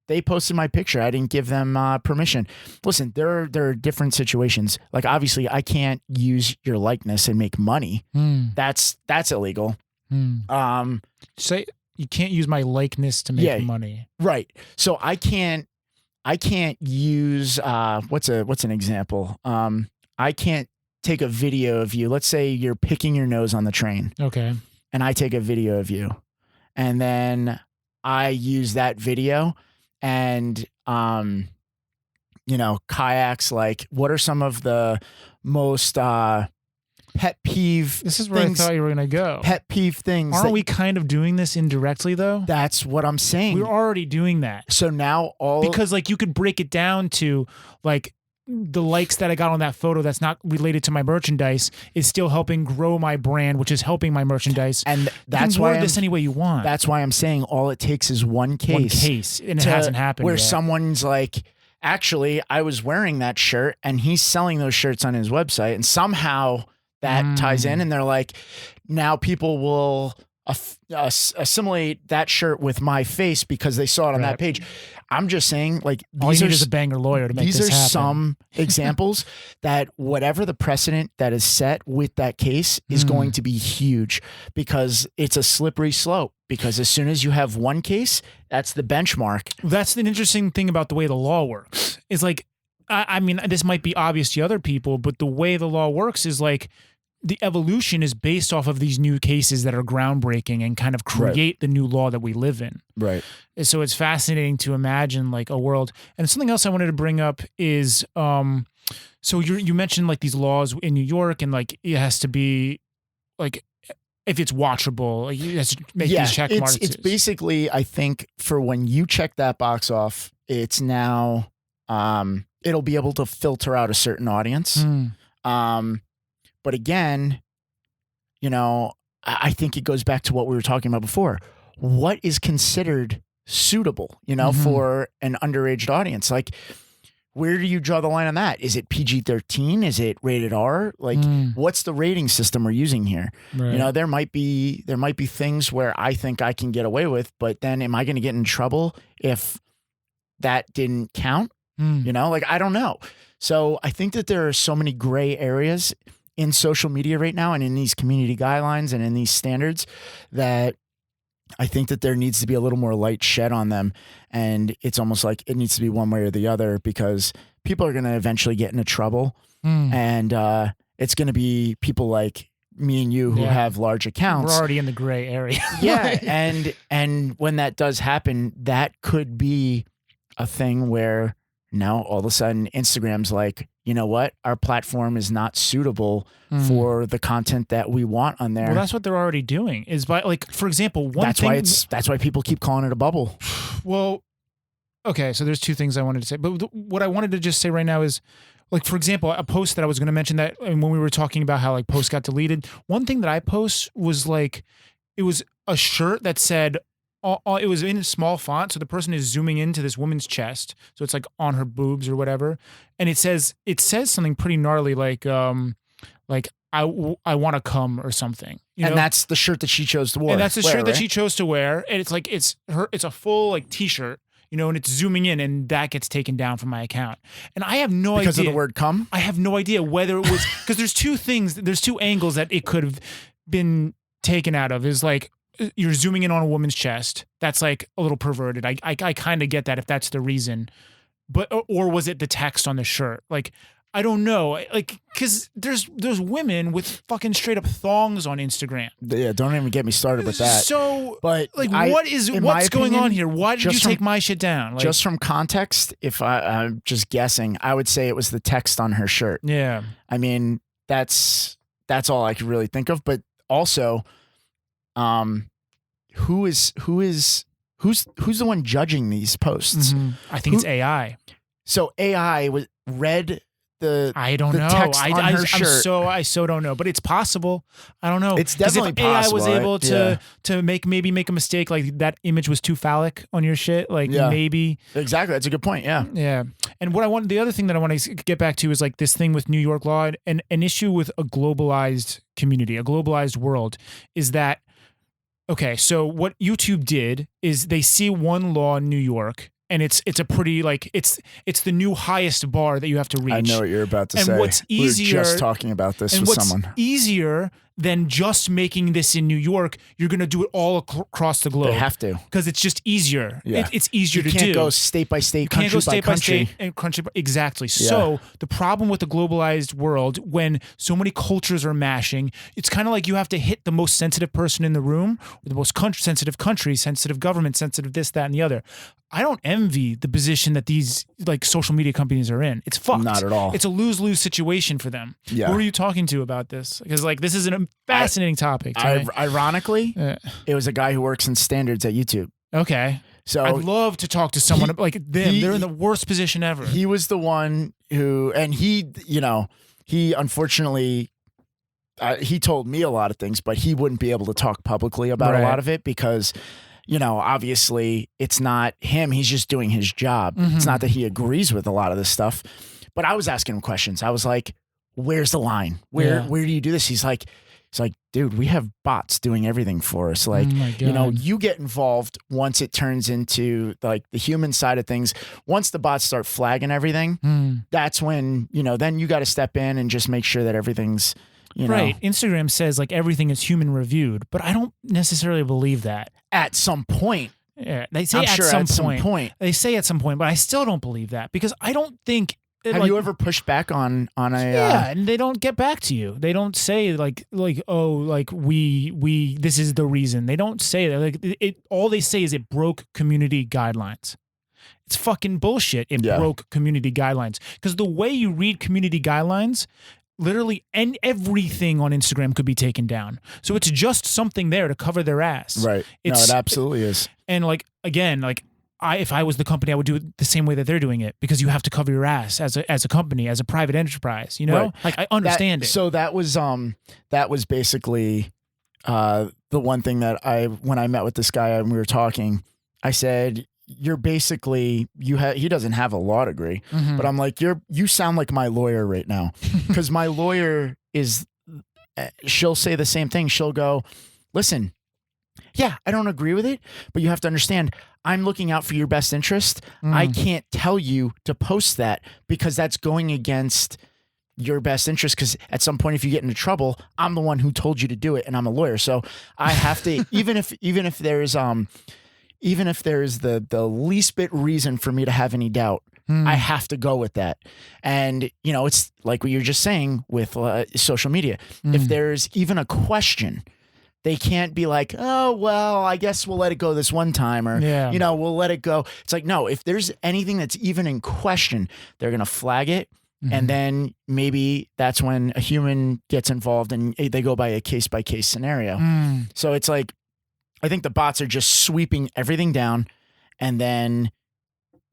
they posted my picture, I didn't give them permission. Listen, there are different situations. Like obviously I can't use your likeness and make money. That's illegal. Say you can't use my likeness to make Yeah. money. Right. So I can't use what's an example? I can't take a video of you. Let's say you're picking your nose on the train Okay. and I take a video of you. And then I use that video and you know, kayaks, like what are some of the most pet peeve This is where things, I thought you were gonna go. pet peeve things Aren't that- we kind of doing this indirectly though? That's what I'm saying. We're already doing that. So now Because like you could break it down to like the likes that I got on that photo that's not related to my merchandise is still helping grow my brand, which is helping my merchandise. And you that's can why word this any way you want. That's why I'm saying all it takes is one case. And it hasn't happened where yet. someone's like, actually, I was wearing that shirt and he's selling those shirts on his website, and somehow that ties in, and they're like, now people will assimilate that shirt with my face because they saw it on that page. I'm just saying, like, all you need is a banger lawyer to make this happen. These are some examples that whatever the precedent that is set with that case is going to be huge, because it's a slippery slope. Because as soon as you have one case, that's the benchmark. That's an interesting thing about the way the law works. Is like, I mean, this might be obvious to other people, but the way the law works is like, the evolution is based off of these new cases that are groundbreaking and kind of create the new law that we live in. Right. So it's fascinating to imagine like a world. And something else I wanted to bring up is, so you mentioned like these laws in New York, and like it has to be like, if it's watchable, like it has to make these check marks. It's basically, I think, for when you check that box off, it's now, it'll be able to filter out a certain audience. But again, you know, I think it goes back to what we were talking about before. What is considered suitable, you know, for an underage audience? Like, where do you draw the line on that? Is it PG-13? Is it rated R? Like, what's the rating system we're using here? Right. You know, there might be things where I think I can get away with, but then am I going to get in trouble if that didn't count? You know, like, I don't know. So I think that there are so many gray areas in social media right now, and in these community guidelines and in these standards, that I think that there needs to be a little more light shed on them. And it's almost like it needs to be one way or the other, because people are going to eventually get into trouble. And it's going to be people like me and you who have large accounts. We're already in the gray area. And when that does happen, that could be a thing where now all of a sudden Instagram's like, you know what? Our platform is not suitable for the content that we want on there. Well, that's what they're already doing. Is by, like, for example, that's why people keep calling it a bubble. Well, okay, so there's two things I wanted to say, but what I wanted to just say right now is, like, for example, a post that I was going to mention that, and when we were talking about how like posts got deleted, one thing that I post was like, it was a shirt that said, it was in small font, so the person is zooming into this woman's chest, so it's like on her boobs or whatever, and it says something pretty gnarly, like I want to come or something, you know? That's the shirt that she chose to wear. And that's the shirt that she chose to wear, and it's like it's a full like t-shirt, you know, and it's zooming in, and that gets taken down from my account, and I have no idea because of the word "come." I have no idea whether it was because there's two angles that it could have been taken out of. Is like, you're zooming in on a woman's chest. That's like a little perverted. I kind of get that if that's the reason, but or was it the text on the shirt? Like, I don't know. Like, because there's women with fucking straight up thongs on Instagram. Yeah, don't even get me started with that. So, but like, what's going on here? Why did you take my shit down? Like, just from context, if I'm just guessing, I would say it was the text on her shirt. Yeah, I mean, that's all I could really think of. But also, who's the one judging these posts? I think it's AI. So AI read I don't know. Text on her shirt. I so don't know, but it's possible. I don't know. It's definitely if possible. AI was able to make a mistake, like that image was too phallic on your shit, like maybe. Exactly. That's a good point. Yeah. Yeah. And the other thing that I want to get back to is like this thing with New York law, and an issue with a globalized community, a globalized world, is that, okay, so what YouTube did is they see one law in New York, and it's a pretty, like, it's the new highest bar that you have to reach. I know what you're about to say. And what's easier, we were just talking about this with someone. What's easier than just making this in New York, you're going to do it all across the globe. They have to. Because it's just easier. Yeah. It's easier to do. You can't go state by state, country by country. You can't go state by state and country by, exactly. Yeah. So the problem with the globalized world, when so many cultures are mashing, it's kind of like you have to hit the most sensitive person in the room, or the most sensitive country, sensitive government, sensitive this, that, and the other. I don't envy the position that these like social media companies are in. It's fucked. Not at all. It's a lose-lose situation for them. Yeah. Who are you talking to about this? Because like this is a fascinating topic. Ironically, it was a guy who works in standards at YouTube. Okay. So I'd love to talk to someone like them. They're in the worst position ever. He was the one. and he, he unfortunately, he told me a lot of things, but he wouldn't be able to talk publicly about a Right. lot of it because, obviously it's not him. He's just doing his job. It's not that he agrees with a lot of this stuff, but I was asking him questions. I was like, where's the line? Where do you do this? He's like, dude, we have bots doing everything for us. Like, Oh my God. you get involved once it turns into like the human side of things. Once the bots start flagging everything, that's when, then you got to step in and just make sure that everything's, Right. Instagram says like everything is human reviewed, but I don't necessarily believe that. at some point. Yeah, they say I'm at, sure some, at some point. point. They say at some point, but I still don't believe that because I don't think. Have you ever pushed back on a? Yeah, and they don't get back to you. They don't say like oh like we this is the reason. They don't say that. Like it all they say is it broke community guidelines. It's fucking bullshit. It broke community guidelines because the way you read community guidelines, literally and everything on Instagram could be taken down. So it's just something there to cover their ass. Right. No, it absolutely is. And like again, like if I was the company, I would do it the same way that they're doing it because you have to cover your ass as a company, as a private enterprise, Right. Like I understand it. So that was basically the one thing that when I met with this guy and we were talking, I said, you're basically he doesn't have a law degree, but I'm like, you sound like my lawyer right now. Cause my lawyer she'll say the same thing. She'll go, listen, yeah, I don't agree with it, but you have to understand, I'm looking out for your best interest. I can't tell you to post that because that's going against your best interest. Because at some point, if you get into trouble, I'm the one who told you to do it, and I'm a lawyer, so I have to. even if there's the least bit reason for me to have any doubt, I have to go with that. And it's like what you're just saying with social media. If there's even a question, they can't be like, oh, well, I guess we'll let it go this one time, or, we'll let it go. It's like, no, if there's anything that's even in question, they're going to flag it. And then maybe that's when a human gets involved and they go by a case by case scenario. So it's like, I think the bots are just sweeping everything down. And then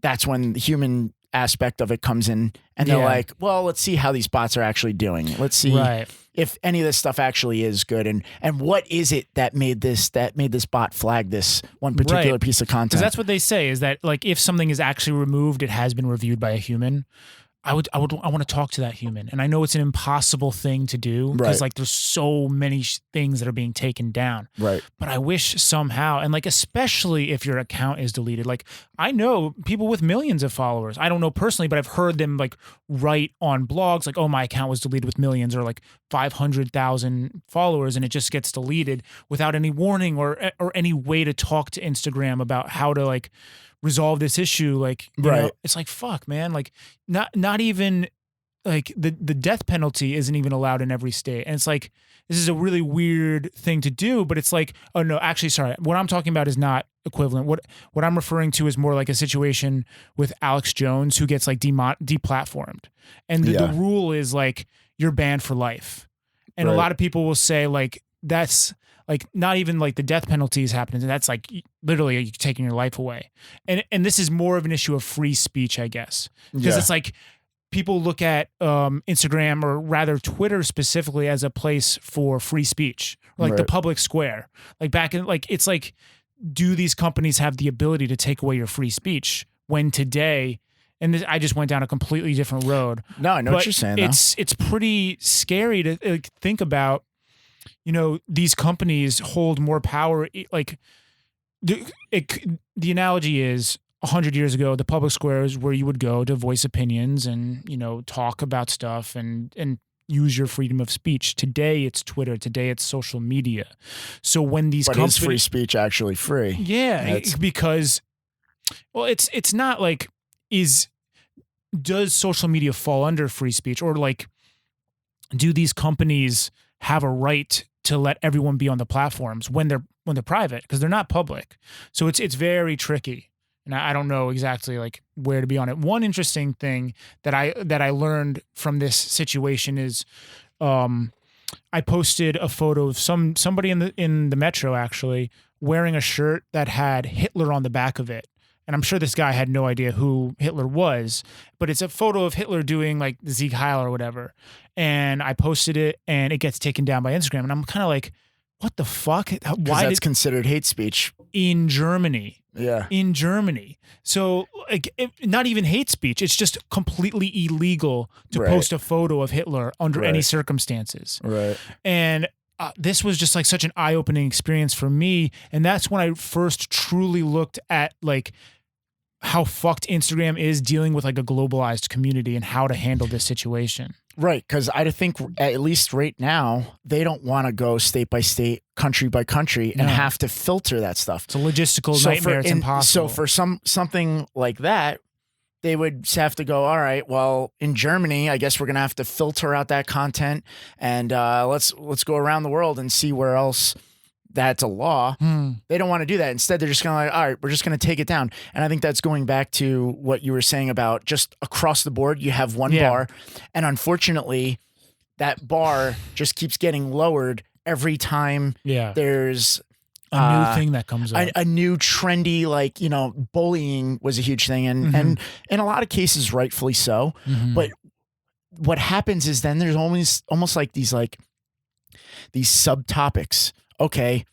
that's when the human aspect of it comes in and they're like, well, let's see how these bots are actually doing it. Let's see if any of this stuff actually is good. And what is it that made this bot flag this one particular piece of content? Because that's what they say is that like if something is actually removed, it has been reviewed by a human. I want to talk to that human. And I know it's an impossible thing to do because like there's so many things that are being taken down. Right. But I wish somehow, and like, especially if your account is deleted, like I know people with millions of followers. I don't know personally, but I've heard them like write on blogs like, oh, my account was deleted with millions or like 500,000 followers and it just gets deleted without any warning or any way to talk to Instagram about how to like resolve this issue. Like, you know, it's like, fuck, man. Like not even like the death penalty isn't even allowed in every state. And it's like, this is a really weird thing to do, but it's like, oh no, actually, sorry. What I'm talking about is not equivalent. What I'm referring to is more like a situation with Alex Jones who gets like deplatformed. And the rule is like, you're banned for life. And a lot of people will say like, that's like not even like the death penalty is happening. And that's like literally you're taking your life away. And this is more of an issue of free speech, I guess. Because it's like people look at Instagram or rather Twitter specifically as a place for free speech, or like the public square. Like back in like, it's like, do these companies have the ability to take away your free speech when today, and this, I just went down a completely different road. No, I know what you're saying. It's pretty scary to think about. You know, these companies hold more power. Like the analogy is 100 years ago, the public square is where you would go to voice opinions and, you know, talk about stuff and use your freedom of speech. Today it's Twitter. Today it's social media. So when these companies, is free speech actually free? Yeah, because well, it's not like does social media fall under free speech, or like do these companies have a right to let everyone be on the platforms when they're private, because they're not public. So it's very tricky. And I don't know exactly like where to be on it. One interesting thing that I learned from this situation is I posted a photo of somebody in the metro actually wearing a shirt that had Hitler on the back of it. and I'm sure this guy had no idea who Hitler was, but it's a photo of Hitler doing like the Sieg Heil or whatever. And I posted it and it gets taken down by Instagram. And I'm kind of like, what the fuck? Why that's considered hate speech in Germany? Yeah. In Germany. So like not even hate speech. It's just completely illegal to Right. post a photo of Hitler under any Right. circumstances. Right. And this was just like such an eye-opening experience for me. And that's when I first truly looked at like how fucked Instagram is dealing with like a globalized community and how to handle this situation. Right, because I think at least right now they don't want to go state by state, country by country, and No. have to filter that stuff. It's a logistical nightmare. It's impossible. So for something like that, they would have to go. All right, well, in Germany, I guess we're gonna have to filter out that content, and let's go around the world and see where else that's a law. They don't want to do that. Instead, they're just going to like, all right, we're just going to take it down. And I think that's going back to what you were saying about just across the board, you have one bar. And unfortunately, that bar just keeps getting lowered every time there's a new thing that comes up. A new trendy, like, you know, bullying was a huge thing. And in a lot of cases, rightfully so. But what happens is then there's almost like these subtopics. Okay,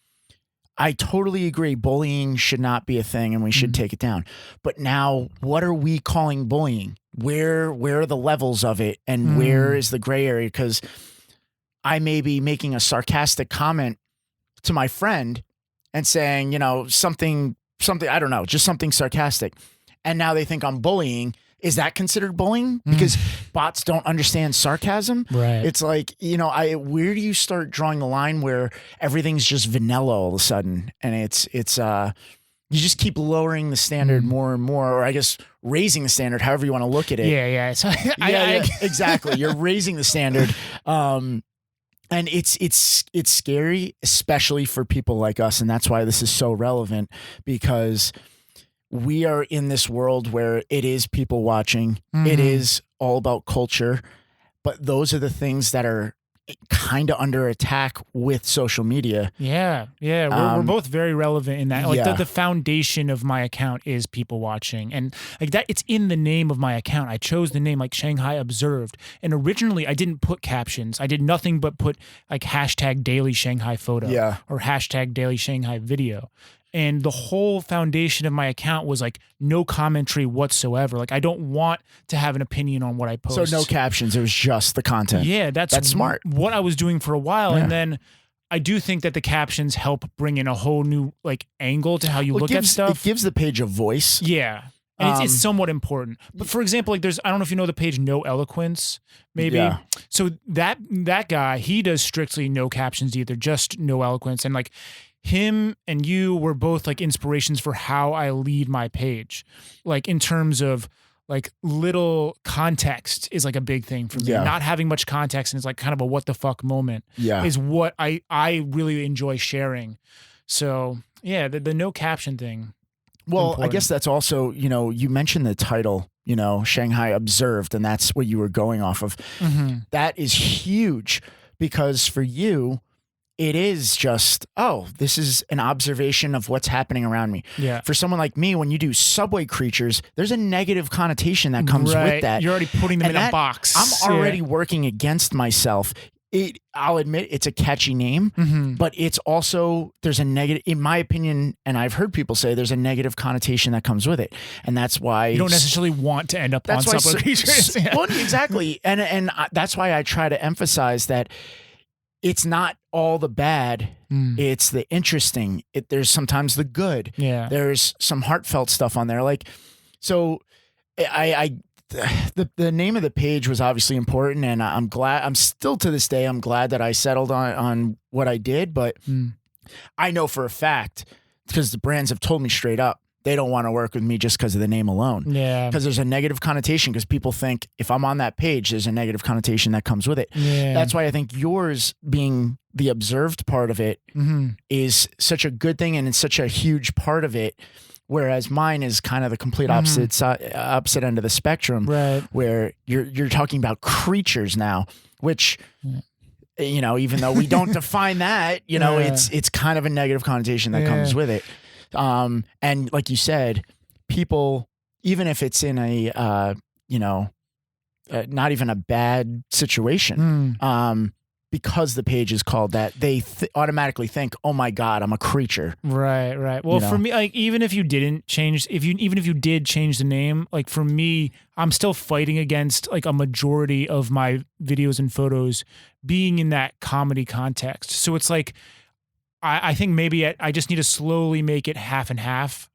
I totally agree. Bullying should not be a thing and we should take it down. But now what are we calling bullying? Where are the levels of it and where is the gray area? Because I may be making a sarcastic comment to my friend and saying, you know, something, I don't know, just something sarcastic. And now they think I'm bullying. Is that considered bullying? Because bots don't understand sarcasm. Right. It's like, you know, where do you start drawing the line where everything's just vanilla all of a sudden? And it's you just keep lowering the standard more and more, or I guess raising the standard, however you want to look at it. Yeah. So Exactly. You're raising the standard. And it's scary, especially for people like us. And that's why this is so relevant, because we are in this world where it is people watching. It is all about culture, but those are the things that are kind of under attack with social media. Yeah. We're both very relevant in that. Like Yeah. the foundation of my account is people watching, and like that, it's in the name of my account. I chose the name like Shanghai Observed, and originally I didn't put captions. I did nothing but put like hashtag daily Shanghai photo or hashtag daily Shanghai video. And the whole foundation of my account was like no commentary whatsoever. Like I don't want to have an opinion on what I post. So no captions. It was just the content. Yeah, that's smart. What I was doing for a while. And then I do think that the captions help bring in a whole new like angle to how you look at stuff. It gives the page a voice. Yeah. And it's somewhat important. But for example, like I don't know if you know the page No Eloquence, maybe. Yeah. So that guy, he does strictly no captions either, just No Eloquence. And like him and you were both like inspirations for how I lead my page. Like in terms of like little context is like a big thing for me. Yeah. Not having much context and it's like kind of a what the fuck moment is what I really enjoy sharing. So yeah, the no caption thing. Well, important. I guess that's also, you know, you mentioned the title, you know, Shanghai Observed, and that's what you were going off of. That is huge because for you, it is just, oh, this is an observation of what's happening around me. Yeah. For someone like me, when you do subway creatures, there's a negative connotation that comes with that. You're already putting them in a box. I'm already working against myself. I'll admit it's a catchy name, but it's also, there's a negative, in my opinion, and I've heard people say there's a negative connotation that comes with it. And that's why you don't necessarily want to end up on subway creatures. Well, exactly. And that's why I try to emphasize that it's not all the bad. It's the interesting. There's sometimes the good. Yeah. There's some heartfelt stuff on there. Like, so the name of the page was obviously important, and I'm glad, I'm still to this day, I'm glad that I settled on what I did, but I know for a fact, because the brands have told me straight up, they don't want to work with me just because of the name alone. Yeah. Because there's a negative connotation, because people think if I'm on that page, there's a negative connotation that comes with it. Yeah. That's why I think yours being the observed part of it is such a good thing, and it's such a huge part of it. Whereas mine is kind of the complete opposite end of the spectrum, right? Where you're talking about creatures now, which, you know, even though we don't define that, you know, it's kind of a negative connotation that comes with it. And like you said, people, even if it's in a, not even a bad situation, because the page is called that, they automatically think, oh my God, I'm a creature. Right. Well, for me, like, even if you did change the name, like for me, I'm still fighting against like a majority of my videos and photos being in that comedy context. So it's like, I think maybe I just need to slowly make it half and half,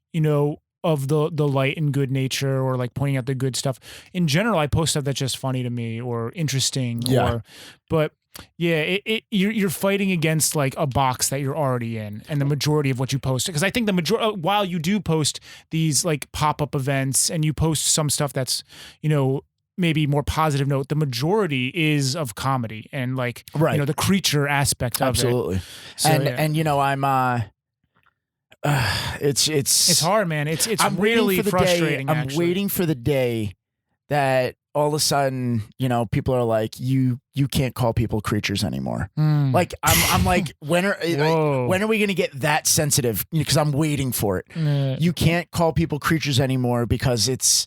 of the light and good nature, or like pointing out the good stuff. In general, I post stuff that's just funny to me or interesting. But yeah, you're fighting against like a box that you're already in, and the majority of what you post. Because I think the majority, while you do post these like pop-up events and you post some stuff that's, maybe more positive note, the majority is of comedy and like, the creature aspect of it. Absolutely. So, I'm, it's hard, man. It's really frustrating. I'm waiting for the day that all of a sudden, people are like, you can't call people creatures anymore. Like I'm like, when are we going to get that sensitive? Because I'm waiting for it. You can't call people creatures anymore because it's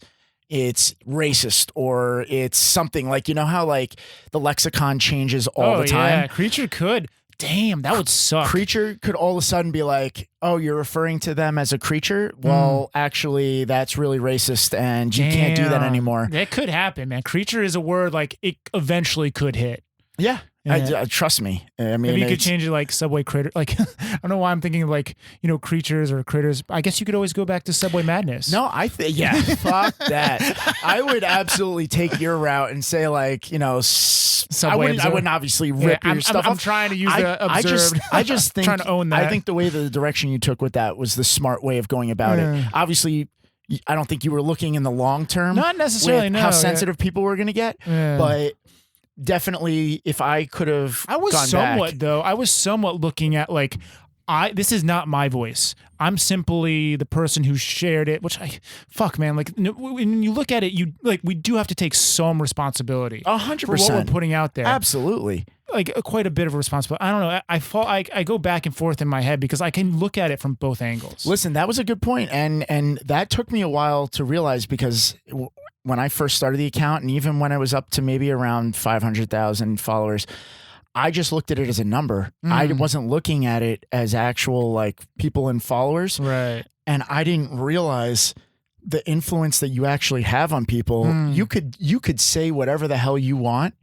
racist, or it's something like, how like the lexicon changes all the time. Yeah, creature could. Damn, that would suck. Creature could all of a sudden be like, oh, you're referring to them as a creature? Well, actually, that's really racist, and you can't do that anymore. That could happen, man. Creature is a word, like, it eventually could hit. Yeah. Trust me. I mean, maybe you could change it like Subway Critter. Like, I don't know why I'm thinking of like, creatures or critters. I guess you could always go back to Subway Madness. No, fuck that. I would absolutely take your route and say like, Subway. I wouldn't obviously rip your stuff off. I'm trying to use the observed. I just think, trying to own that. I think the way the direction you took with that was the smart way of going about it. Obviously, I don't think you were looking in the long term. Not necessarily. How sensitive people were going to get, but. Definitely, if I could have I was somewhat looking at like, this is not my voice. I'm simply the person who shared it, which man, like when you look at it, we do have to take some responsibility. 100% for what we're putting out there. Absolutely. Like quite a bit of a responsibility. I don't know. I go back and forth in my head because I can look at it from both angles. Listen, that was a good point, and that took me a while to realize, because when I first started the account, and even when I was up to maybe around 500,000 followers, I just looked at it as a number. I wasn't looking at it as actual like people and followers. Right. And I didn't realize the influence that you actually have on people. You could say whatever the hell you want,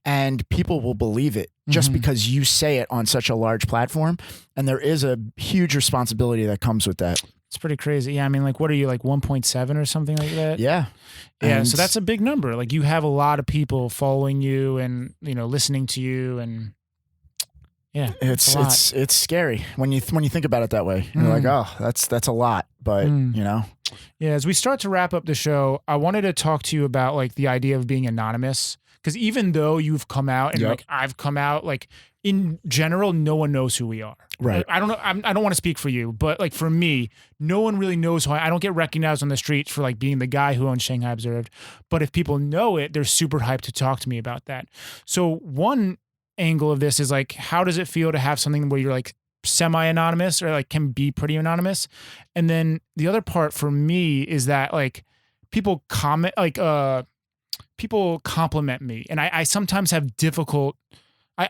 and people will believe it just because you say it on such a large platform. And there is a huge responsibility that comes with that. It's pretty crazy. Yeah, I mean, like, what are you, like 1.7 or something like that? Yeah. Yeah, so that's a big number. Like, you have a lot of people following you and, listening to you, and yeah. It's scary when you think about it that way. You're like, oh, that's a lot, but Yeah, as we start to wrap up the show, I wanted to talk to you about like the idea of being anonymous, because even though you've come out and like I've come out, like in general, no one knows who we are. Right. I don't know. I don't want to speak for you, but like for me, no one really knows who I don't get recognized on the streets for like being the guy who owns Shanghai Observed. But if people know it, they're super hyped to talk to me about that. So one angle of this is like, how does it feel to have something where you're like semi-anonymous or like can be pretty anonymous? And then the other part for me is that like people comment, like people compliment me, and I sometimes have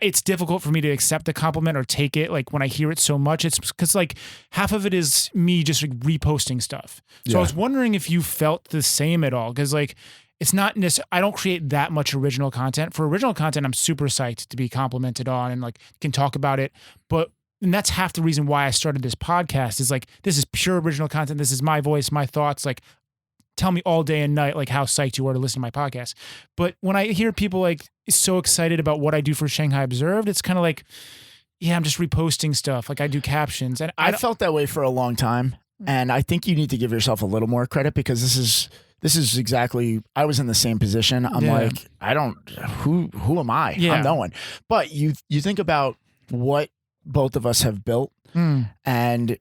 it's difficult for me to accept the compliment or take it. Like when I hear it so much, it's because like half of it is me just like reposting stuff. So I was wondering if you felt the same at all. Cause like, it's not necessarily, I don't create that much original content. For original content, I'm super psyched to be complimented on and like can talk about it. And that's half the reason why I started this podcast, is like, this is pure original content. This is my voice, my thoughts. Like, tell me all day and night, like how psyched you are to listen to my podcast. But when I hear people like so excited about what I do for Shanghai Observed, it's kind of like, yeah, I'm just reposting stuff. Like I do captions, and I felt that way for a long time. And I think you need to give yourself a little more credit, because this is exactly, I was in the same position. I'm like, who am I? Yeah. I'm no one. But you think about what both of us have built and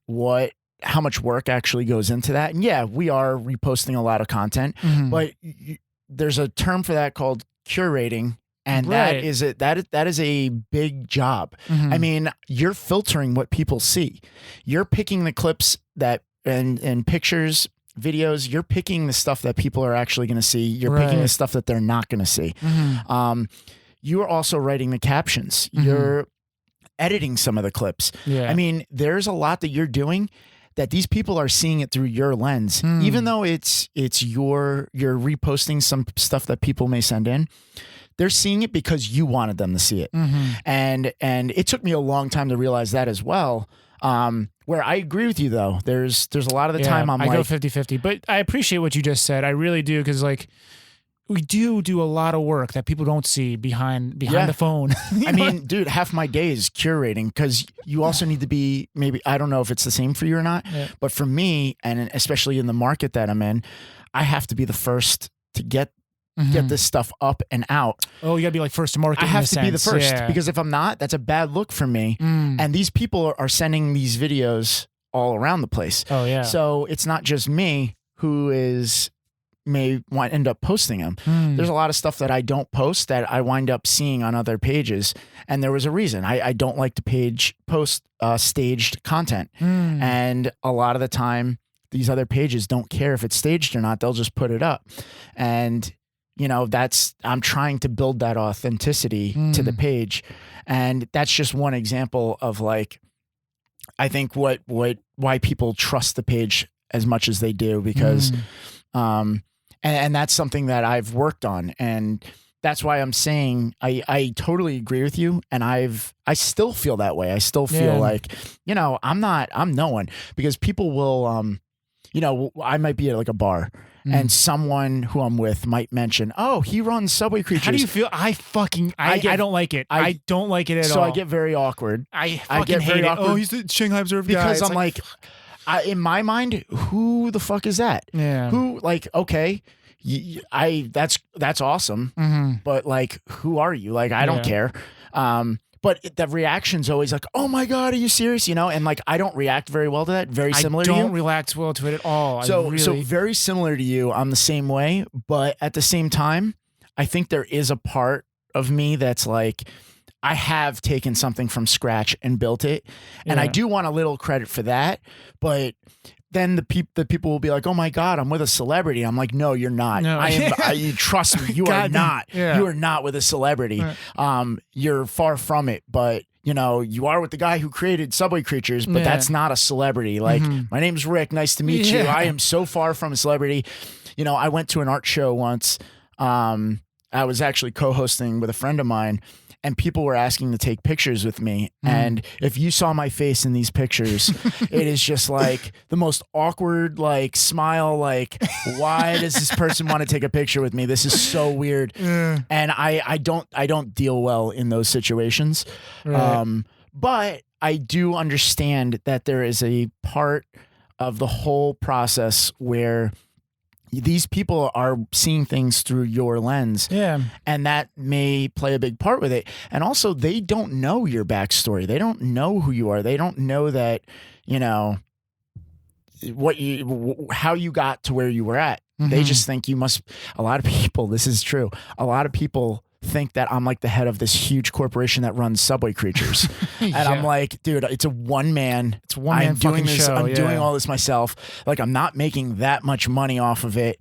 how much work actually goes into that. And yeah, we are reposting a lot of content, but there's a term for that called curating. And that is a big job. I mean, you're filtering what people see. You're picking the clips that and pictures videos, you're picking the stuff that people are actually going to see. You're picking the stuff that they're not going to see. You are also writing the captions. You're editing some of the clips. Yeah. I mean, there's a lot that you're doing that these people are seeing it through your lens, even though it's you're reposting some stuff that people may send in. They're seeing it because you wanted them to see it. And it took me a long time to realize that as well. Where I agree with you though. There's a lot of the time I go 50-50, but I appreciate what you just said. I really do. Cause like we do a lot of work that people don't see behind the phone. I mean, dude, half my day is curating because you also need to be I don't know if it's the same for you or not, but for me, and especially in the market that I'm in, I have to be the first to get this stuff up and out. Oh, you gotta be like first to market. I have to be the first because if I'm not, that's a bad look for me. And these people are sending these videos all around the place. Oh yeah. So it's not just me who may end up posting them. There's a lot of stuff that I don't post that I wind up seeing on other pages, and there was a reason. I don't like to post staged content, and a lot of the time these other pages don't care if it's staged or not. They'll just put it up, and I'm trying to build that authenticity to the page, and that's just one example of like I think why people trust the page as much as they do because. And that's something that I've worked on. And that's why I'm saying I totally agree with you. And I still feel that way. I still feel like, I'm no one because people will, I might be at like a bar and someone who I'm with might mention, oh, he runs Subway Creatures. How do you feel? I don't like it. I don't like it at all. So I get very awkward. I fucking hate it. Oh, he's the Shanghai Observer guy. Because I'm like in my mind, who the fuck is that? Yeah. Who okay. That's awesome. But like, who are you? Like, I don't care. But the reaction's always like, oh my God, are you serious? And like, I don't react very well to that. Very similar to you. I don't react well to it at all. So very similar to you. I'm the same way, but at the same time, I think there is a part of me that's like, I have taken something from scratch and built it. And I do want a little credit for that, but then the people will be like, oh my God, I'm with a celebrity. I'm like, no, you're not. No. You trust me. You are not. Yeah. You are not with a celebrity. Right. You're far from it, but you are with the guy who created Subway Creatures, but that's not a celebrity. Like, my name's Rick. Nice to meet you. I am so far from a celebrity. I went to an art show once. I was actually co-hosting with a friend of mine. And people were asking to take pictures with me. And if you saw my face in these pictures, it is just like the most awkward, like smile, like, why does this person want to take a picture with me? This is so weird. And I don't deal well in those situations. Right. But I do understand that there is a part of the whole process where these people are seeing things through your lens. Yeah. And that may play a big part with it. And also, they don't know your backstory. They don't know who you are. They don't know that, how you got to where you were at. They just think you must, a lot of people, this is true. A lot of people think that I'm like the head of this huge corporation that runs Subway Creatures. And I'm like, dude, it's a one-man. It's one-man I'm doing fucking this. show. I'm doing all this myself. Like, I'm not making that much money off of it.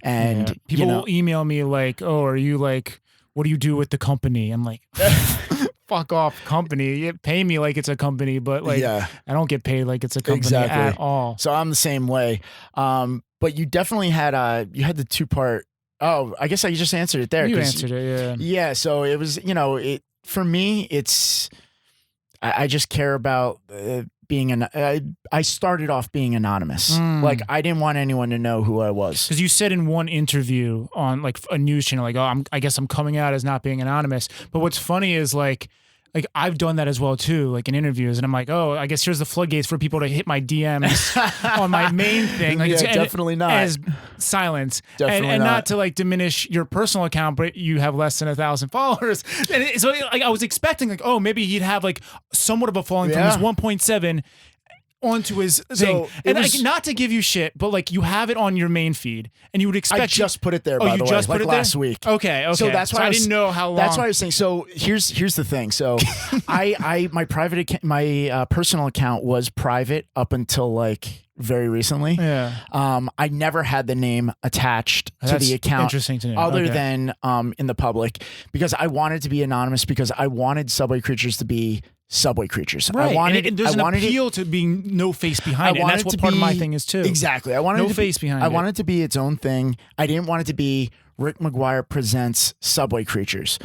And people will email me like, oh, are you like, what do you do with the company? I'm like, fuck off, company. You pay me like it's a company, but like, I don't get paid like it's a company at all. So I'm the same way. But you definitely had the two-part. Oh, I guess I just answered it there. You answered it, yeah. Yeah, so it was, for me, it's, I just care about I started off being anonymous. Like, I didn't want anyone to know who I was. Because you said in one interview on like a news channel, like, oh, I guess I'm coming out as not being anonymous. But what's funny is like I've done that as well too, like in interviews, and I'm like, oh, I guess here's the floodgates for people to hit my DMs on my main thing. Like, definitely not. As silence, definitely and not to like diminish your personal account, but you have less than 1,000 followers. And so like I was expecting like, oh, maybe he'd have like somewhat of a following from his 1.7 onto his thing. And like, not to give you shit, but like you have it on your main feed, and you would expect. I just put it there, by the way, like last week. Okay. So that's why I didn't know how long. That's why I was saying. So here's the thing. So my private account, my personal account was private up until like very recently. Yeah. I never had the name attached to That's the account. interesting to know. Other Okay. than in the public, because I wanted to be anonymous, because I wanted Subway Creatures to be Subway Creatures. Right. I wanted, and there's an wanted appeal to being no face behind it. And that's what part of my thing is too. Exactly. I wanted No to face behind I it. wanted it to be its own thing. I didn't want it to be Rick McGuire presents Subway Creatures.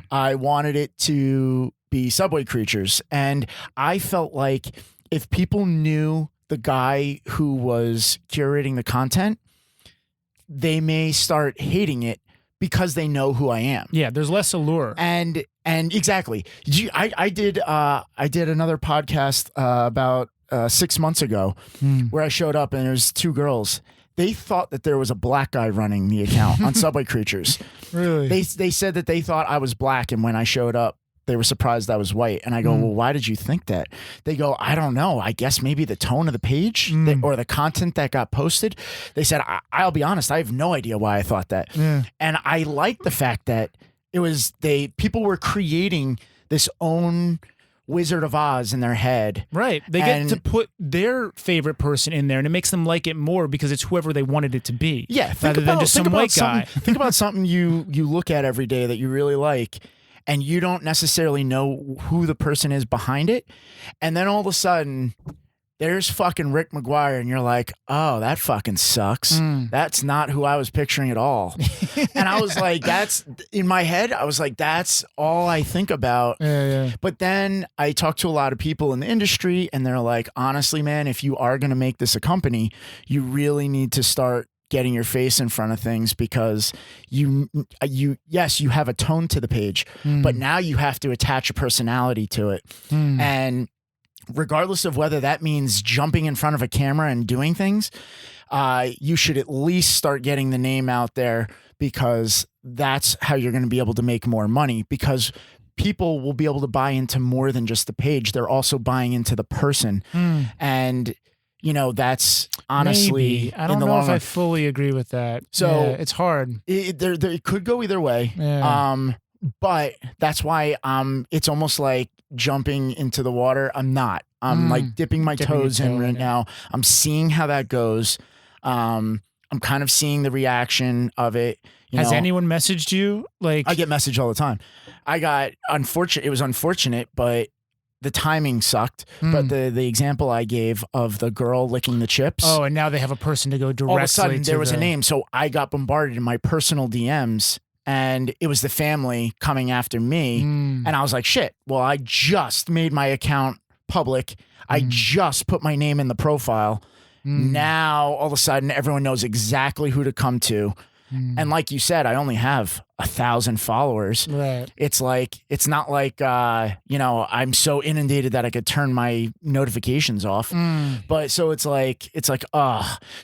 I wanted it to be Subway Creatures. And I felt like if people knew the guy who was curating the content, they may start hating it because they know who I am. Yeah, there's less allure. And exactly. I did another podcast about 6 months ago where I showed up and there was two girls. They thought that there was a black guy running the account on Subway Creatures. Really? They said that they thought I was black, and when I showed up, they were surprised I was white. And I go, well, why did you think that? They go, I don't know. I guess maybe the tone of the page or the content that got posted. They said, I'll be honest, I have no idea why I thought that. Yeah. And I like the fact that it was people were creating this own Wizard of Oz in their head. Right. They get to put their favorite person in there, and it makes them like it more because it's whoever they wanted it to be. Yeah. Rather than just some white guy. Think about something you look at every day that you really like, and you don't necessarily know who the person is behind it. And then all of a sudden, there's fucking Rick McGuire, and you're like, oh, that fucking sucks. That's not who I was picturing at all. And I was like, that's in my head. I was like, that's all I think about. Yeah. But then I talked to a lot of people in the industry, and they're like, honestly, man, if you are going to make this a company, you really need to start getting your face in front of things, because yes, you have a tone to the page, but now you have to attach a personality to it. And regardless of whether that means jumping in front of a camera and doing things, you should at least start getting the name out there, because that's how you're going to be able to make more money, because people will be able to buy into more than just the page. They're also buying into the person. And that's honestly, Maybe. I don't in the know long if run. I fully agree with that. So Yeah, it's hard. It could go either way. Yeah. But that's why it's almost like jumping into the water. I'm not. I'm like dipping my Dipping your toes in toe right in it. now. I'm seeing how that goes. I'm kind of seeing the reaction of it. Has anyone messaged you? Like, I get messaged all the time. It was unfortunate, but the timing sucked. But the example I gave of the girl licking the chips. oh, and now they have a person to go directly All of a sudden to there was the- a name. So I got bombarded in my personal DMs, and it was the family coming after me. And I was like, shit, well, I just made my account public. I just put my name in the profile. Now all of a sudden everyone knows exactly who to come to. And like you said, I only have 1,000 followers. Right. It's not like, I'm so inundated that I could turn my notifications off. But so it's like,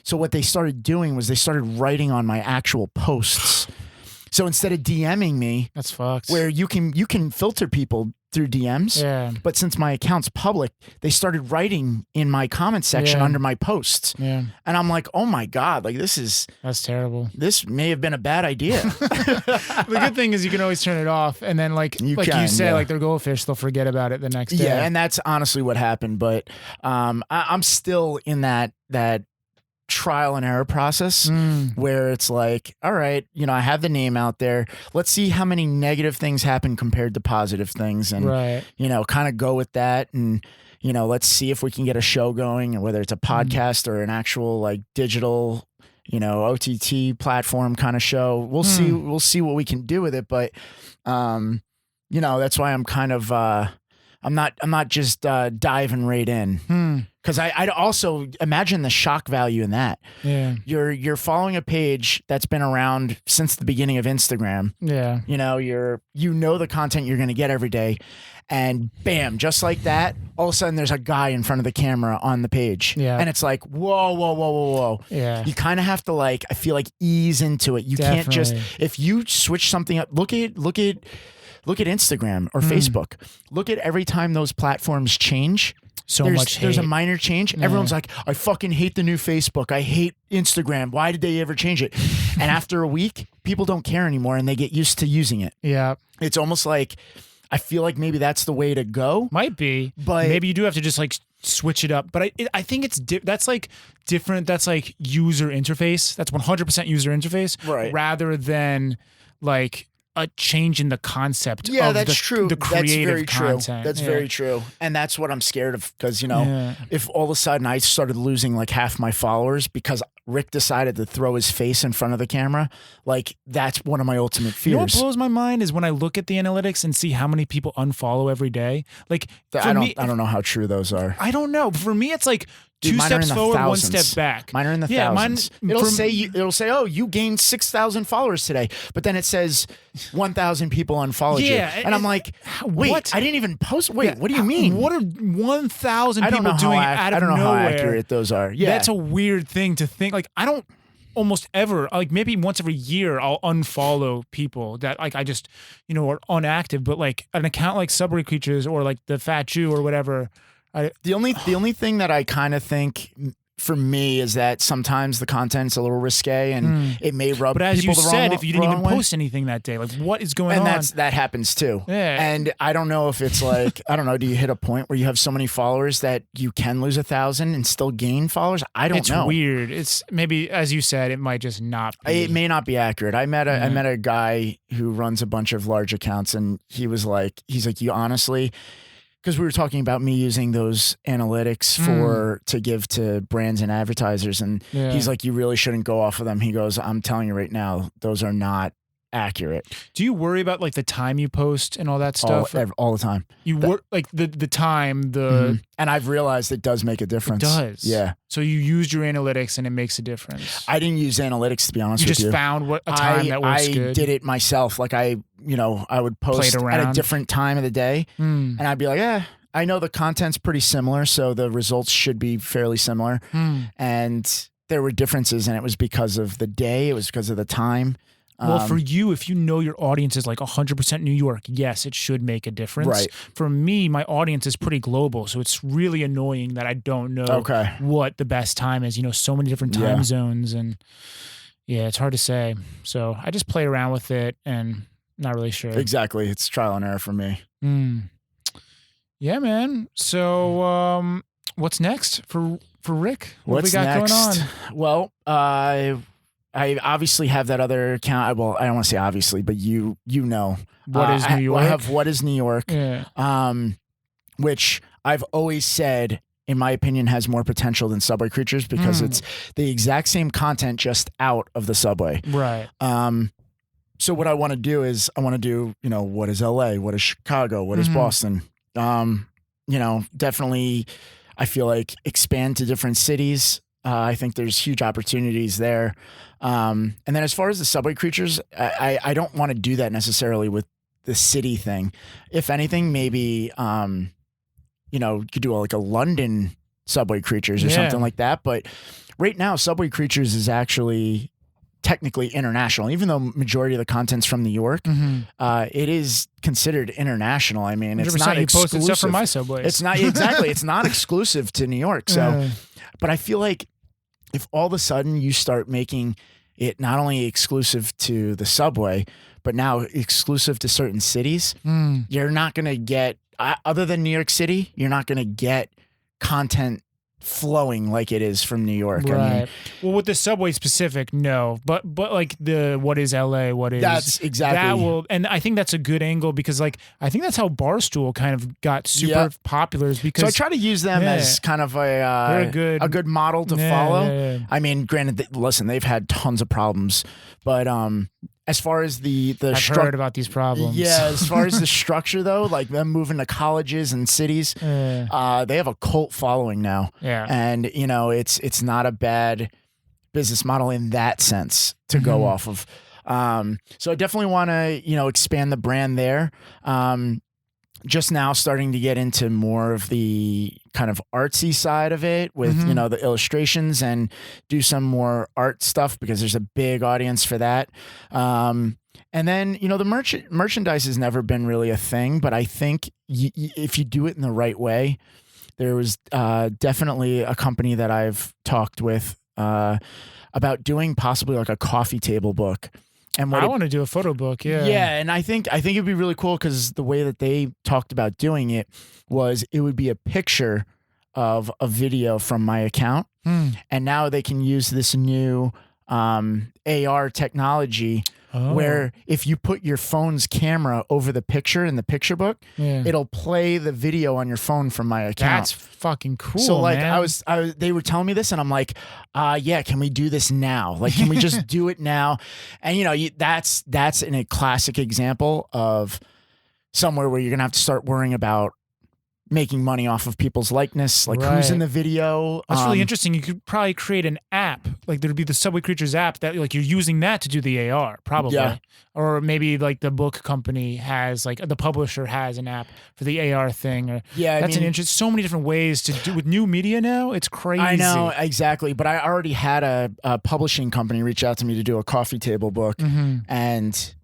so what they started doing was they started writing on my actual posts. So instead of DMing me, That's fucked. where you can filter people through DMs, Yeah. but since my account's public, they started writing in my comment section Yeah. under my posts. Yeah. And I'm like, oh my God, like That's terrible. this may have been a bad idea. The good thing is you can always turn it off, and then like you can, said, yeah. like their goldfish, they'll forget about it the next day. Yeah, and that's honestly what happened. But I'm still in that trial and error process where it's like, all right, I have the name out there. Let's see how many negative things happen compared to positive things, and Right. kind of go with that. And let's see if we can get a show going, and whether it's a podcast or an actual like digital, OTT platform kind of show. We'll see. We'll see what we can do with it. But that's why I'm kind of I'm not just diving right in. Because I'd also imagine the shock value in that. Yeah. You're following a page that's been around since the beginning of Instagram. Yeah. The content you're going to get every day, and bam, just like that, all of a sudden there's a guy in front of the camera on the page. Yeah. And it's like, whoa. Yeah. You kind of have to I feel like ease into it. You can't just, Definitely. if you switch something up, look at Instagram or Facebook. Look at every time those platforms change. There's a minor change. Everyone's like, I fucking hate the new Facebook. I hate Instagram. Why did they ever change it? And after a week, people don't care anymore, and they get used to using it. Yeah. It's almost like, I feel like maybe that's the way to go. Might be, But- maybe you do have to just like switch it up. But I think it's that's like different. That's like user interface. That's 100% user interface, Right. rather than like a change in the concept. Yeah, of that's the, true. The creative that's very content. true. That's Yeah. very true. And that's what I'm scared of because, you know, Yeah. if all of a sudden I started losing like half my followers because Rick decided to throw his face in front of the camera, like that's one of my ultimate You know what fears. blows my mind is when I look at the analytics and see how many people unfollow every day. Like for I me, don't know how true those are. I don't know. For me, it's like Dude, two mine are in steps the forward, thousands. one step back. Mine are in the Yeah, thousands. mine- It'll say, oh, you gained 6,000 followers today, but then it says 1,000 people unfollowed you, Yeah, and I'm like, wait, what? I didn't even post. Wait, Yeah, what do you mean? What are 1,000 I don't people know doing how out of I don't know nowhere? how accurate those are. Yeah, That's a weird thing to think. Like I don't almost ever, like maybe once every year, I'll unfollow people that like I just, you know, are unactive. But like an account like Subway Creatures or like the Fat Jew or whatever. the only thing that I kind of think for me is that sometimes the content's a little risque and it may rub But as people you the said, wrong, if you didn't even wrong way. post anything that day, like what is going And on? that happens too. Yeah. And I don't know if it's like, I don't know, do you hit a point where you have so many followers that you can lose 1,000 and still gain followers? I don't It's know. weird. It's maybe, as you said, it might just not be. It may not be accurate. I met a guy who runs a bunch of large accounts and he's like, you honestly, because we were talking about me using those analytics to give to brands and advertisers. And Yeah. he's like, you really shouldn't go off of them. He goes, I'm telling you right now, those are not accurate. Do you worry about like the time you post and all that stuff? All the time. You work like the time, And I've realized it does make a difference. does. Yeah. So you used your analytics and it makes a difference. I didn't use analytics, to be honest You with just you. found what a time that works I good. did it myself. Like I would post at a around. different time of the day and I'd be like, I know the content's pretty similar, so the results should be fairly similar. And there were differences and it was because of the day. It was because of the time. Well, for you, if you know your audience is like 100% New York, yes, it should make a difference. Right. For me, my audience is pretty global, so it's really annoying that I don't know Okay. what the best time is. You know, so many different time zones, and yeah, it's hard to say. So I just play around with it, and not really sure. Exactly. It's trial and error for me. Yeah, man. So what's next for Rick? What What's we got next? going on? Well, I obviously have that other account. Well, I don't want to say obviously, but you know. What is New York? I have What is New York, Yeah. which I've always said, in my opinion, has more potential than Subway Creatures because it's the exact same content just out of the subway. Right. So what I want to do is what is LA? What is Chicago? What is Boston? Definitely I feel like expand to different cities. I think there's huge opportunities there. And then as far as the Subway Creatures, I don't want to do that necessarily with the city thing. If anything, maybe, you could do like a London Subway Creatures or something like that. But right now, Subway Creatures is actually technically international, even though majority of the content's from New York. It is considered international. I mean, it's not you exclusive. posted stuff from my subways. It's not exactly. It's not exclusive to New York. So, but I feel like if all of a sudden you start making it not only exclusive to the subway, but now exclusive to certain cities, you're not going to get, other than New York City, you're not going to get content flowing like it is from New York. Right. I mean, well, with the subway specific, no. But like what is LA? What is That's exactly- that will, and I think that's a good angle because like I think that's how Barstool kind of got super Yep. popular is because so I try to use them as kind of They're a good model to Yeah, follow. yeah. I mean, granted, listen, they've had tons of problems, but as far as the I've heard about these problems. Yeah, as far as the structure though, like them moving to colleges and cities, they have a cult following now. Yeah. And it's not a bad business model in that sense to go off of. So I definitely want to, expand the brand there. Just now starting to get into more of the kind of artsy side of it with, the illustrations and do some more art stuff because there's a big audience for that. And then, the merchandise has never been really a thing, but I think if you do it in the right way, there was definitely a company that I've talked with about doing possibly like a coffee table book. And I want to do a photo book. Yeah. Yeah. And I think it'd be really cool because the way that they talked about doing it was it would be a picture of a video from my account. And now they can use this new AR technology where if you put your phone's camera over the picture in the picture book, it'll play the video on your phone from my account. That's fucking cool. So like man. I was, they were telling me this and I'm like, yeah, can we do this now? Like, can we just do it now? And you know, that's a classic example of somewhere where you're going to have to start worrying about making money off of people's likeness, like who's in the video. That's really interesting. You could probably create an app, like there'd be the Subway Creatures app that like you're using that to do the AR, probably. Yeah. Or maybe like the book company has, like the publisher has an app for the AR thing. Or Yeah, that's an interest. So many different ways to do with new media now. It's crazy. I know, exactly. But I already had a publishing company reach out to me to do a coffee table book, and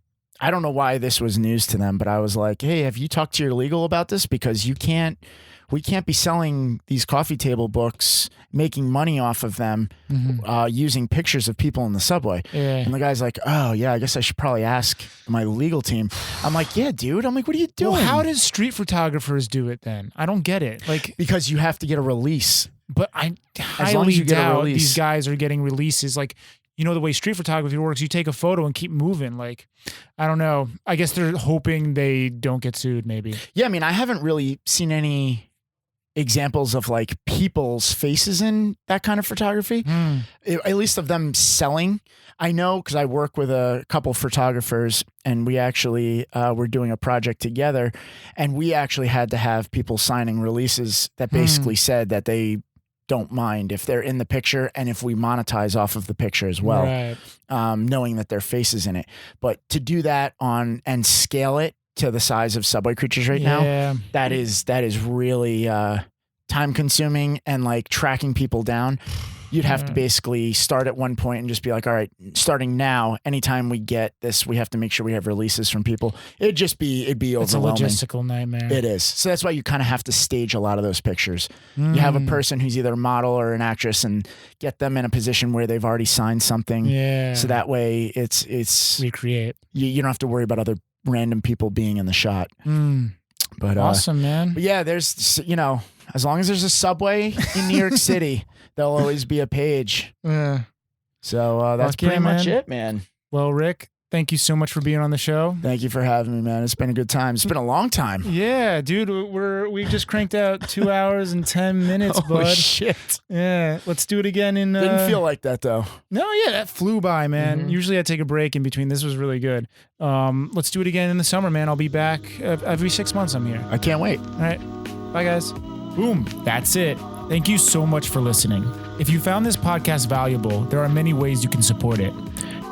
I don't know why this was news to them, but I was like, hey, have you talked to your legal about this? Because we can't be selling these coffee table books, making money off of them, using pictures of people in the subway. Yeah. And the guy's like, oh yeah, I guess I should probably ask my legal team. I'm like, yeah, dude. I'm like, what are you doing? Well, how does street photographers do it then? I don't get it. Like, because you have to get a release. but I long as highly you get a doubt release. these guys are getting releases. Like, you know, the way street photography works, you take a photo and keep moving. Like, I don't know. I guess they're hoping they don't get sued, maybe. Yeah, I mean, I haven't really seen any examples of like people's faces in that kind of photography, at least of them selling. I know because I work with a couple photographers and we actually were doing a project together, and we actually had to have people signing releases that basically said that they don't mind if they're in the picture and if we monetize off of the picture as well, Right. knowing that their face is in it. But to do that on and scale it to the size of Subway Creatures right now, Yeah. that is really time consuming, and like tracking people down. You'd have to basically start at one point and just be like, all right, starting now, anytime we get this, we have to make sure we have releases from people. It'd be It's a overwhelming. logistical nightmare. It is. So that's why you kind of have to stage a lot of those pictures. You have a person who's either a model or an actress and get them in a position where they've already signed something. Yeah. So that way it's recreate. you don't have to worry about other random people being in the shot. But Awesome, man. but yeah, there's, you know, as long as there's a Subway in New York City, there'll always be a page. Yeah. So that's Fuck yeah, pretty much man. it, man. Well, Rick, thank you so much for being on the show. Thank you for having me, man. It's been a good time. It's been a long time. Yeah, dude, we just cranked out 2 hours and 10 minutes, Oh bud. shit! Yeah, let's do it again in. Didn't feel like that though. No, yeah, that flew by, man. Usually I take a break in between. This was really good. Let's do it again in the summer, man. I'll be back every 6 months. I'm here. I can't wait. All right, bye, guys. Boom. That's it. Thank you so much for listening. If you found this podcast valuable, there are many ways you can support it.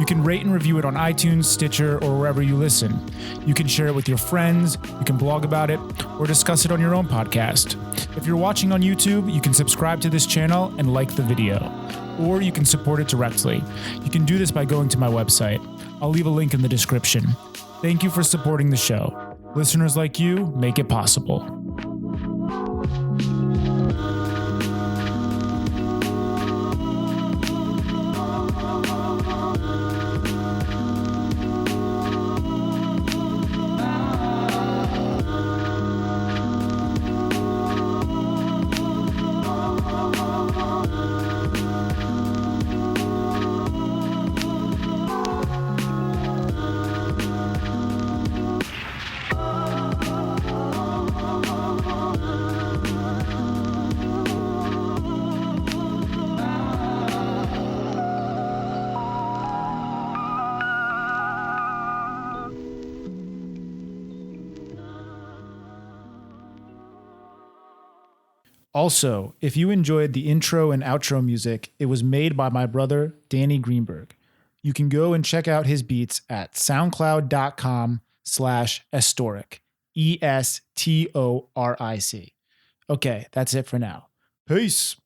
You can rate and review it on iTunes, Stitcher, or wherever you listen. You can share it with your friends, you can blog about it, or discuss it on your own podcast. If you're watching on YouTube, you can subscribe to this channel and like the video. Or you can support it directly. You can do this by going to my website. I'll leave a link in the description. Thank you for supporting the show. Listeners like you make it possible. Also, if you enjoyed the intro and outro music, it was made by my brother, Danny Greenberg. You can go and check out his beats at soundcloud.com/estoric. ESTORIC. Okay, that's it for now. Peace.